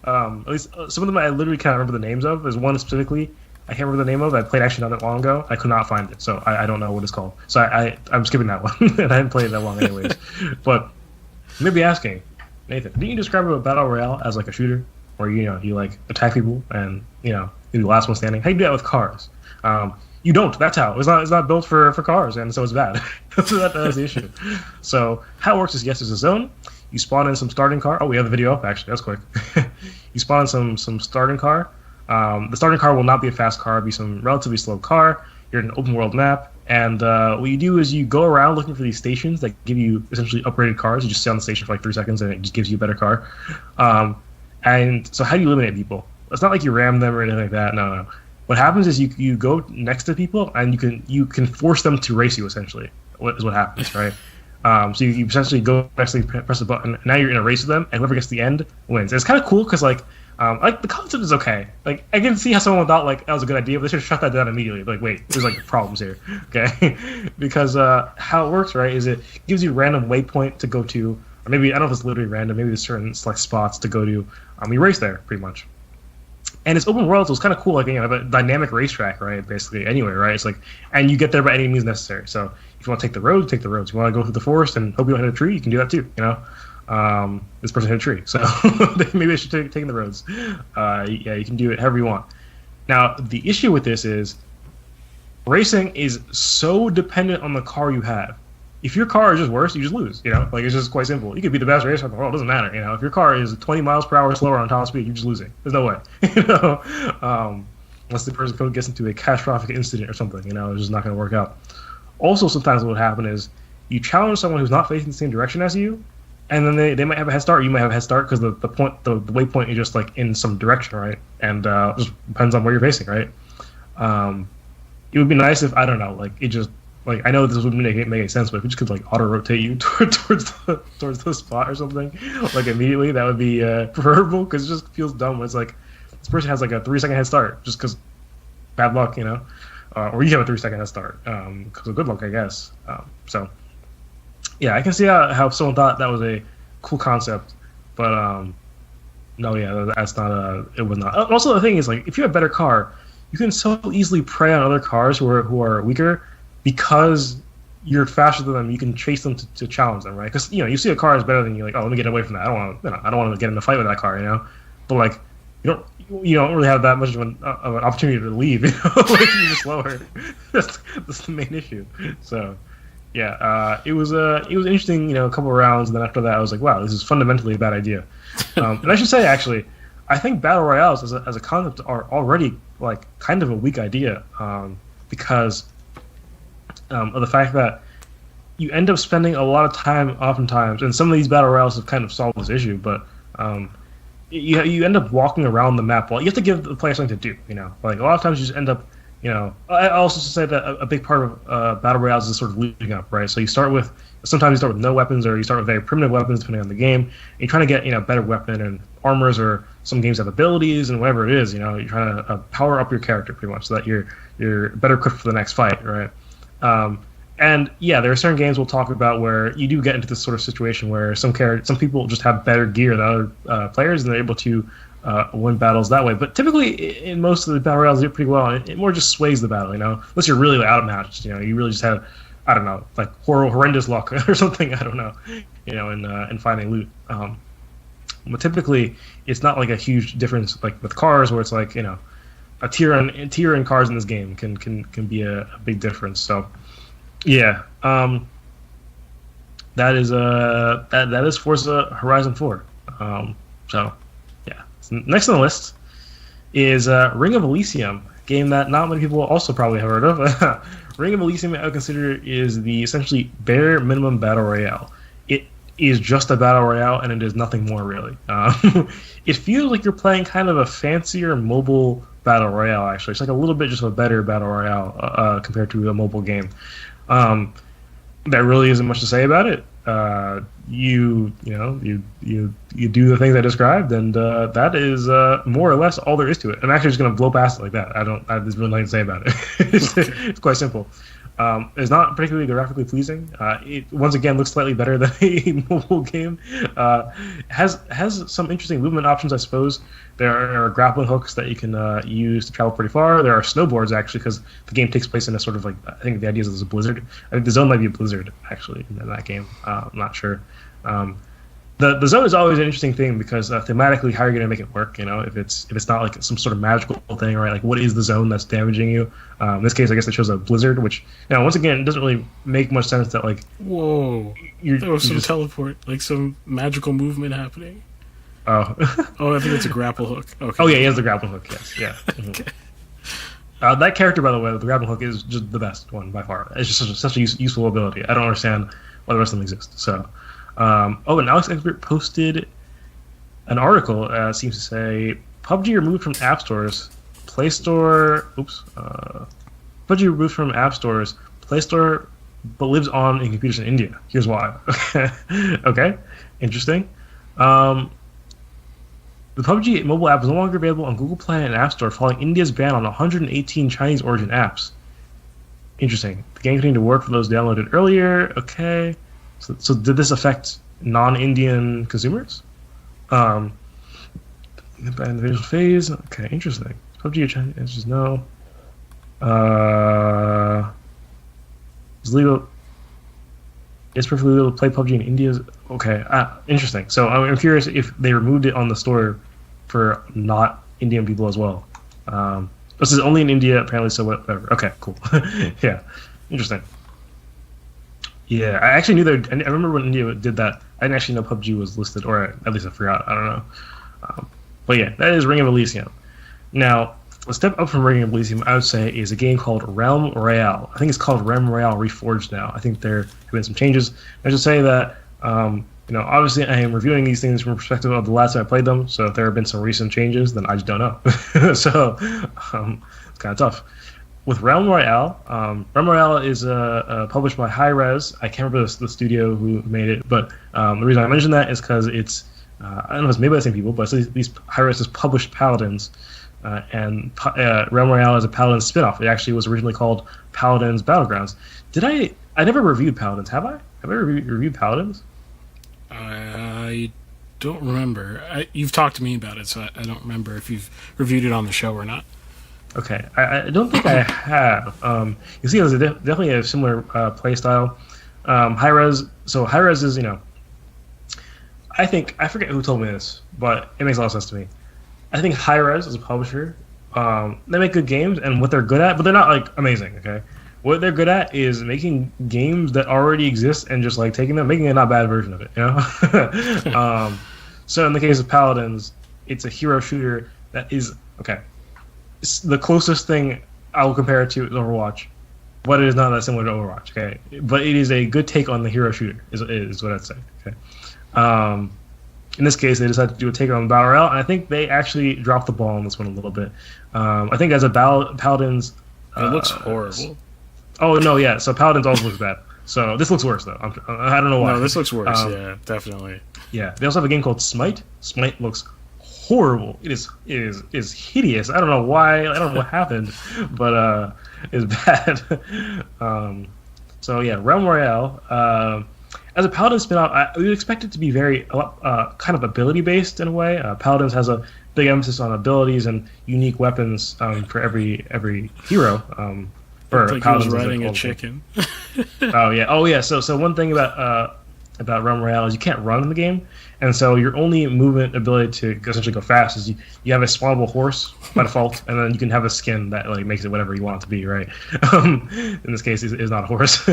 at least some of them I literally can't remember the names of. There's one specifically I can't remember the name of. I played actually not that long ago. I could not find it, so I don't know what it's called. So I'm skipping that one, and I haven't played it that long anyways. But you may be asking, Nathan, didn't you describe a Battle Royale as like a shooter? Where you like attack people and you're the last one standing? How do you do that with cars? You don't. That's how. It's not built for cars, and so it's bad. So that's the issue. So how it works is, yes, there's a zone. You spawn in some starting car. Oh, we have the video up, actually. That's quick. You spawn in some starting car. The starting car will not be a fast car. It'll be some relatively slow car. You're in an open world map. And what you do is you go around looking for these stations that give you essentially upgraded cars. You just stay on the station for like 3 seconds, and it just gives you a better car. And so how do you eliminate people? It's not like you ram them or anything like that. No. What happens is you go next to people and you can force them to race you, essentially, is what happens, right? So you essentially go next to them, press a button, and now you're in a race with them, and whoever gets to the end wins. And it's kind of cool because like the concept is okay. Like I can see how someone thought like that was a good idea, but they should have shut that down immediately. Like wait, there's like problems here, okay? Because how it works, right, is it gives you a random waypoint to go to, or maybe I don't know if it's literally random. Maybe there's certain select spots to go to. You race there pretty much. And it's open world, so it's kind of cool. Like have a dynamic racetrack, right? Basically, anywhere, right? It's like, and you get there by any means necessary. So if you want to take the road, take the roads. If you want to go through the forest and hope you don't hit a tree, you can do that too. This person hit a tree, so maybe they should take the roads. Yeah, you can do it however you want. Now, the issue with this is racing is so dependent on the car you have. If your car is just worse, you just lose. Like it's just quite simple. You could be the best racer in the world, it doesn't matter. If your car is 20 miles per hour slower on top speed, you're just losing. There's no way. Unless the person gets into a catastrophic incident or something, it's just not going to work out. Also, sometimes what would happen is you challenge someone who's not facing the same direction as you, and then they might have a head start. You might have a head start because the waypoint is just like in some direction, right? And it just depends on where you're facing, right? It would be nice if, I don't know, like it just. Like I know this wouldn't make any sense, but if it just could like auto rotate you towards the spot or something, like immediately, that would be preferable because it just feels dumb when it's like this person has like a 3-second head start just because bad luck, or you have a 3-second head start because of good luck, I guess. So yeah, I can see how someone thought that was a cool concept, but no, yeah, that's not it was not. Also, the thing is like if you have a better car, you can so easily prey on other cars who are weaker. Because you're faster than them, you can chase them to challenge them, right? Because you see a car is better than you, like, oh, let me get away from that. I don't want to get in a fight with that car, But like, you don't really have that much of an opportunity to leave, like you're just slower. That's the main issue. So, yeah, it was interesting, a couple of rounds, and then after that, I was like, wow, this is fundamentally a bad idea. And I should say, actually, I think battle royales as a concept are already like kind of a weak idea, because. Of the fact that you end up spending a lot of time oftentimes, and some of these battle royales have kind of solved this issue, but you end up walking around the map. Well, you have to give the player something to do, Like a lot of times you just end up, I also say that a big part of battle royales is sort of leading up, right? So sometimes you start with no weapons, or you start with very primitive weapons depending on the game. And you're trying to get better weapon and armors, or some games have abilities and whatever it is. You're trying to power up your character pretty much so that you're better equipped for the next fight, right? And yeah, there are certain games we'll talk about where you do get into this sort of situation where some people just have better gear than other players, and they're able to win battles that way. But typically, in most of the battle royales, they do pretty well, and it more just sways the battle, Unless you're really outmatched, you really just have, I don't know, like horrendous luck or something. I don't know, in finding loot. But typically, it's not like a huge difference like with cars, where it's like a tier in cars in this game can be a big difference. So yeah, that is Forza Horizon 4. So yeah, next on the list is Ring of Elysium, game that not many people also probably have heard of. Ring of Elysium, I would consider, is the essentially bare minimum battle royale. It is just a battle royale, and it is nothing more really. It feels like you're playing kind of a fancier mobile battle royale. Actually, it's like a little bit just a better battle royale compared to a mobile game. There really isn't much to say about it. You do the things I described, and that is more or less all there is to it. I'm actually just going to blow past it like that. There's really nothing to say about it. It's quite simple. It's not particularly graphically pleasing. It once again looks slightly better than a mobile game. Has some interesting movement options, I suppose. There are grappling hooks that you can use to travel pretty far. There are snowboards actually, because the game takes place in a sort of like, I think the idea is there's a blizzard. I think the zone might be a blizzard actually in that game. I'm not sure. The zone is always an interesting thing because thematically, how are you going to make it work? If it's not like some sort of magical thing, right? Like, what is the zone that's damaging you? In this case, I guess they chose a blizzard, which once again, it doesn't really make much sense that like. Whoa! There was some teleport, like some magical movement happening. Oh. Oh, I think it's a grapple hook. Okay. Oh yeah, he has the grapple hook. Yes, yeah. Okay. That character, by the way, the grapple hook is just the best one by far. It's just such a useful ability. I don't understand why the rest of them exist. So. And Alex Expert posted an article, seems to say, PUBG removed from app stores, Play Store, PUBG removed from app stores, Play Store, but lives on in computers in India. Here's why. Okay, interesting. The PUBG mobile app is no longer available on Google Play and App Store, following India's ban on 118 Chinese origin apps. Interesting. The game continued to work for those downloaded earlier. Okay. So did this affect non-Indian consumers? In the visual phase. Okay, interesting. PUBG or China? It's just no. It's legal. It's perfectly legal to play PUBG in India. Okay, interesting. So I'm curious if they removed it on the store for not Indian people as well. This is only in India apparently. So whatever. Okay, cool. Yeah, interesting. Yeah, I actually knew that. I remember when India did that. I didn't actually know PUBG was listed, or at least I forgot. I don't know. But yeah, that is Ring of Elysium. Now, a step up from Ring of Elysium, I would say, is a game called Realm Royale. I think it's called Realm Royale Reforged now. I think there have been some changes. I should say that, obviously I am reviewing these things from the perspective of the last time I played them, so if there have been some recent changes, then I just don't know. So, it's kind of tough. With Realm Royale, Realm Royale is published by Hi-Rez. I can't remember the studio who made it, but the reason I mention that is because it's, I don't know if it's made by the same people, but at least Hi-Rez has published Paladins, and Realm Royale is a Paladins spin-off. It actually was originally called Paladins Battlegrounds. I never reviewed Paladins, have I? Have I ever reviewed Paladins? I don't remember. You've talked to me about it, so I don't remember if you've reviewed it on the show or not. Okay, I don't think I have. You see, there's definitely a similar play style. Hi-Rez. So Hi-Rez is, I forget who told me this, but it makes a lot of sense to me. I think Hi-Rez is a publisher. They make good games, and what they're good at, but they're not like amazing. Okay, what they're good at is making games that already exist and just like making a not bad version of it. So in the case of Paladins, it's a hero shooter that is okay. The closest thing I will compare it to is Overwatch, but it is not that similar to Overwatch. Okay, but it is a good take on the hero shooter. Is what I'd say. Okay, in this case, they decided to do a take on Battle Royale, and I think they actually dropped the ball on this one a little bit. I think as a Paladins, it looks horrible. Oh no, yeah. So Paladins also looks bad. So this looks worse though. I don't know why. No, this looks worse. Yeah, definitely. Yeah, they also have a game called Smite. Smite looks horrible. It is hideous. I don't know why. I don't know what happened, but it's bad. So yeah, Realm Royale. As a Paladin spin-off, we would expect it to be very kind of ability based in a way. Paladins has a big emphasis on abilities and unique weapons for every hero. or Like he was paladins. riding a chicken. Oh yeah. So one thing about Realm Royale is you can't run in the game, and so your only movement ability to essentially go fast is you have a spawnable horse by default, and then you can have a skin that like makes it whatever you want it to be, right? In this case, is not a horse.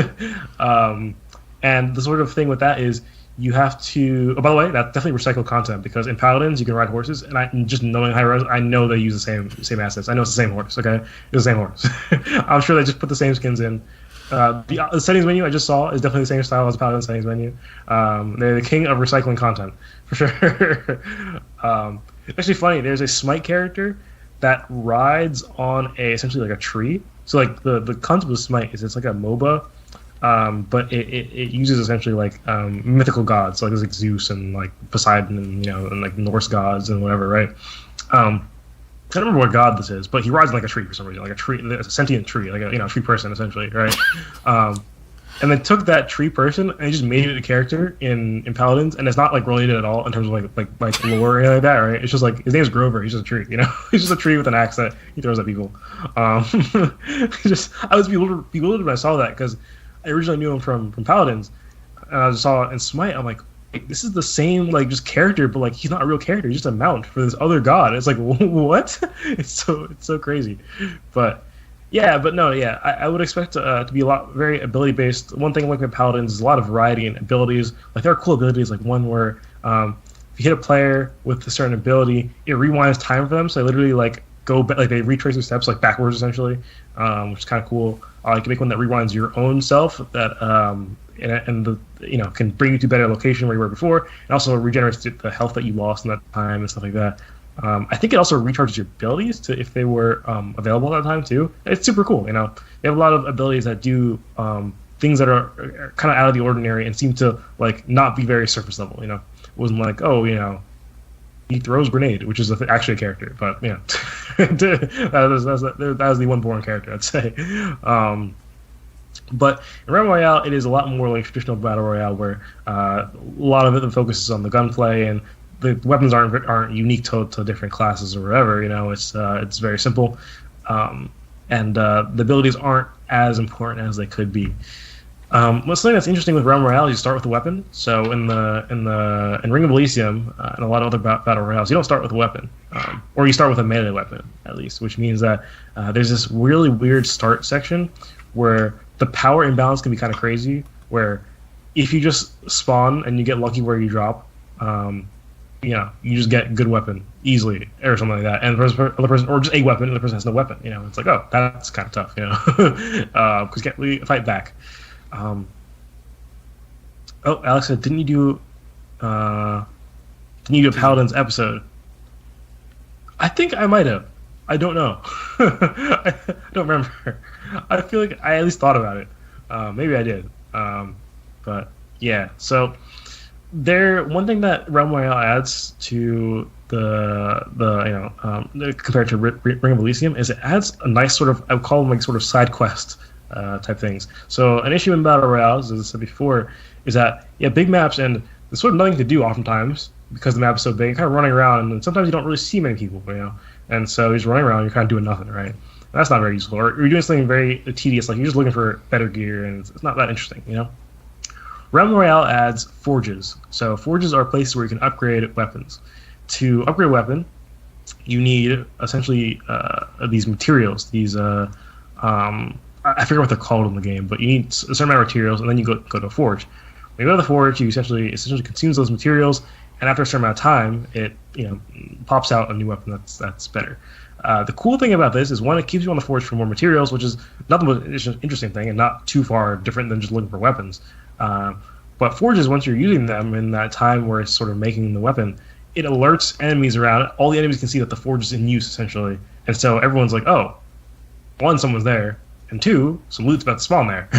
And the sort of thing with that is you have to. Oh, by the way, that's definitely recycled content because in Paladins you can ride horses, and just knowing high res, I know they use the same assets. I know it's the same horse. Okay, it's the same horse. I'm sure they just put the same skins in. The settings menu I just saw is definitely the same style as the Paladin settings menu. They're the king of recycling content for sure. It's actually funny. There's a Smite character that rides on essentially like a tree. So like the concept of Smite is it's like a MOBA. But it uses essentially like mythical gods, so like there's like Zeus and like Poseidon and and like Norse gods and whatever, right? I don't remember what god this is, but he rides like a tree for some reason, like a tree, a sentient tree, like a tree person essentially, right? And they took that tree person and they just made it a character in Paladins, and it's not like related at all in terms of like lore or anything like that, right? It's just like his name's Grover. He's just a tree, He's just a tree with an axe that he throws at people. I was bewildered when I saw that because I originally knew him from Paladins, and I just saw it in Smite. I'm like, this is the same like just character, but like he's not a real character. He's just a mount for this other god. It's like what? It's so crazy, but I would expect to be a lot very ability based. One thing like with Paladins is a lot of variety in abilities. Like there are cool abilities, like one where if you hit a player with a certain ability, it rewinds time for them. So they literally like go back, like they retrace their steps like backwards essentially, which is kind of cool. You can make one that rewinds your own self that can bring you to a better location where you were before, and also regenerates the health that you lost in that time and stuff like that. I think it also recharges your abilities if they were available at that time too. It's super cool. They have a lot of abilities that do things that are kind of out of the ordinary and seem to like not be very surface level. It wasn't like he throws grenade, which is actually a character, but that was the one boring character, I'd say. But in Realm Royale, it is a lot more like traditional battle royale, where a lot of it focuses on the gunplay, and the weapons aren't unique to different classes or whatever. It's very simple, and the abilities aren't as important as they could be. Something that's interesting with Realm Royale is you start with a weapon. So in Ring of Elysium and a lot of other battle royales, you don't start with a weapon, or you start with a melee weapon at least, which means that there's this really weird start section where the power imbalance can be kind of crazy. Where if you just spawn and you get lucky where you drop, you just get good weapon easily or something like that, and the other person, or just a weapon, and the person has no weapon. It's like, oh, that's kind of tough. Because we fight back. Alex said, didn't you do a Paladins episode? I think I might have. I don't know. I don't remember. I feel like I at least thought about it. Maybe I did. But yeah. So one thing that Realm Royale adds to compared to Ring of Elysium is it adds a nice sort of, I would call them like sort of side quest type things. So an issue in battle royales, as I said before, is that big maps and there's sort of nothing to do oftentimes because the map is so big. You're kind of running around, and sometimes you don't really see many people, and so you're just running around. You're kind of doing nothing, right? And that's not very useful. Or you're doing something very tedious, like you're just looking for better gear, and it's not that interesting, Realm Royale adds forges. So forges are places where you can upgrade weapons. To upgrade a weapon, you need essentially these materials. These I forget what they're called in the game, but you need a certain amount of materials, and then you go to a forge. When you go to the forge, you essentially consumes those materials, and after a certain amount of time, it pops out a new weapon that's better. The cool thing about this is, one, it keeps you on the forge for more materials, which is not the most interesting thing, and not too far different than just looking for weapons. But forges, once you're using them in that time where it's sort of making the weapon, it alerts enemies around it. All the enemies can see that the forge is in use, essentially, and so everyone's like, oh, one, someone's there, and two, some loot's about to spawn there,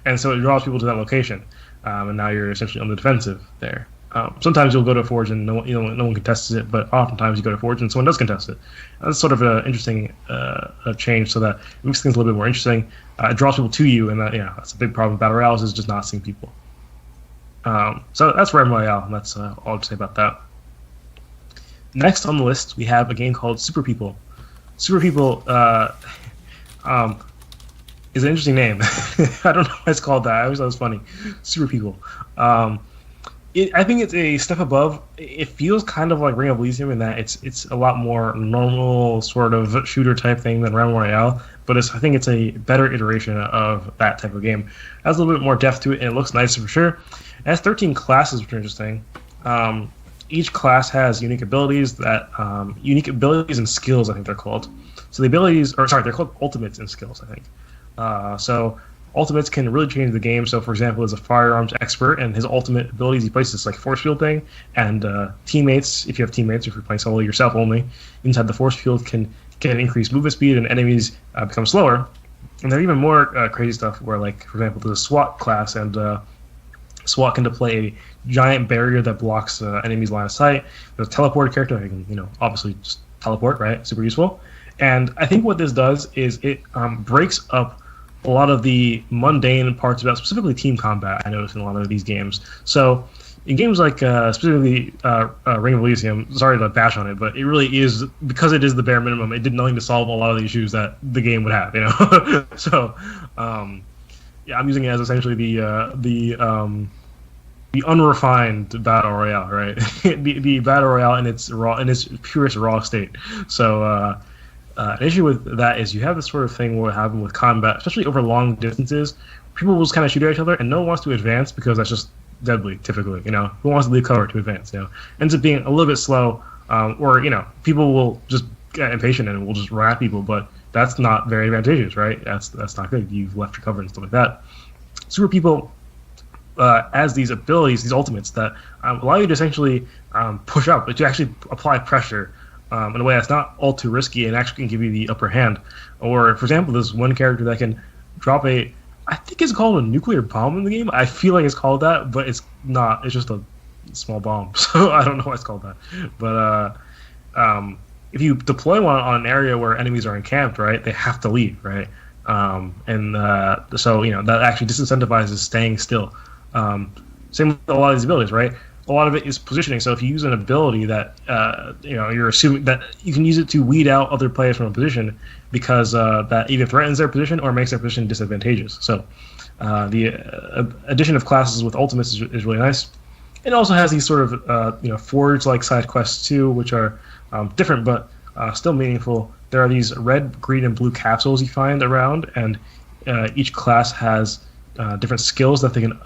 and so it draws people to that location, and now you're essentially on the defensive there. Sometimes you'll go to a forge and no one contests it, but oftentimes you go to a forge and someone does contest it. That's sort of an interesting change, so that it makes things a little bit more interesting. It draws people to you, and that's a big problem with battle royales, is just not seeing people. So that's Realm Royale, and that's all I'll say about that. Next on the list, we have a game called Super People. Super People, is an interesting name. I don't know why it's called that. I always thought it was funny. Super People. I think it's a step above. It feels kind of like Ring of Elysium in that it's a lot more normal sort of shooter type thing than Royale, but I think it's a better iteration of that type of game. It has a little bit more depth to it, and it looks nicer for sure. It has 13 classes, which are interesting. Each class has unique abilities and skills, I think they're called. So they're called ultimates and skills, I think. So ultimates can really change the game. So, for example, there's a firearms expert, and his ultimate abilities, he places this like force field thing, and teammates, if you have teammates, if you're playing solo yourself only, inside the force field can increase movement speed, and enemies become slower. And there are even more crazy stuff where, like, for example, there's a SWAT class, and SWAT can deploy a giant barrier that blocks enemies' line of sight. There's a teleport character that can, obviously just teleport, right? Super useful. And I think what this does is it breaks up a lot of the mundane parts about specifically team combat, I noticed in a lot of these games. So in games like specifically Ring of Elysium, sorry to bash on it, but it really is, because it is the bare minimum, it did nothing to solve a lot of the issues that the game would have, So, yeah, I'm using it as essentially the unrefined battle royale, right? the battle royale in its purest raw state. So an issue with that is you have this sort of thing what happened with combat, especially over long distances. People will just kind of shoot at each other, and no one wants to advance because that's just deadly. Typically, who wants to leave cover to advance? Ends up being a little bit slow, or people will just get impatient and will just run at people, but that's not very advantageous, right? That's not good. You've left your cover and stuff like that. Super People has these abilities, these ultimates that allow you to essentially push up, but to actually apply pressure in a way that's not all too risky and actually can give you the upper hand. Or, for example, there's one character that can drop I think it's called a nuclear bomb in the game. I feel like it's called that, but it's not. It's just a small bomb. So I don't know why it's called that. But if you deploy one on an area where enemies are encamped, right, they have to leave, right? So that actually disincentivizes staying still. Same with a lot of these abilities, right? A lot of it is positioning. So if you use an ability that you're assuming that you can use it to weed out other players from a position because that either threatens their position or makes their position disadvantageous. So the addition of classes with ultimates is really nice. It also has these sort of forge-like side quests too, which are different but still meaningful. There are these red, green, and blue capsules you find around, and each class has different skills that they can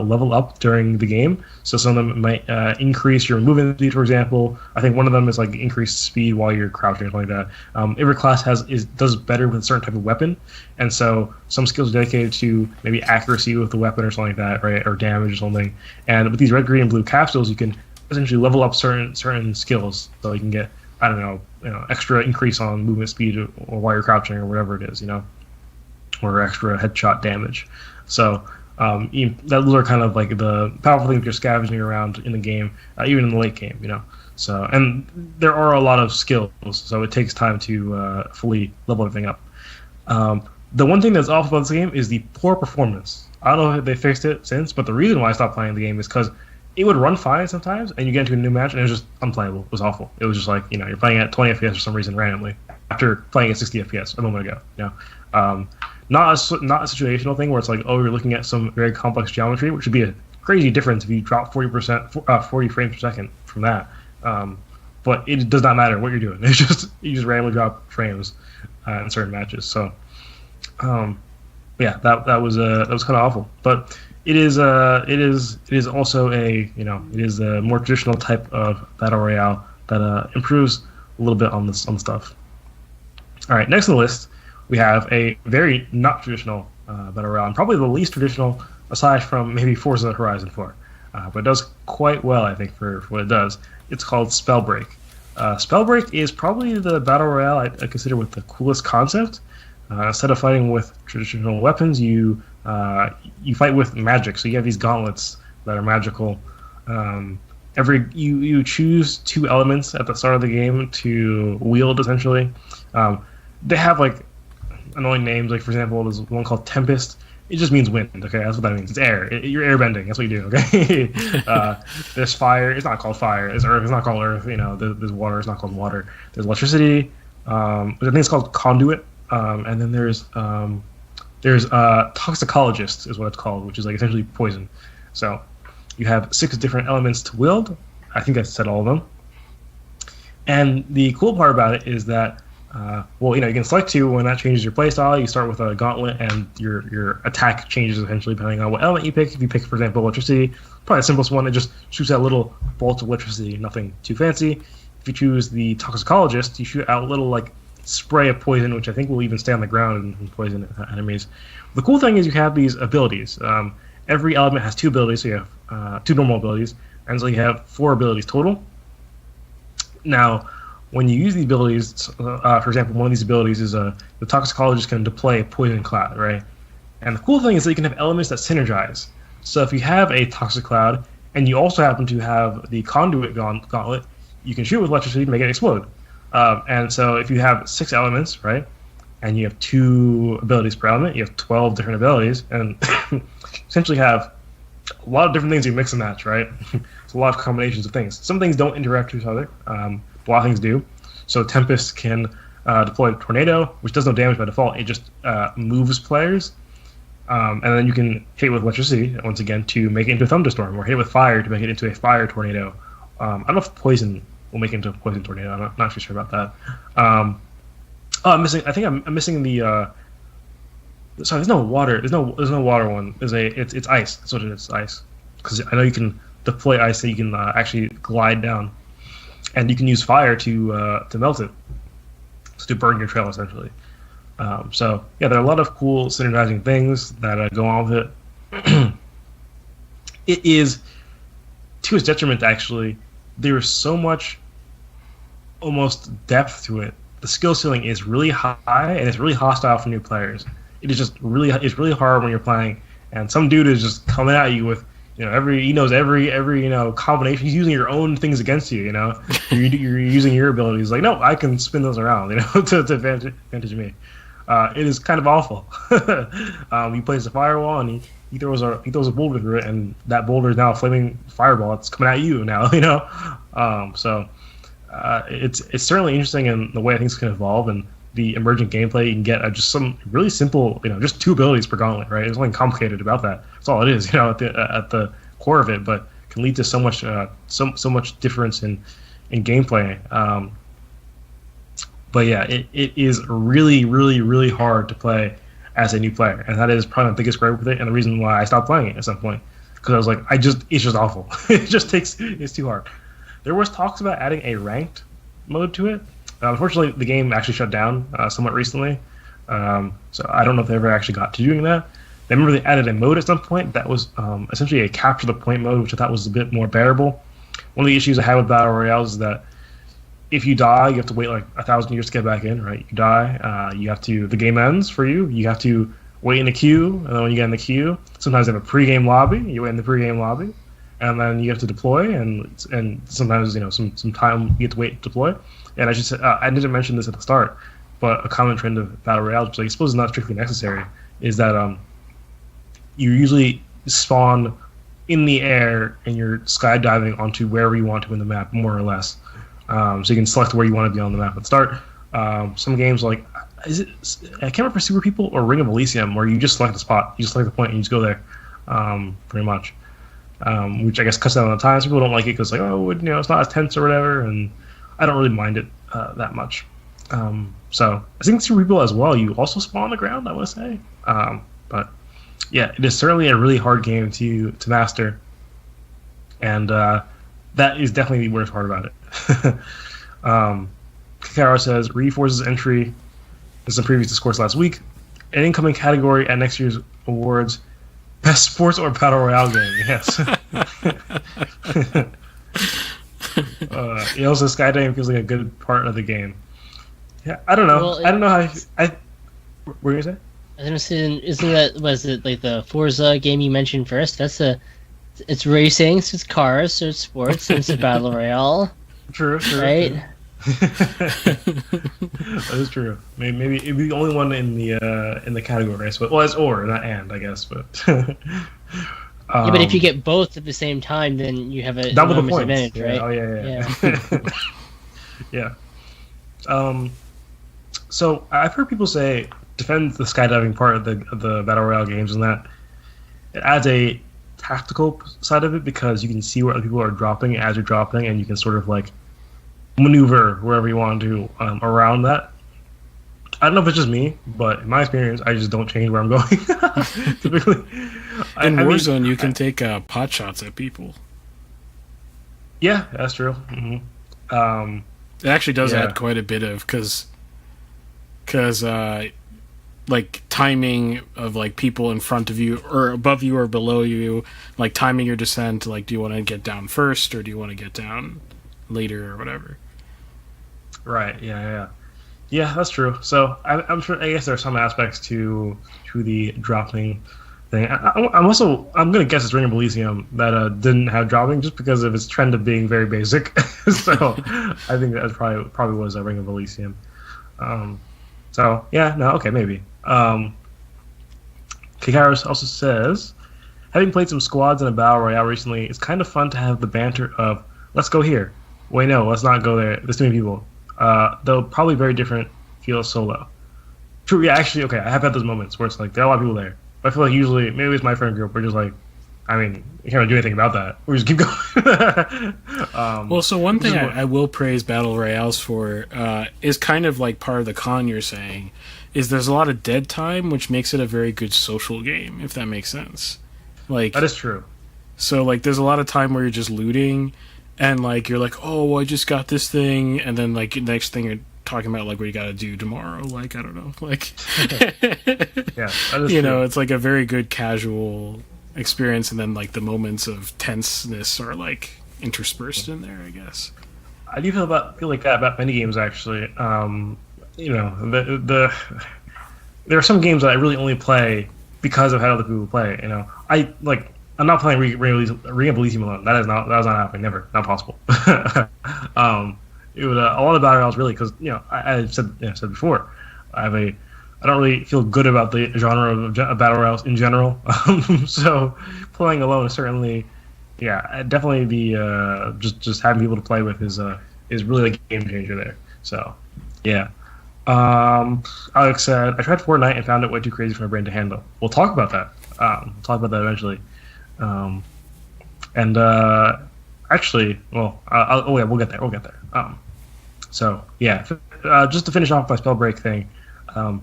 level up during the game. So some of them might increase your movement speed, for example. I think one of them is like increased speed while you're crouching or something like that. Every class does better with a certain type of weapon, and so some skills are dedicated to maybe accuracy with the weapon or something like that, right, or damage or something. And with these red, green, and blue capsules, you can essentially level up certain skills, so you can get extra increase on movement speed or while you're crouching or whatever it is, or extra headshot damage. So those are kind of like the powerful things you're scavenging around in the game, even in the late game, So, and there are a lot of skills, so it takes time to fully level everything up. The one thing that's awful about this game is the poor performance. I don't know if they fixed it since, but the reason why I stopped playing the game is because it would run fine sometimes, and you get into a new match, and it was just unplayable. It was awful. It was just like, you're playing at 20 FPS for some reason randomly after playing at 60 FPS a moment ago, Not a situational thing where it's like, you're looking at some very complex geometry, which would be a crazy difference if you drop 40 frames per second from that. But it does not matter what you're doing. It's just you just randomly drop frames in certain matches. So, that was kind of awful. But it is also a more traditional type of battle royale that improves a little bit on the stuff. All right, next on the list, we have a very not traditional battle royale, and probably the least traditional aside from maybe Forza Horizon 4. But it does quite well, I think, for what it does. It's called Spellbreak. Spellbreak is probably the battle royale I consider with the coolest concept. Instead of fighting with traditional weapons, you fight with magic. So you have these gauntlets that are magical. You choose 2 elements at the start of the game to wield, essentially. They have like annoying names, like for example, there's one called Tempest. It just means wind. Okay, that's what that means. It's air. You're airbending. That's what you do. Okay. There's fire. It's not called fire. There's earth. It's not called earth. There's water. It's not called water. There's electricity. I think it's called conduit. And then there's there's toxicologist is what it's called, which is like essentially poison. So you have 6 different elements to wield. I think I said all of them. And the cool part about it is that, you can select 2 when that changes your playstyle. You start with a gauntlet, and your attack changes essentially depending on what element you pick. If you pick, for example, electricity, probably the simplest one, it just shoots out little bolts of electricity, nothing too fancy. If you choose the toxicologist, you shoot out a little like spray of poison, which I think will even stay on the ground and poison enemies. The cool thing is you have these abilities. Every element has 2 abilities, so you have 2 normal abilities, and so you have 4 abilities total. Now, when you use these abilities, for example, one of these abilities is the toxicologist can deploy a poison cloud, right? And the cool thing is that you can have elements that synergize. So if you have a toxic cloud and you also happen to have the conduit gauntlet, you can shoot with electricity to make it explode. And so if you have 6 elements, right, and you have 2 abilities per element, you have 12 different abilities, and essentially have a lot of different things you mix and match, right? It's a lot of combinations of things. Some things don't interact with each other. A lot of things do. So Tempest can deploy a tornado, which does no damage by default. It just moves players. And then you can hit with electricity, once again, to make it into a thunderstorm, or hit with fire to make it into a fire tornado. I don't know if poison will make it into a poison tornado. I'm not actually sure about that. I'm missing. I think I'm missing the. Sorry, there's no water. There's no water one. It's ice. That's what it is. Ice. Because I know you can deploy ice, so you can actually glide down, and you can use fire to melt it, so to burn your trail essentially. So yeah, there are a lot of cool synergizing things that go on with it. It is, to its detriment, actually. There is so much almost depth to it. The skill ceiling is really high, and it's really hostile for new players. It is just it's really hard when you're playing, and some dude is just coming at you with he knows every combination. He's using your own things against you. You're using your abilities. Like, no, I can spin those around. To advantage me. It is kind of awful. He plays the firewall, and he throws a boulder through it, and that boulder is now a flaming fireball. It's coming at you now. So it's certainly interesting in the way things can evolve, and the emergent gameplay you can get just some really simple, just 2 abilities per gauntlet, right? There's nothing complicated about that. That's all it is, at the core of it, but can lead to so much so much difference in gameplay. But yeah, it is really, really, really hard to play as a new player, and that is probably my biggest gripe with it, and the reason why I stopped playing it at some point, because I was like, it's just awful. It's too hard. There was talks about adding a ranked mode to it. Unfortunately, the game actually shut down somewhat recently, so I don't know if they ever actually got to doing that. I remember they added a mode at some point that was essentially a capture the point mode, which I thought was a bit more bearable. One of the issues I had with Battle Royales is that if you die, you have to wait like 1,000 years to get back in, right? You die, the game ends for you. You have to wait in the queue, and then when you get in the queue, sometimes they have a pre-game lobby. You wait in the pre-game lobby, and then you have to deploy, and sometimes some time you have to wait to deploy. And I should say, I didn't mention this at the start, but a common trend of Battle Royale, which I suppose is not strictly necessary, is that you usually spawn in the air and you're skydiving onto wherever you want to in the map, more or less. So you can select where you want to be on the map at the start. Some games like, I can't remember if Super People or Ring of Elysium, where you just select the spot, you just select the point, and you just go there, pretty much. Which I guess cuts down on the time. Some people don't like it because it's not as tense or whatever, and I don't really mind it that much. So I think Super People as well, you also spawn on the ground, I want to say. But yeah, it is certainly a really hard game to master, and that is definitely the worst part about it. Kakara says, Reforce's entry in some previous discourse last week, an incoming category at next year's awards, best sports or battle royale game. Yes. He also says skydiving feels like a good part of the game. Yeah, I don't know. Well, I don't know how. What were you gonna say? I was gonna say, was it like the Forza game you mentioned first? It's racing, so it's cars, so it's sports, so it's a battle royale. True. Right? That is true. Maybe it'd be the only one in the category, I suppose. Well, it's or, not and, I guess. But yeah, but if you get both at the same time, then you have a double the enormous points. advantage, Yeah. right? Oh yeah. Yeah. So I've heard people say defend the skydiving part of the battle royale games, and that it adds a tactical side of it because you can see where other people are dropping as you're dropping, and you can sort of like maneuver wherever you want to around that. I don't know if it's just me, but in my experience, I just don't change where I'm going. Typically, in Warzone, you can take pot shots at people. Yeah, that's true. Mm-hmm. It actually does add quite a bit of because like timing of like people in front of you or above you or below you, like timing your descent. Like, do you want to get down first or do you want to get down later or whatever? Right. Yeah. That's true. So I'm sure. I guess there are some aspects to the dropping thing. I'm gonna guess it's Ring of Elysium that didn't have dropping just because of its trend of being very basic. So I think that probably was a Ring of Elysium. So yeah, no, okay, maybe. Kikaros also says, having played some squads in a battle royale recently, it's kind of fun to have the banter of let's go here. Wait, no, let's not go there. There's too many people. Though probably very different feel solo. True, yeah, actually, okay, I have had those moments where it's like there are a lot of people there. But I feel like usually, maybe it's my friend group, we're just like, I mean, you can't really do anything about that. We just keep going. Well, so one thing I will praise battle royales for is kind of like part of the con you're saying, is there's a lot of dead time, which makes it a very good social game, if that makes sense. Like that is true. So like, there's a lot of time where you're just looting, and like you're like, oh, I just got this thing, and then like next thing you're talking about like what you got to do tomorrow. Like I don't know, like yeah, you know, it's like a very good casual experience, and then like the moments of tenseness are like interspersed in there, I guess. I do feel like that about many games actually. You know, there are some games that I really only play because of how other people play. You know, I'm not playing Ring of Elysium alone. That was not happening. Never, not possible. It would a lot of battle royales really because you know I said before I don't really feel good about the genre of battle royales in general. So playing alone is certainly, definitely the just having people to play with is really a game changer there. So yeah. Alex said, I tried Fortnite and found it way too crazy for my brain to handle. We'll talk about that. We'll talk about that eventually. Actually, well, we'll get there. We'll get there. So yeah, just to finish off my spell break thing, I'd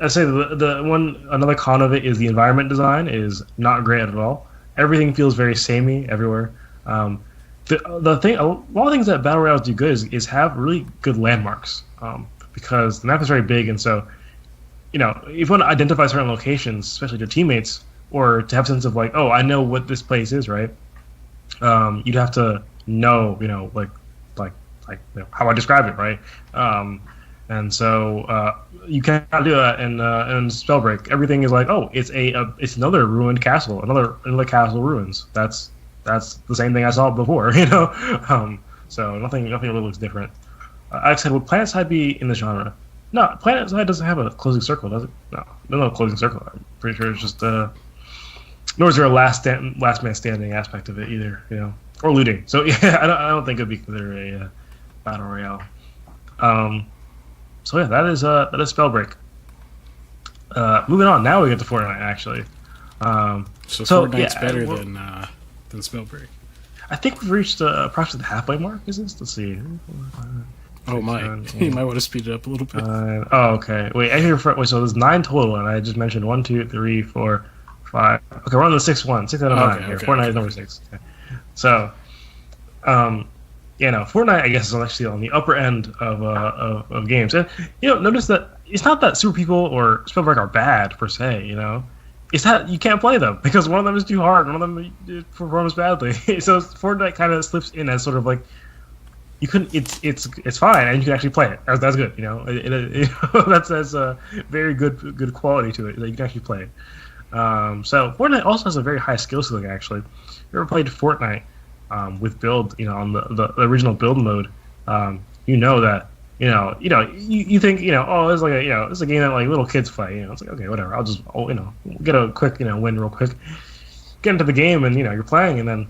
say another con of it is the environment design is not great at all. Everything feels very samey everywhere. The thing, a lot of things that battle royales do good is have really good landmarks. Because the map is very big, and so, you know, if you want to identify certain locations, especially your teammates, or to have a sense of like, oh, I know what this place is, right? You'd have to know, you know, like you know, how I describe it, right? And so you cannot do that in Spellbreak. Everything is like, oh, it's another ruined castle, another castle ruins. That's the same thing I saw before, you know. So nothing really looks different. I said, would PlanetSide be in the genre? No, PlanetSide doesn't have a closing circle, does it? No, there's no closing circle. I'm pretty sure it's just nor is there a last man standing aspect of it either, you know, or looting. So yeah, I don't think it'd be considered a battle royale. So yeah, that is Spellbreak. Moving on, now we get to Fortnite actually. So Fortnite's better than Spellbreak. I think we've reached approximately the halfway mark. Is this? Let's see. Oh my! You might want to speed it up a little bit. Okay. Wait, so there's 9 total, and I just mentioned 1, 2, 3, 4, 5. Okay, we're on the 6th one. 6 out of 9 here. Fortnite is number 6. Okay. So, Fortnite I guess is actually on the upper end of games, and you know, notice that it's not that Super People or Spellbreak are bad per se. You know, it's that you can't play them because one of them is too hard, one of them performs badly. So Fortnite kind of slips in as sort of like. You couldn't. It's fine, and you can actually play it. That's good. You know, that's a very good quality to it that you can actually play it. So Fortnite also has a very high skill ceiling. Actually, if you ever played Fortnite with build, you know, on the original build mode, you know that you think oh, it's like it's a game that like little kids play. You know, it's like okay, whatever. I'll just get a quick win real quick, get into the game, and you're playing, and then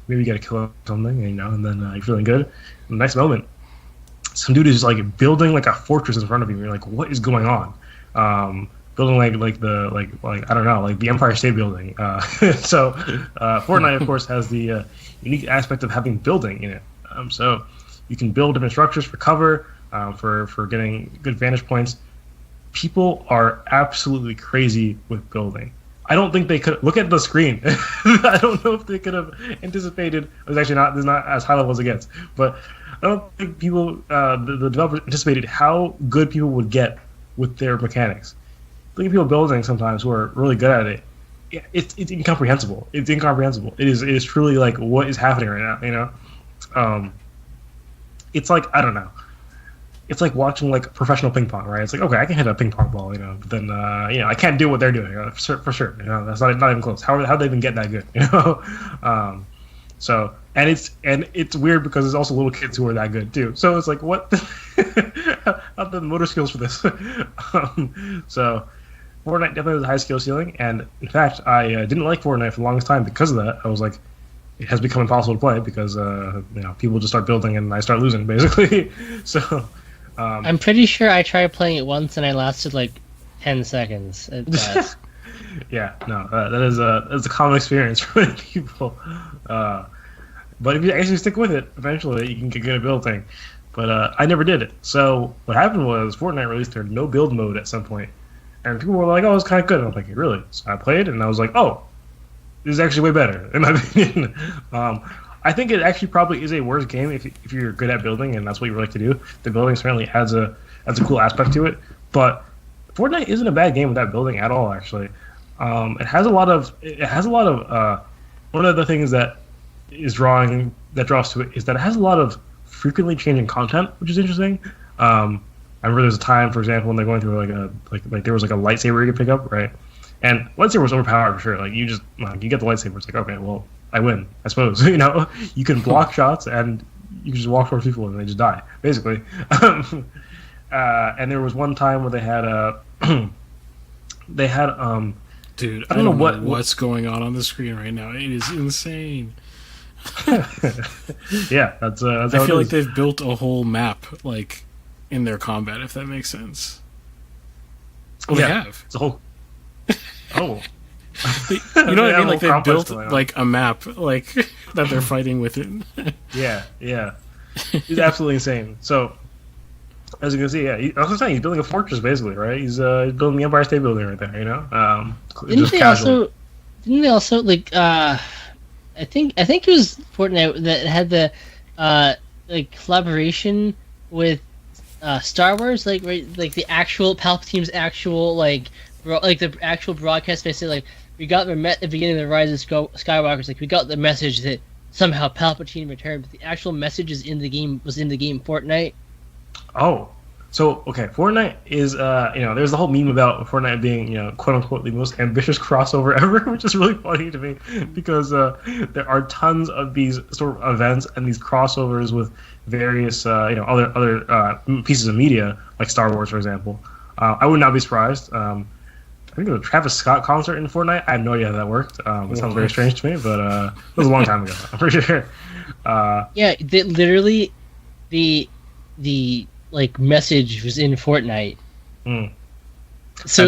maybe you get a kill or something, and then you're feeling good. Next moment, some dude is like building like a fortress in front of you. And you're like, what is going on? building like I don't know, like the Empire State Building. So Fortnite, of course, has the unique aspect of having building in it. So you can build different structures for cover, for getting good vantage points. People are absolutely crazy with building. I don't think they could look at the screen. I don't know if they could have anticipated. It's actually not. This is not as high level as it gets. But I don't think people, the developers, anticipated how good people would get with their mechanics. Look at people building sometimes who are really good at it. Yeah, it's incomprehensible. It's incomprehensible. It is truly like what is happening right now. You know, it's like I don't know. It's like watching like professional ping pong, right? It's like, okay, I can hit a ping pong ball, you know, but then I can't do what they're doing for sure. You know, that's not even close. How they even get that good? You know, so and it's weird because there's also little kids who are that good too. So it's like, what? How the motor skills for this? So Fortnite definitely has a high skill ceiling, and in fact, I didn't like Fortnite for the longest time because of that. I was like, it has become impossible to play because people just start building and I start losing basically. So. I'm pretty sure I tried playing it once and I lasted like 10 seconds at best. Yeah, no, that's a common experience for many people. But if you actually stick with it, eventually you can get good at building. But I never did it. So what happened was Fortnite released their no build mode at some point, and people were like, "Oh, it's kind of good." And I'm like, "Really?" So I played, and I was like, "Oh, this is actually way better," in my opinion. I think it actually probably is a worse game if you're good at building and that's what you like to do. The building certainly adds a cool aspect to it, but Fortnite isn't a bad game without building at all. Actually, it has a lot of one of the things that draws to it is that it has a lot of frequently changing content, which is interesting. I remember there's a time, for example, when they're going through like there was like a lightsaber you could pick up, right? And lightsaber was overpowered for sure. Like you get the lightsaber, it's like, okay, well, I win, I suppose. You know, you can block shots and you can just walk towards people and they just die, basically. And there was one time where they had dude, I don't know what's going on the screen right now. It is insane. Yeah, that's I feel like they've built a whole map like in their combat, if that makes sense. Well, yeah, they have. It's a whole. Oh. You know what I mean? Like they built like a map, like that they're fighting with it. Yeah. He's absolutely insane. So, as you can see, I was saying he's building a fortress basically, right? He's building the Empire State Building right there. You know, Didn't they also like? I think it was Fortnite that had the like collaboration with Star Wars, like right, like the actual Palpatine's actual like the actual broadcast basically like. We got the at the beginning of the Rise of Skywalker. Like we got the message that somehow Palpatine returned, but the actual message is in the game. Was in the game Fortnite. Oh, so okay, Fortnite is there's the whole meme about Fortnite being quote unquote the most ambitious crossover ever, which is really funny to me because there are tons of these sort of events and these crossovers with various other pieces of media like Star Wars, for example. I would not be surprised. I think there was a Travis Scott concert in Fortnite. I have no idea how that worked. It sounds very strange to me, but it was a long time ago. I'm pretty sure. Yeah, literally, the like message was in Fortnite. Mm. So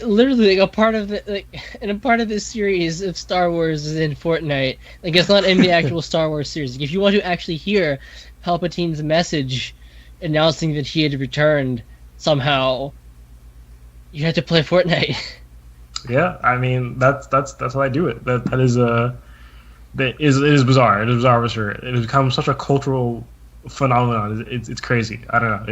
literally like a part of this series of Star Wars is in Fortnite. Like it's not in the actual Star Wars series. Like, if you want to actually hear Palpatine's message announcing that he had returned somehow, you have to play Fortnite. Yeah, I mean that's how I do it. That is it is bizarre. It is bizarre for sure. It has become such a cultural phenomenon. It's crazy. I don't know.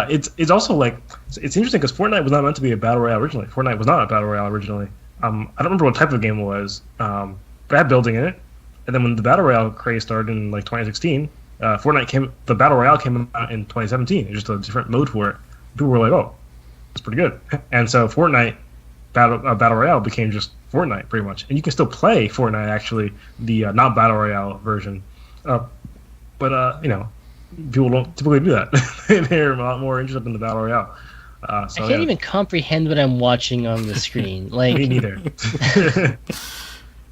It's also like it's interesting because Fortnite was not meant to be a battle royale originally. Fortnite was not a battle royale originally. I don't remember what type of game it was, but it had building in it. And then when the battle royale craze started in like 2016. The Battle Royale came out in 2017. It's just a different mode for it. People were like, "Oh, that's pretty good." And so Fortnite Battle Royale became just Fortnite pretty much. And you can still play Fortnite actually, the not Battle Royale version. But people don't typically do that. They're a lot more interested in the Battle Royale. I can't even comprehend what I'm watching on the screen. Like me neither.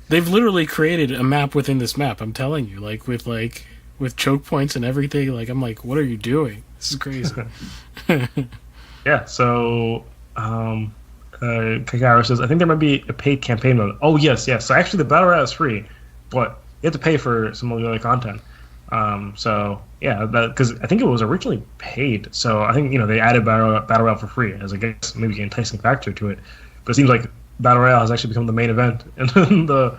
They've literally created a map within this map. I'm telling you, like with like with choke points and everything. Like, I'm like, what are you doing? This is crazy. Yeah, so Kagara says, I think there might be a paid campaign mode. Oh, yes. So actually, the Battle Royale is free, but you have to pay for some of the other content. So, yeah, because I think it was originally paid. So I think, they added Battle Royale for free as, I guess, maybe an enticing factor to it. But it seems like Battle Royale has actually become the main event, and the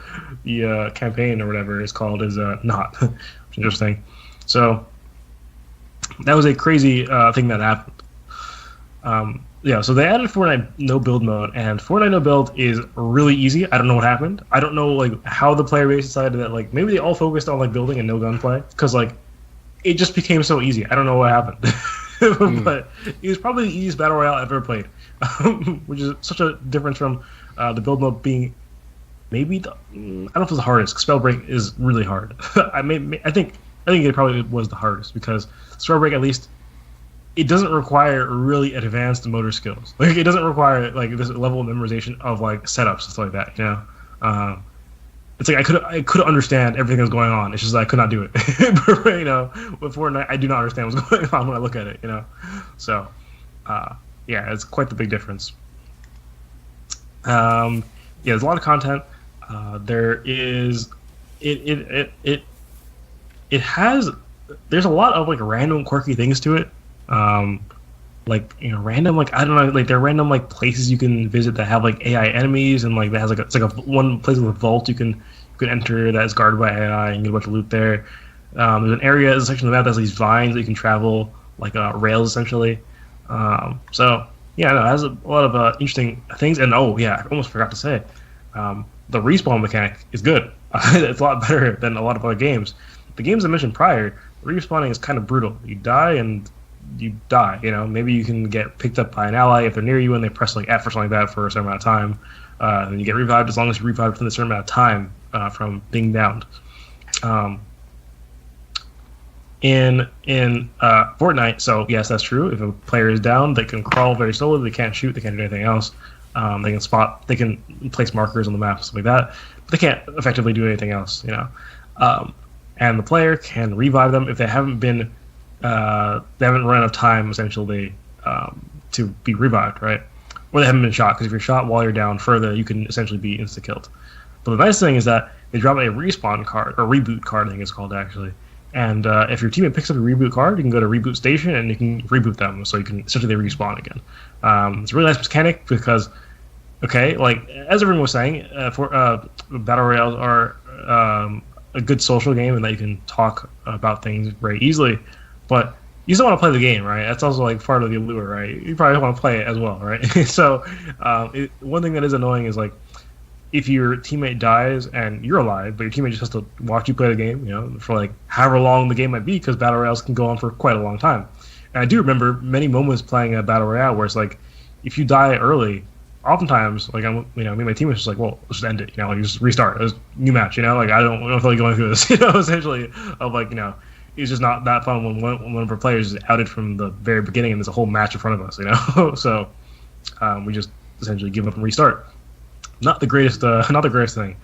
campaign or whatever it's called is not. Which is interesting. So that was a crazy thing that happened. So they added Fortnite no build mode, and Fortnite no build is really easy. I don't know what happened. I don't know how the player base decided that maybe they all focused on building and no gunplay, because it just became so easy. I don't know what happened, but it was probably the easiest battle royale I've ever played, which is such a difference from the build mode being maybe I don't know if it's the hardest. Spellbreak is really hard. I think it probably was the hardest, because Spellbreak, at least, it doesn't require really advanced motor skills. It doesn't require this level of memorization of setups and stuff like that. It's I could understand everything that's going on. It's just I could not do it. With Fortnite, I do not understand what's going on when I look at it. So it's quite the big difference. There's a lot of content. There's a lot of random quirky things to it. Random I don't know, there are random places you can visit that have AI enemies, and that has it's one place with a vault you can enter that is guarded by AI and get a bunch of loot there. There's an area, there's a section of the map that has these vines that you can travel rails essentially. It has a lot of interesting things. And I almost forgot to say, the respawn mechanic is good. It's a lot better than a lot of other games. The games I mentioned prior, respawning is kind of brutal. You die and you die. Maybe you can get picked up by an ally if they're near you and they press F or something like that for a certain amount of time. Then you get revived as long as you revive within a certain amount of time from being downed. In Fortnite, so yes, that's true. If a player is down, they can crawl very slowly. They can't shoot. They can't do anything else. They can spot. They can place markers on the map, stuff like that. But they can't effectively do anything else. And the player can revive them if they haven't been. They haven't run out of time, essentially, to be revived, right? Or they haven't been shot, because if you're shot while you're down further, you can essentially be insta-killed. But the nice thing is that they drop a respawn card, or reboot card, I think it's called, actually. And if your teammate picks up a reboot card, you can go to reboot station and you can reboot them, so you can essentially respawn again. It's a really nice mechanic, because, as everyone was saying, Battle Royales are a good social game, and that you can talk about things very easily. But you still want to play the game, right? That's also part of the allure, right? You probably want to play it as well, right? So one thing that is annoying is if your teammate dies and you're alive, but your teammate just has to watch you play the game, for however long the game might be, because Battle Royales can go on for quite a long time. And I do remember many moments playing a Battle Royale where it's if you die early, oftentimes me and my teammates just well, let's just end it, you just restart, it's new match, I don't feel like going through this, essentially, of it's just not that fun when one of our players is outed from the very beginning and there's a whole match in front of us, So we just essentially give up and restart. Not the greatest thing.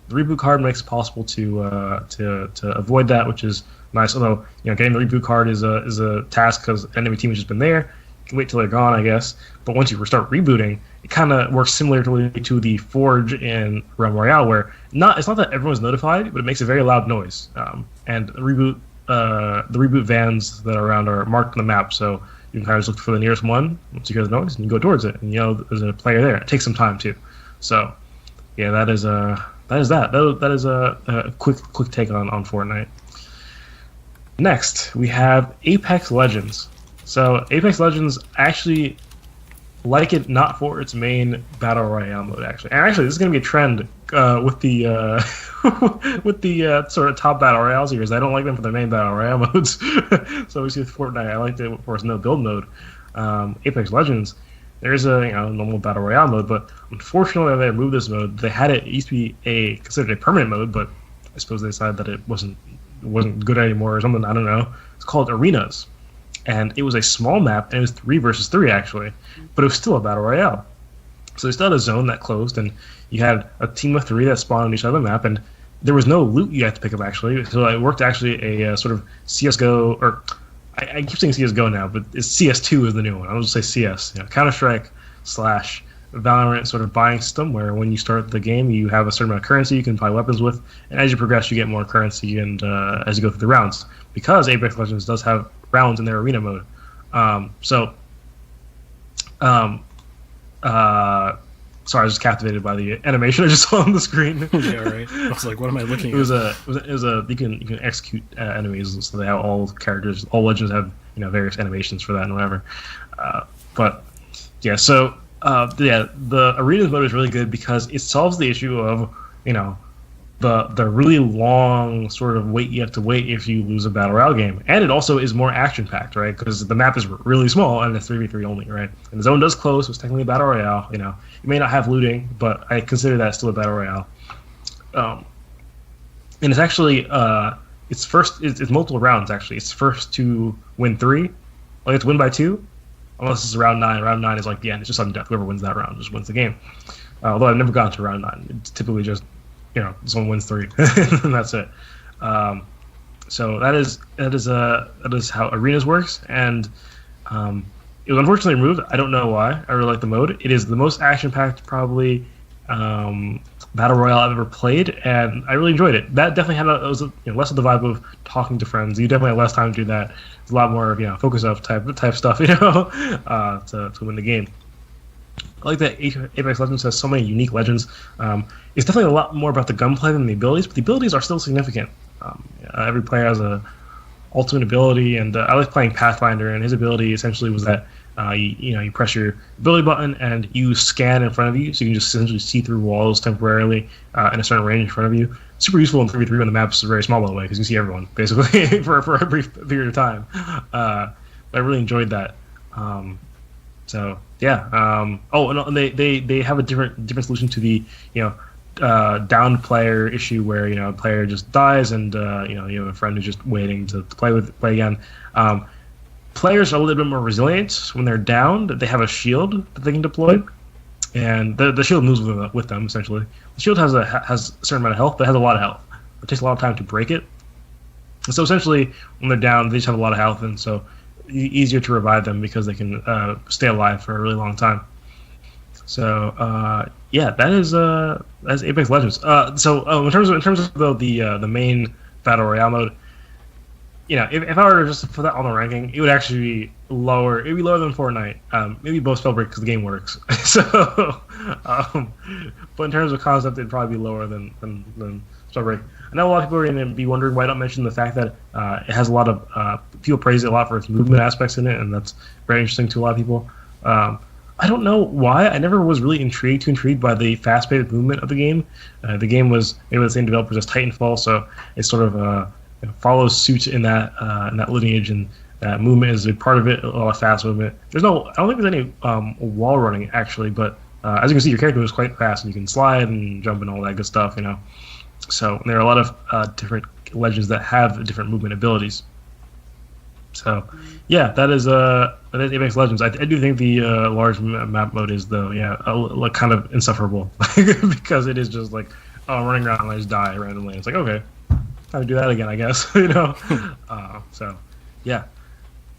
The reboot card makes it possible to avoid that, which is nice. Although getting the reboot card is a task, because enemy team has just been there. You can wait till they're gone, I guess. But once you start rebooting, it kind of works similar to the Forge in Royale, where it's not that everyone's notified, but it makes a very loud noise. And the reboot vans that are around are marked on the map, so you can kind of just look for the nearest one once you hear the noise and you go towards it. And there's a player there. It takes some time too. So that is a quick take on Fortnite. Next, we have Apex Legends. So Apex Legends, actually like it not for its main battle royale mode, actually. And actually, this is going to be a trend with the sort of top battle royales here, is I don't like them for their main battle royale modes. So we see with Fortnite, I liked it for its no build mode. Apex Legends, there's a normal battle royale mode, but unfortunately they removed this mode. They had it used to be considered a permanent mode, but I suppose they decided that it wasn't good anymore or something. I don't know. It's called Arenas, and it was a small map, and it was 3 versus 3 actually, but it was still a battle royale. So they still had a zone that closed, and you had a team of 3 that spawned on each other map, and there was no loot you had to pick up actually. So it worked actually a sort of CS:GO, or I keep saying CS:GO now, but it's CS2 is the new one. I'll just say CS. Counter-Strike / Valorant sort of buying system where when you start the game, you have a certain amount of currency you can buy weapons with, and as you progress, you get more currency, and as you go through the rounds, because Apex Legends does have rounds in their arena mode. Sorry, I was just captivated by the animation I just saw on the screen. Yeah, right. I was like, what am I looking at? It was a you can execute enemies, so they have all characters, all legends have various animations for that and whatever. But yeah, so the arenas mode is really good because it solves the issue of the really long sort of wait you have to wait if you lose a battle royale game, and it also is more action packed, right? Because the map is really small and it's 3v3 only, right? And the zone does close, so it's technically a battle royale. You may not have looting, but I consider that still a battle royale. And it's actually it's multiple rounds actually. It's first to win 3, like it's win by 2, unless it's round 9. Round 9 is like the end. It's just sudden death. Whoever wins that round just wins the game. Although I've never gotten to round 9. It's typically just someone wins 3 and that's it. So that is how arenas works, and it was unfortunately removed. I don't know why. I really like the mode. It is the most action packed probably battle royale I've ever played, and I really enjoyed it. That definitely had less of the vibe of talking to friends. You definitely have less time to do that. It's a lot more of focus up type stuff to win the game. I like that Apex Legends has so many unique legends. It's definitely a lot more about the gunplay than the abilities, but the abilities are still significant. Every player has a ultimate ability, and I like playing Pathfinder, and his ability essentially was that you press your ability button and you scan in front of you, so you can just essentially see through walls temporarily in a certain range in front of you. Super useful in 3v3 when the map's very small, by the way, because you can see everyone basically for a brief period of time. I really enjoyed that. So yeah. And they have a different solution to the downed player issue where a player just dies and you have a friend who's just waiting to play again. Players are a little bit more resilient when they're downed. They have a shield that they can deploy, and the shield moves with them essentially. The shield has a certain amount of health, but it has a lot of health. It takes a lot of time to break it. And so essentially, when they're down, they just have a lot of health, and so easier to revive them because they can stay alive for a really long time. So that's Apex Legends. So in terms of the main battle royale mode, if I were to just put that on the ranking, it would actually be lower. It'd be lower than Fortnite. Maybe both Spellbreak because the game works. So, but in terms of concept, it'd probably be lower than Spellbreak. I know a lot of people are going to be wondering why I don't mention the fact that it has a lot of people praise it a lot for its movement aspects in it, and that's very interesting to a lot of people. I don't know why. I never was really intrigued by the fast-paced movement of the game. The game was made by the same developers as Titanfall, so it sort of follows suit in that lineage, and that movement is a part of it. A lot of fast movement. I don't think there's any wall running actually, but as you can see, your character moves quite fast, and you can slide and jump and all that good stuff. So there are a lot of different legends that have different movement abilities. So yeah, that is Apex Legends. I do think the large map mode is kind of insufferable because it is just like I'm running around and I just die randomly. It's like, okay, time to do that again, I guess. So yeah.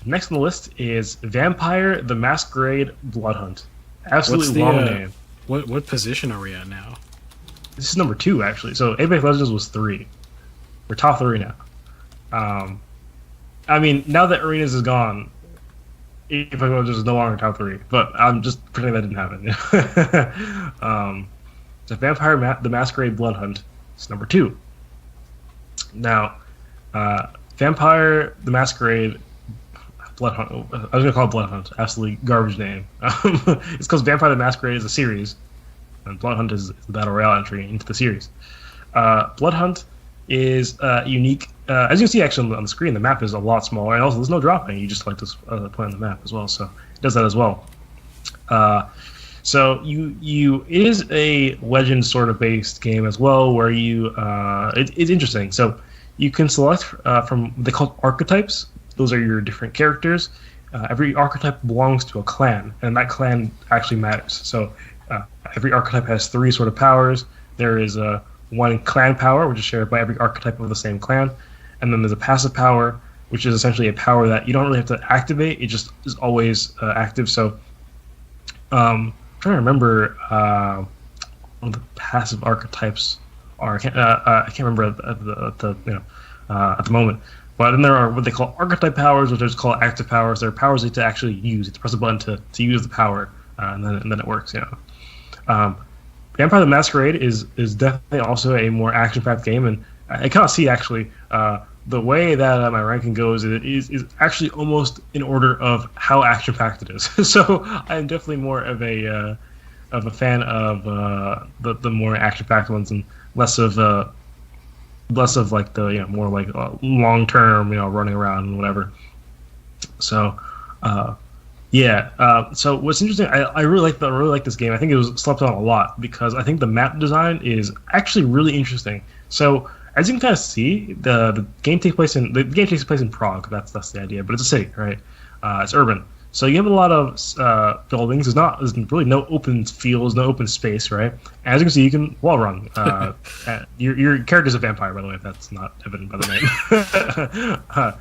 Next on the list is Vampire: The Masquerade Blood Hunt. Absolutely long name. What position are we at now? This is number 2 actually. So Apex Legends was 3. We're top 3 now. I mean, now that Arenas is gone, Apex Legends is no longer top 3. But I'm just pretending that didn't happen. So Vampire: The Masquerade Blood Hunt is number 2. Now, Vampire: The Masquerade Blood Hunt. I was going to call it Blood Hunt. Absolutely garbage name. It's because Vampire: The Masquerade is a series, and Blood Hunt is the Battle Royale entry into the series. Blood Hunt is unique. As you can see actually on the screen, the map is a lot smaller, and also there's no dropping. You just select this point on the map as well, so it does that as well. So it is a legend sort of based game as well, where it's interesting. So you can select from they call archetypes. Those are your different characters. Every archetype belongs to a clan, and that clan actually matters. So every archetype has 3 sort of powers. There is one clan power, which is shared by every archetype of the same clan, and then there's a passive power, which is essentially a power that you don't really have to activate. It just is always active. So, I'm trying to remember what the passive archetypes are. I can't remember at the moment. But then there are what they call archetype powers, which are just called active powers. They're powers that you have to actually use. You have to press a button to use the power, and then it works. Vampire the Masquerade is definitely also a more action-packed game, and I cannot see actually the way that my ranking goes is actually almost in order of how action-packed it is. So I'm definitely more of a fan of the more action-packed ones and less of like the more like long-term running around and whatever. So so what's interesting, I really like this game. I think it was slept on a lot because I think the map design is actually really interesting. So as you can kind of see, the game takes place in Prague. That's the idea, but it's a city, right? It's urban, so you have a lot of buildings. There's really no open fields, no open space, right? As you can see, you can wall run. Your character's a vampire, by the way, if that's not evident by the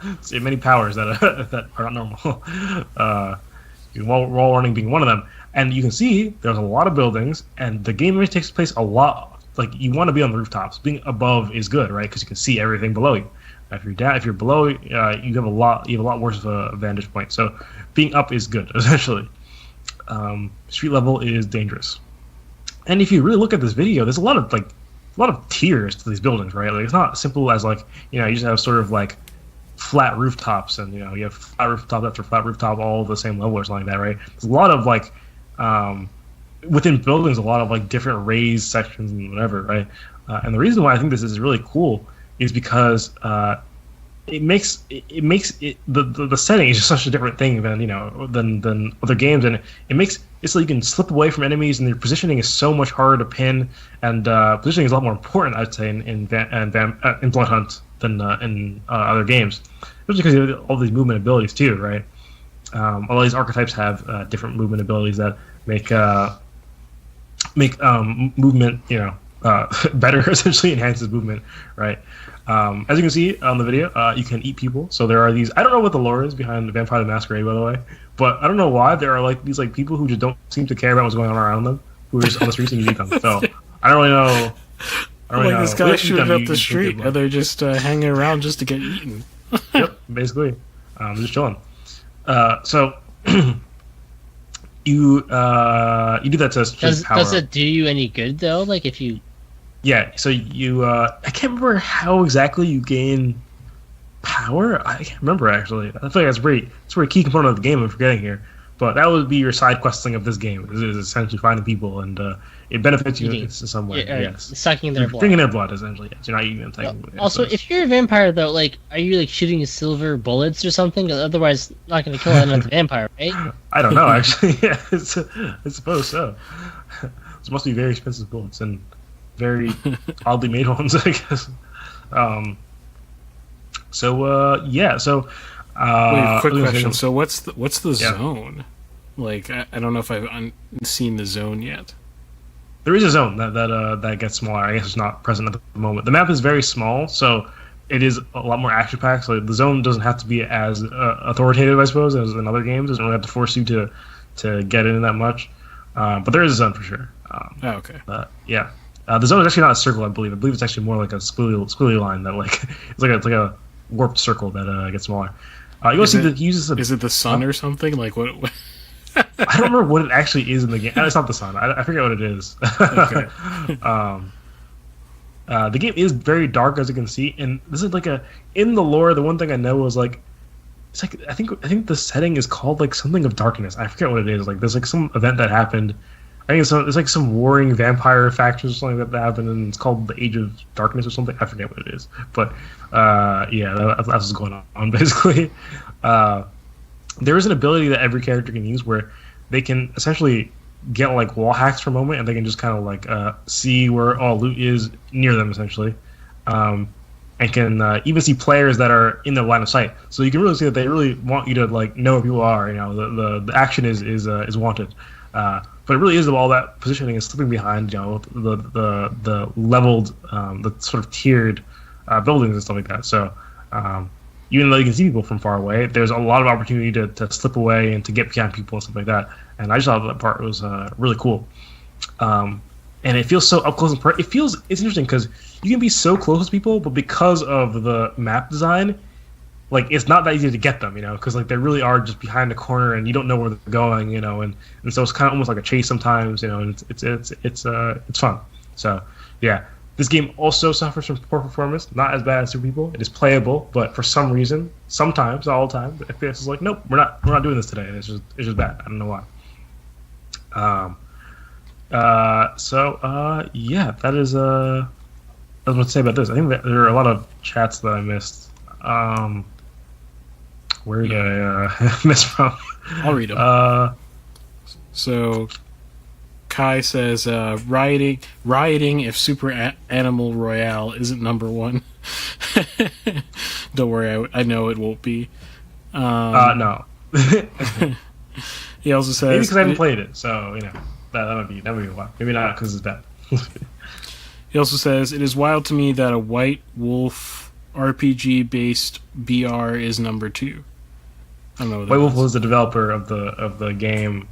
name. So many powers that are not normal. Wall running being one of them, and you can see there's a lot of buildings, and the game really takes place a lot. Like you want to be on the rooftops. Being above is good, right? Because you can see everything below you. If you're below, you have a lot worse of a vantage point. So being up is good, essentially. Street level is dangerous, and if you really look at this video, there's a lot of tiers to these buildings, right? Like it's not simple as like you just have sort of like flat rooftops, and you have flat rooftop after flat rooftop, all the same level or something like that, right? There's a lot of like within buildings, a lot of like different raised sections and whatever, right? And the reason why I think this is really cool is because it makes the setting is just such a different thing than other games, and it makes it so you can slip away from enemies, and your positioning is so much harder to pin, and positioning is a lot more important, I'd say, in Blood Hunt than in other games, especially because you have all these movement abilities too, right? All these archetypes have different movement abilities that make movement, better. Essentially, enhances movement, right? As you can see on the video, you can eat people. So there are these. I don't know what the lore is behind the Vampire the Masquerade, by the way, but I don't know why there are like these like people who just don't seem to care about what's going on around them, who are just on the streets and you eat them. So I don't really know. This guy shooting up the street, and they're just hanging around just to get eaten. Yep, basically, just chilling. So you do that to power. Does it do you any good though? Like if you so you I can't remember how exactly you gain power. I can't remember actually. I feel like that's a pretty key component of the game I'm forgetting here. But that would be your side questing of this game. Is essentially finding people, and it benefits you in some way. Yes, sucking their blood. Drinking their blood, essentially. Yes. You're not eating them technically. Also, if you're a vampire, though, like, are you like shooting silver bullets or something? Otherwise, not going to kill another vampire, right? I don't know, actually. Yeah, I suppose so. Those must be very expensive bullets and very oddly made ones, I guess. So. Wait, quick question. So what's the zone? Like, I don't know if I've seen the zone yet. There is a zone that gets smaller. I guess it's not present at the moment. The map is very small, so it is a lot more action packed. So the zone doesn't have to be as authoritative, I suppose, as in other games. It doesn't really have to force you to get in that much. But there is a zone for sure. Okay. The zone is actually not a circle. I believe it's actually more like a squiggly line that like it's like a warped circle that gets smaller. You want to see that he uses is it the sun or something? Like what? I don't remember what it actually is in the game. It's not the sun. I forget what it is. Okay. The game is very dark, as you can see, and this is like in the lore. The one thing I know is like it's like I think the setting is called like something of darkness. I forget what it is. Like there's like some event that happened. I think it's like some warring vampire factions or something that happened, and it's called the Age of Darkness or something. I forget what it is, but that's what's going on basically. There is an ability that every character can use where they can essentially get like wall hacks for a moment, and they can just kind of like see where all loot is near them essentially, and can even see players that are in their line of sight. So you can really see that they really want you to like know where people are. The action is wanted. But but it really is all that positioning and slipping behind, the leveled, the sort of tiered buildings and stuff like that. So even though you can see people from far away, there's a lot of opportunity to slip away and to get behind people and stuff like that. And I just thought that part was really cool. And it feels so up close and personal. It's interesting because you can be so close to people, but because of the map design, like it's not that easy to get them, because like they really are just behind the corner and you don't know where they're going, and so it's kind of almost like a chase sometimes, and it's fun. So yeah, this game also suffers from poor performance, not as bad as Super People. It is playable, but for some reason, sometimes, not all the time, the FPS is like, nope, we're not doing this today, and it's just bad. I don't know why. Yeah, that is I was going to say about this. I think that there are a lot of chats that I missed. Where did I miss from? I'll read them. So Kai says rioting if Super Animal Royale isn't number one. Don't worry, I know it won't be. No. He also says maybe because I haven't played it, so that would be a while. Maybe not because it's bad. He also says it is wild to me that a White Wolf RPG based BR is number 2. I don't know. White Wolf was the developer of the game.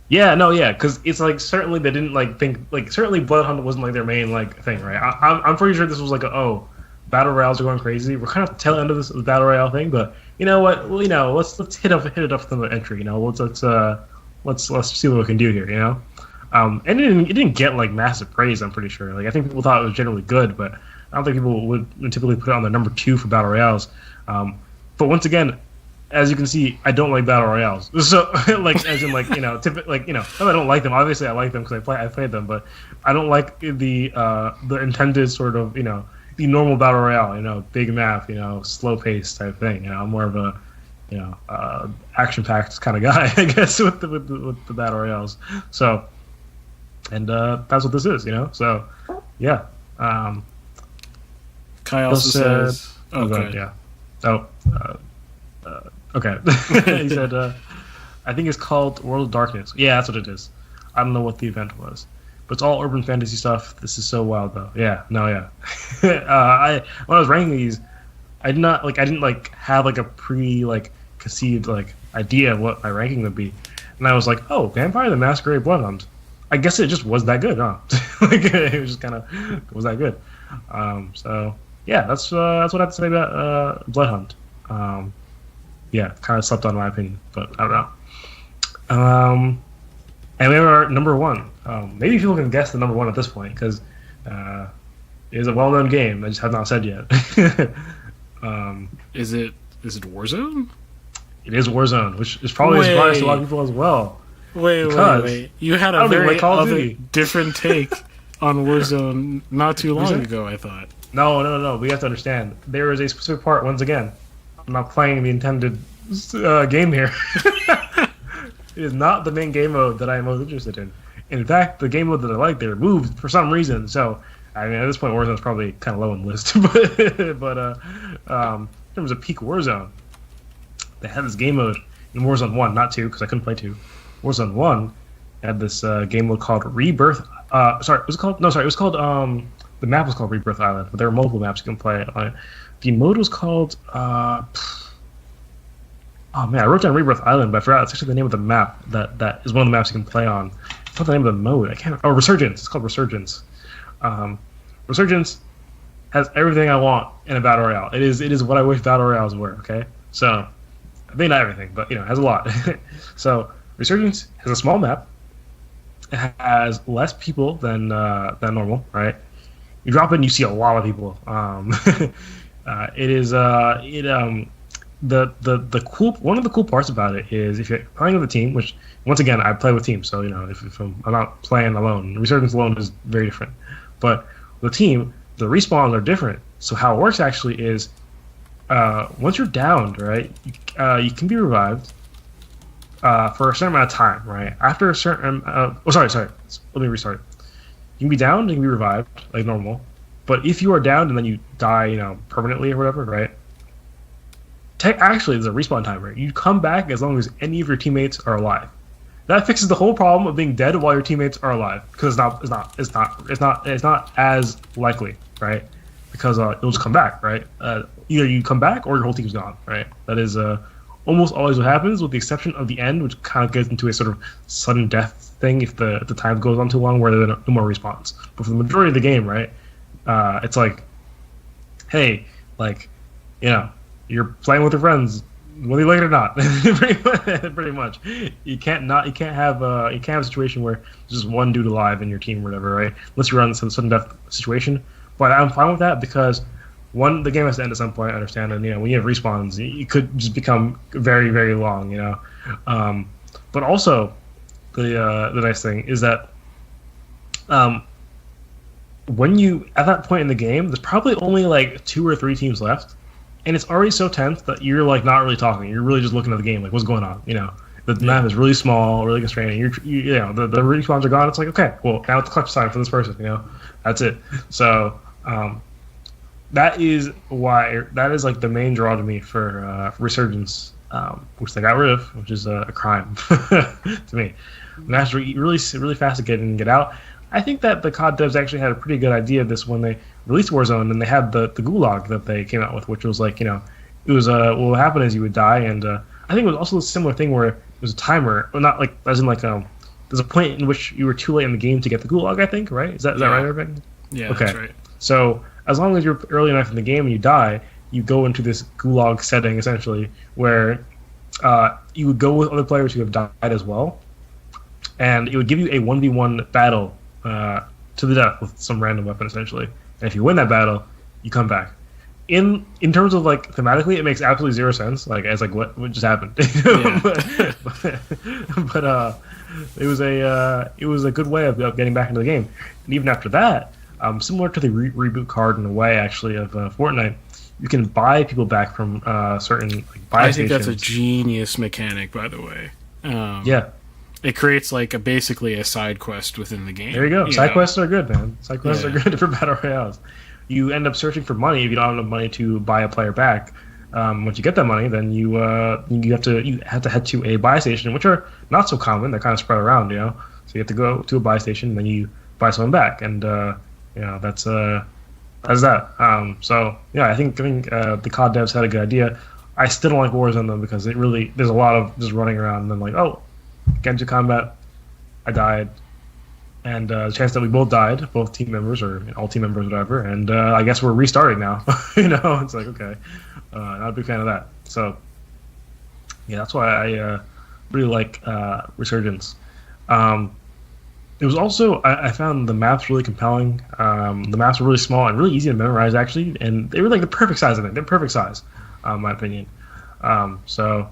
Because it's like certainly they didn't think certainly Bloodhunt wasn't like their main thing, right? I'm pretty sure this was battle royales are going crazy. We're kind of tail end of this battle royale thing, but you know what? Well, let's hit it up from the entry. Let's see what we can do here. And it didn't get massive praise. I'm pretty sure. I think people thought it was generally good, but I don't think people would typically put it on the number 2 for battle royales. But once again, as you can see, I don't like battle royales. So as in not that I don't like them. Obviously, I like them because I played them, but I don't like the intended sort of the normal battle royale. Big map, slow pace type thing. I'm more of a action packed kind of guy, I guess, with the battle royales. So, and that's what this is. So yeah. Kai also says, "Oh, good, yeah." Okay. He said, "I think it's called World of Darkness." Yeah, that's what it is. I don't know what the event was, but it's all urban fantasy stuff. This is so wild, though. Yeah, no, yeah. When I was ranking these, I didn't have a conceived idea of what my ranking would be, and I was like, "Oh, Vampire the Masquerade Bloodhunt." I guess it just was that good, huh? It was just kind of was that good. So yeah, that's what I have to say about Bloodhunt. Yeah, kind of slept on my opinion, but I don't know. And we have our number 1. Maybe people can guess the number 1 at this point because it is a well-known game. I just have not said yet. Is it Warzone? It is Warzone, which is probably a surprise to a lot of people as well. Wait. You had a very different take on Warzone not too long ago, I thought. No. We have to understand. There is a specific part, once again. I'm not playing the intended game here. It is not the main game mode that I am most interested in. In fact, the game mode that I like, they removed for some reason. So, at this point, Warzone is probably kind of low on the list. but in terms of peak Warzone, they had this game mode in Warzone 1, not 2, because I couldn't play 2. Warzone 1 had this game mode called Rebirth. It was called the map was called Rebirth Island, but there were multiple maps you can play on it. The mode was called I wrote down Rebirth Island, but I forgot. It's actually the name of the map that is one of the maps you can play on. It's not the name of the mode. Resurgence. It's called Resurgence. Resurgence has everything I want in a battle royale. It is what I wish battle royales were. Okay, so I mean not everything, but it has a lot. So Resurgence has a small map. It has less people than normal, right? You drop in, you see a lot of people. The cool one of the cool parts about it is if you're playing with a team, which once again I play with teams, so if I'm not playing alone, Resurgence alone is very different. But with a team, the respawns are different. So how it works actually is once you're downed, right, you can be revived for a certain amount of time, right? After a certain sorry, let me restart. You can be downed and you can be revived like normal, but if you are downed and then you die, permanently or whatever, right? Actually, there's a respawn timer. You come back as long as any of your teammates are alive. that fixes the whole problem of being dead while your teammates are alive, because it's not as likely, right? Because you'll just come back, right? Either you come back or your whole team's gone, right? That is almost always what happens, with the exception of the end, which kind of gets into a sort of sudden death thing if the time goes on too long, where there's no more respawns. But for the majority of the game, right, it's like, hey, like, you're playing with your friends, whether you like it or not. pretty much. You can't have a situation where there's just one dude alive in your team or whatever, right? Unless you're on some sudden death situation. But I'm fine with that because, one, the game has to end at some point, I understand, and when you have respawns, it could just become very, very long, But also, the nice thing is that when you, at that point in the game, there's probably only like 2 or 3 teams left, and it's already so tense that you're like not really talking. You're really just looking at the game, like what's going on. The map is really small, really constraining. The respawns are gone. It's like, okay, well, now it's clutch time for this person. That's it. So that is like the main draw to me for Resurgence, which they got rid of, which is a crime to me. That's really, really fast to get in and get out. I think that the COD devs actually had a pretty good idea of this when they released Warzone, and they had the gulag that they came out with, which was like, it was what would happen is you would die, and I think it was also a similar thing where it was a timer, well, not like as in like there's a point in which you were too late in the game to get the gulag, I think, right? Is that right, Irving? Yeah, okay. That's right. So as long as you're early enough in the game and you die, you go into this gulag setting essentially, where you would go with other players who have died as well, and it would give you a 1v1 battle to the death with some random weapon essentially. And if you win that battle, you come back. In terms of like thematically, it makes absolutely zero sense. Like as like what just happened. but it was a good way of getting back into the game. And even after that, similar to the reboot card in a way actually of Fortnite, you can buy people back from certain like buy stations. I think that's a genius mechanic, by the way. Yeah. It creates like basically a side quest within the game. There you go. Side quests are good, man. Side quests are good for battle royales. You end up searching for money if you don't have enough money to buy a player back. Once you get that money, then you have to head to a buy station, which are not so common. They're kind of spread around, So you have to go to a buy station, and then you buy someone back, and that's that. So I think the COD devs had a good idea. I still don't like Warzone though, because there's a lot of just running around and then like, oh, get into combat, I died, and the chance that we both died, both team members or all team members, whatever, and I guess we're restarting now. It's like, okay, not a big fan of that. So yeah, that's why I really like Resurgence. It was also, I found the maps really compelling. The maps were really small and really easy to memorize actually, and they were like the perfect size of it. They're perfect size, in my opinion. So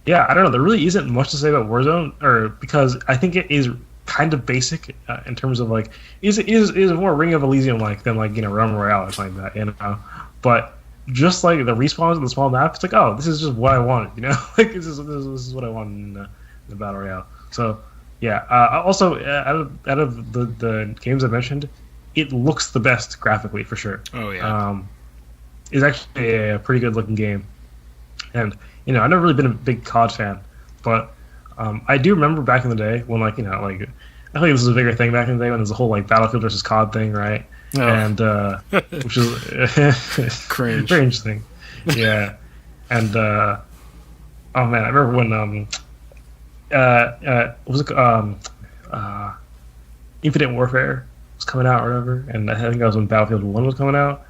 yeah, I don't know. There really isn't much to say about Warzone, because I think it is kind of basic in terms of like is more Ring of Elysium like than like Royale or something like that, But just like the respawns and the small map, it's like, oh, this is just what I wanted, like this is what I wanted in the battle royale. So yeah. Also, out of the games I mentioned, it looks the best graphically for sure. Oh yeah. It's actually a pretty good looking game, and I've never really been a big COD fan, but I do remember back in the day when I think this was a bigger thing back in the day when there was a whole like Battlefield versus COD thing, right? Oh. And which is cringe. Very interesting. Yeah, and oh man, I remember when was it Infinite Warfare was coming out or whatever, and I think that was when Battlefield 1 was coming out.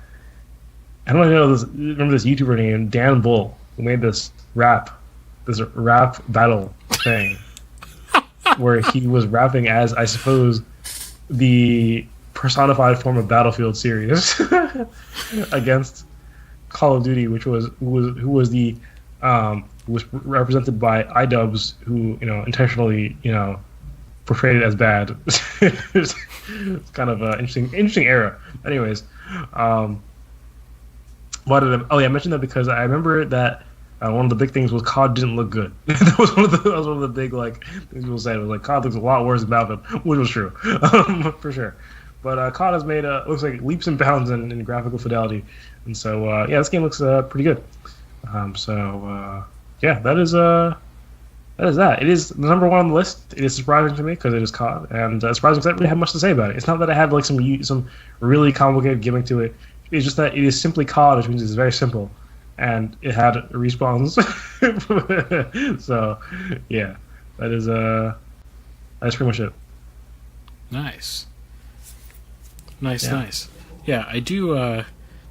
I don't know if remember this YouTuber named Dan Bull, who made this rap battle thing where he was rapping as, I suppose, the personified form of Battlefield series against Call of Duty, who was represented by iDubbbz, who intentionally portrayed it as bad. It's kind of an interesting era. Anyways, why did I mentioned that because I remember that one of the big things was COD didn't look good. that was one of the big like things people said. It was like COD looks a lot worse than Battlefield, which was true for sure. But COD has made looks like leaps and bounds in graphical fidelity, and so this game looks pretty good. Yeah, that is that is that. It is the number one on the list. It is surprising to me because it is COD, and surprising because I don't really have much to say about it. It's not that I have like some really complicated gimmick to it. It's just that it is simply COD, which means it's very simple, and it had respawns. So, yeah, that's pretty much it. Nice. Yeah, I do.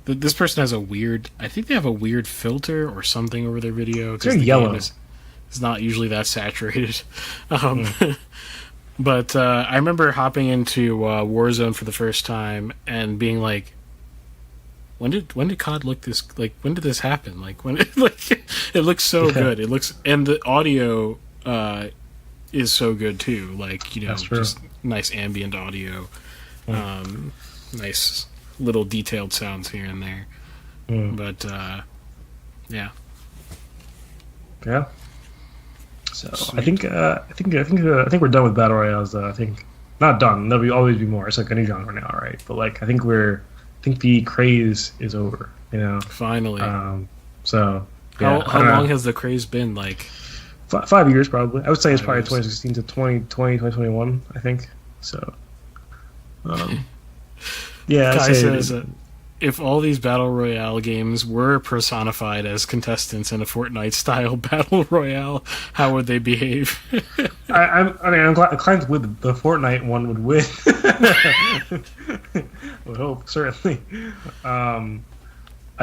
This person has a weird. I think they have a weird filter or something over their video. It's very yellow. It's not usually that saturated. But I remember hopping into Warzone for the first time and being like, when did COD look this like? When did this happen? Like when it looks so good. It looks, and the audio is so good too. Like, just nice ambient audio, nice little detailed sounds here and there. But yeah. So sweet. I think we're done with battle royales. I think not done. There'll always be more. It's like a new genre now, right? But like I think the craze is over. Finally. So how long has the craze been? Like 5 years probably. I would say it's probably 2016 to 2020, 2021. I think so. Yeah. Guy says if all these battle royale games were personified as contestants in a Fortnite-style battle royale, how would they behave? I'm inclined with the Fortnite one would win. Would hope, certainly. I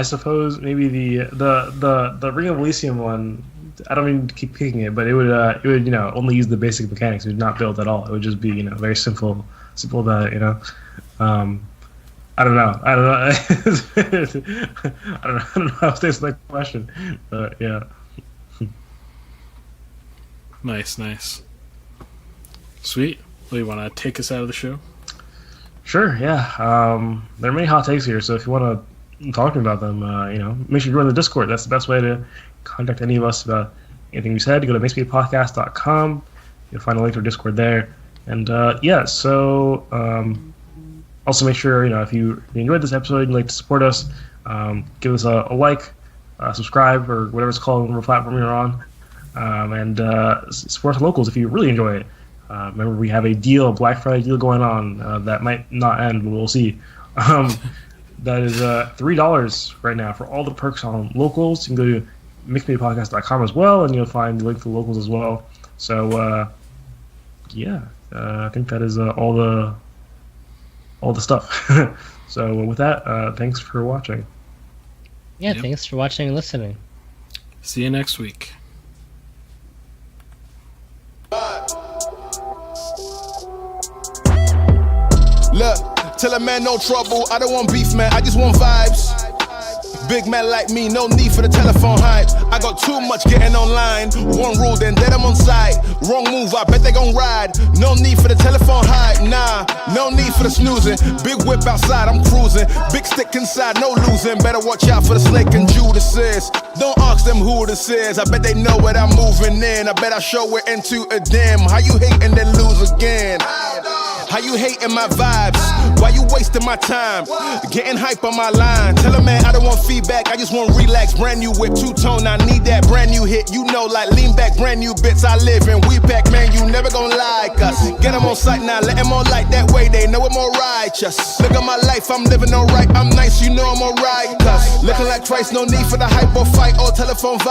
suppose maybe the Ring of Elysium one. I don't mean to keep picking it, but it would only use the basic mechanics. It would not build at all. It would just be very simple that I don't know. I don't know how to answer that question, but yeah. Nice. Sweet. Well, you want to take us out of the show? Sure. Yeah. There are many hot takes here, so if you want to talk to me about them, make sure you join the Discord. That's the best way to contact any of us about anything we said. You go to mixedmediapodcast.com. You'll find a link to our Discord there, and also, make sure, if you enjoyed this episode and you'd like to support us, give us a like, subscribe, or whatever it's called, whatever platform you're on, and support the locals if you really enjoy it. Remember, we have a Black Friday deal going on that might not end, but we'll see. That is $3 right now for all the perks on locals. You can go to mixedmediapodcast.com as well, and you'll find the link to locals as well. So, I think that is all the stuff. So with that, thanks for watching. Yeah, Thanks for watching and listening. See you next week. Look, tell a man no trouble. I don't want beef, man. I just want vibes. Big man like me, no need for the telephone hype. I got too much getting online. One rule, then dead I'm on site. Wrong move, I bet they gon' ride. No need for the telephone hype, nah. No need for the snoozing. Big whip outside, I'm cruising. Big stick inside, no losing. Better watch out for the snake and Judas is. Don't ask them who this is. I bet they know what I'm moving in. I bet I show it into a dim. How you hate and then lose again? How you hating my vibes? Why you wasting my time? Getting hype on my line. Tell a man I don't want feedback, I just want relax. Brand new whip, two-tone, I need that brand new hit. Like lean back, brand new bits I live in. We back, man, you never gon' like us. Get them on sight now, let them on light. That way they know I'm more righteous. Look at my life, I'm living alright. I'm nice, you know I'm alright. Cause looking like Christ, no need for the hype or fight or telephone vibe.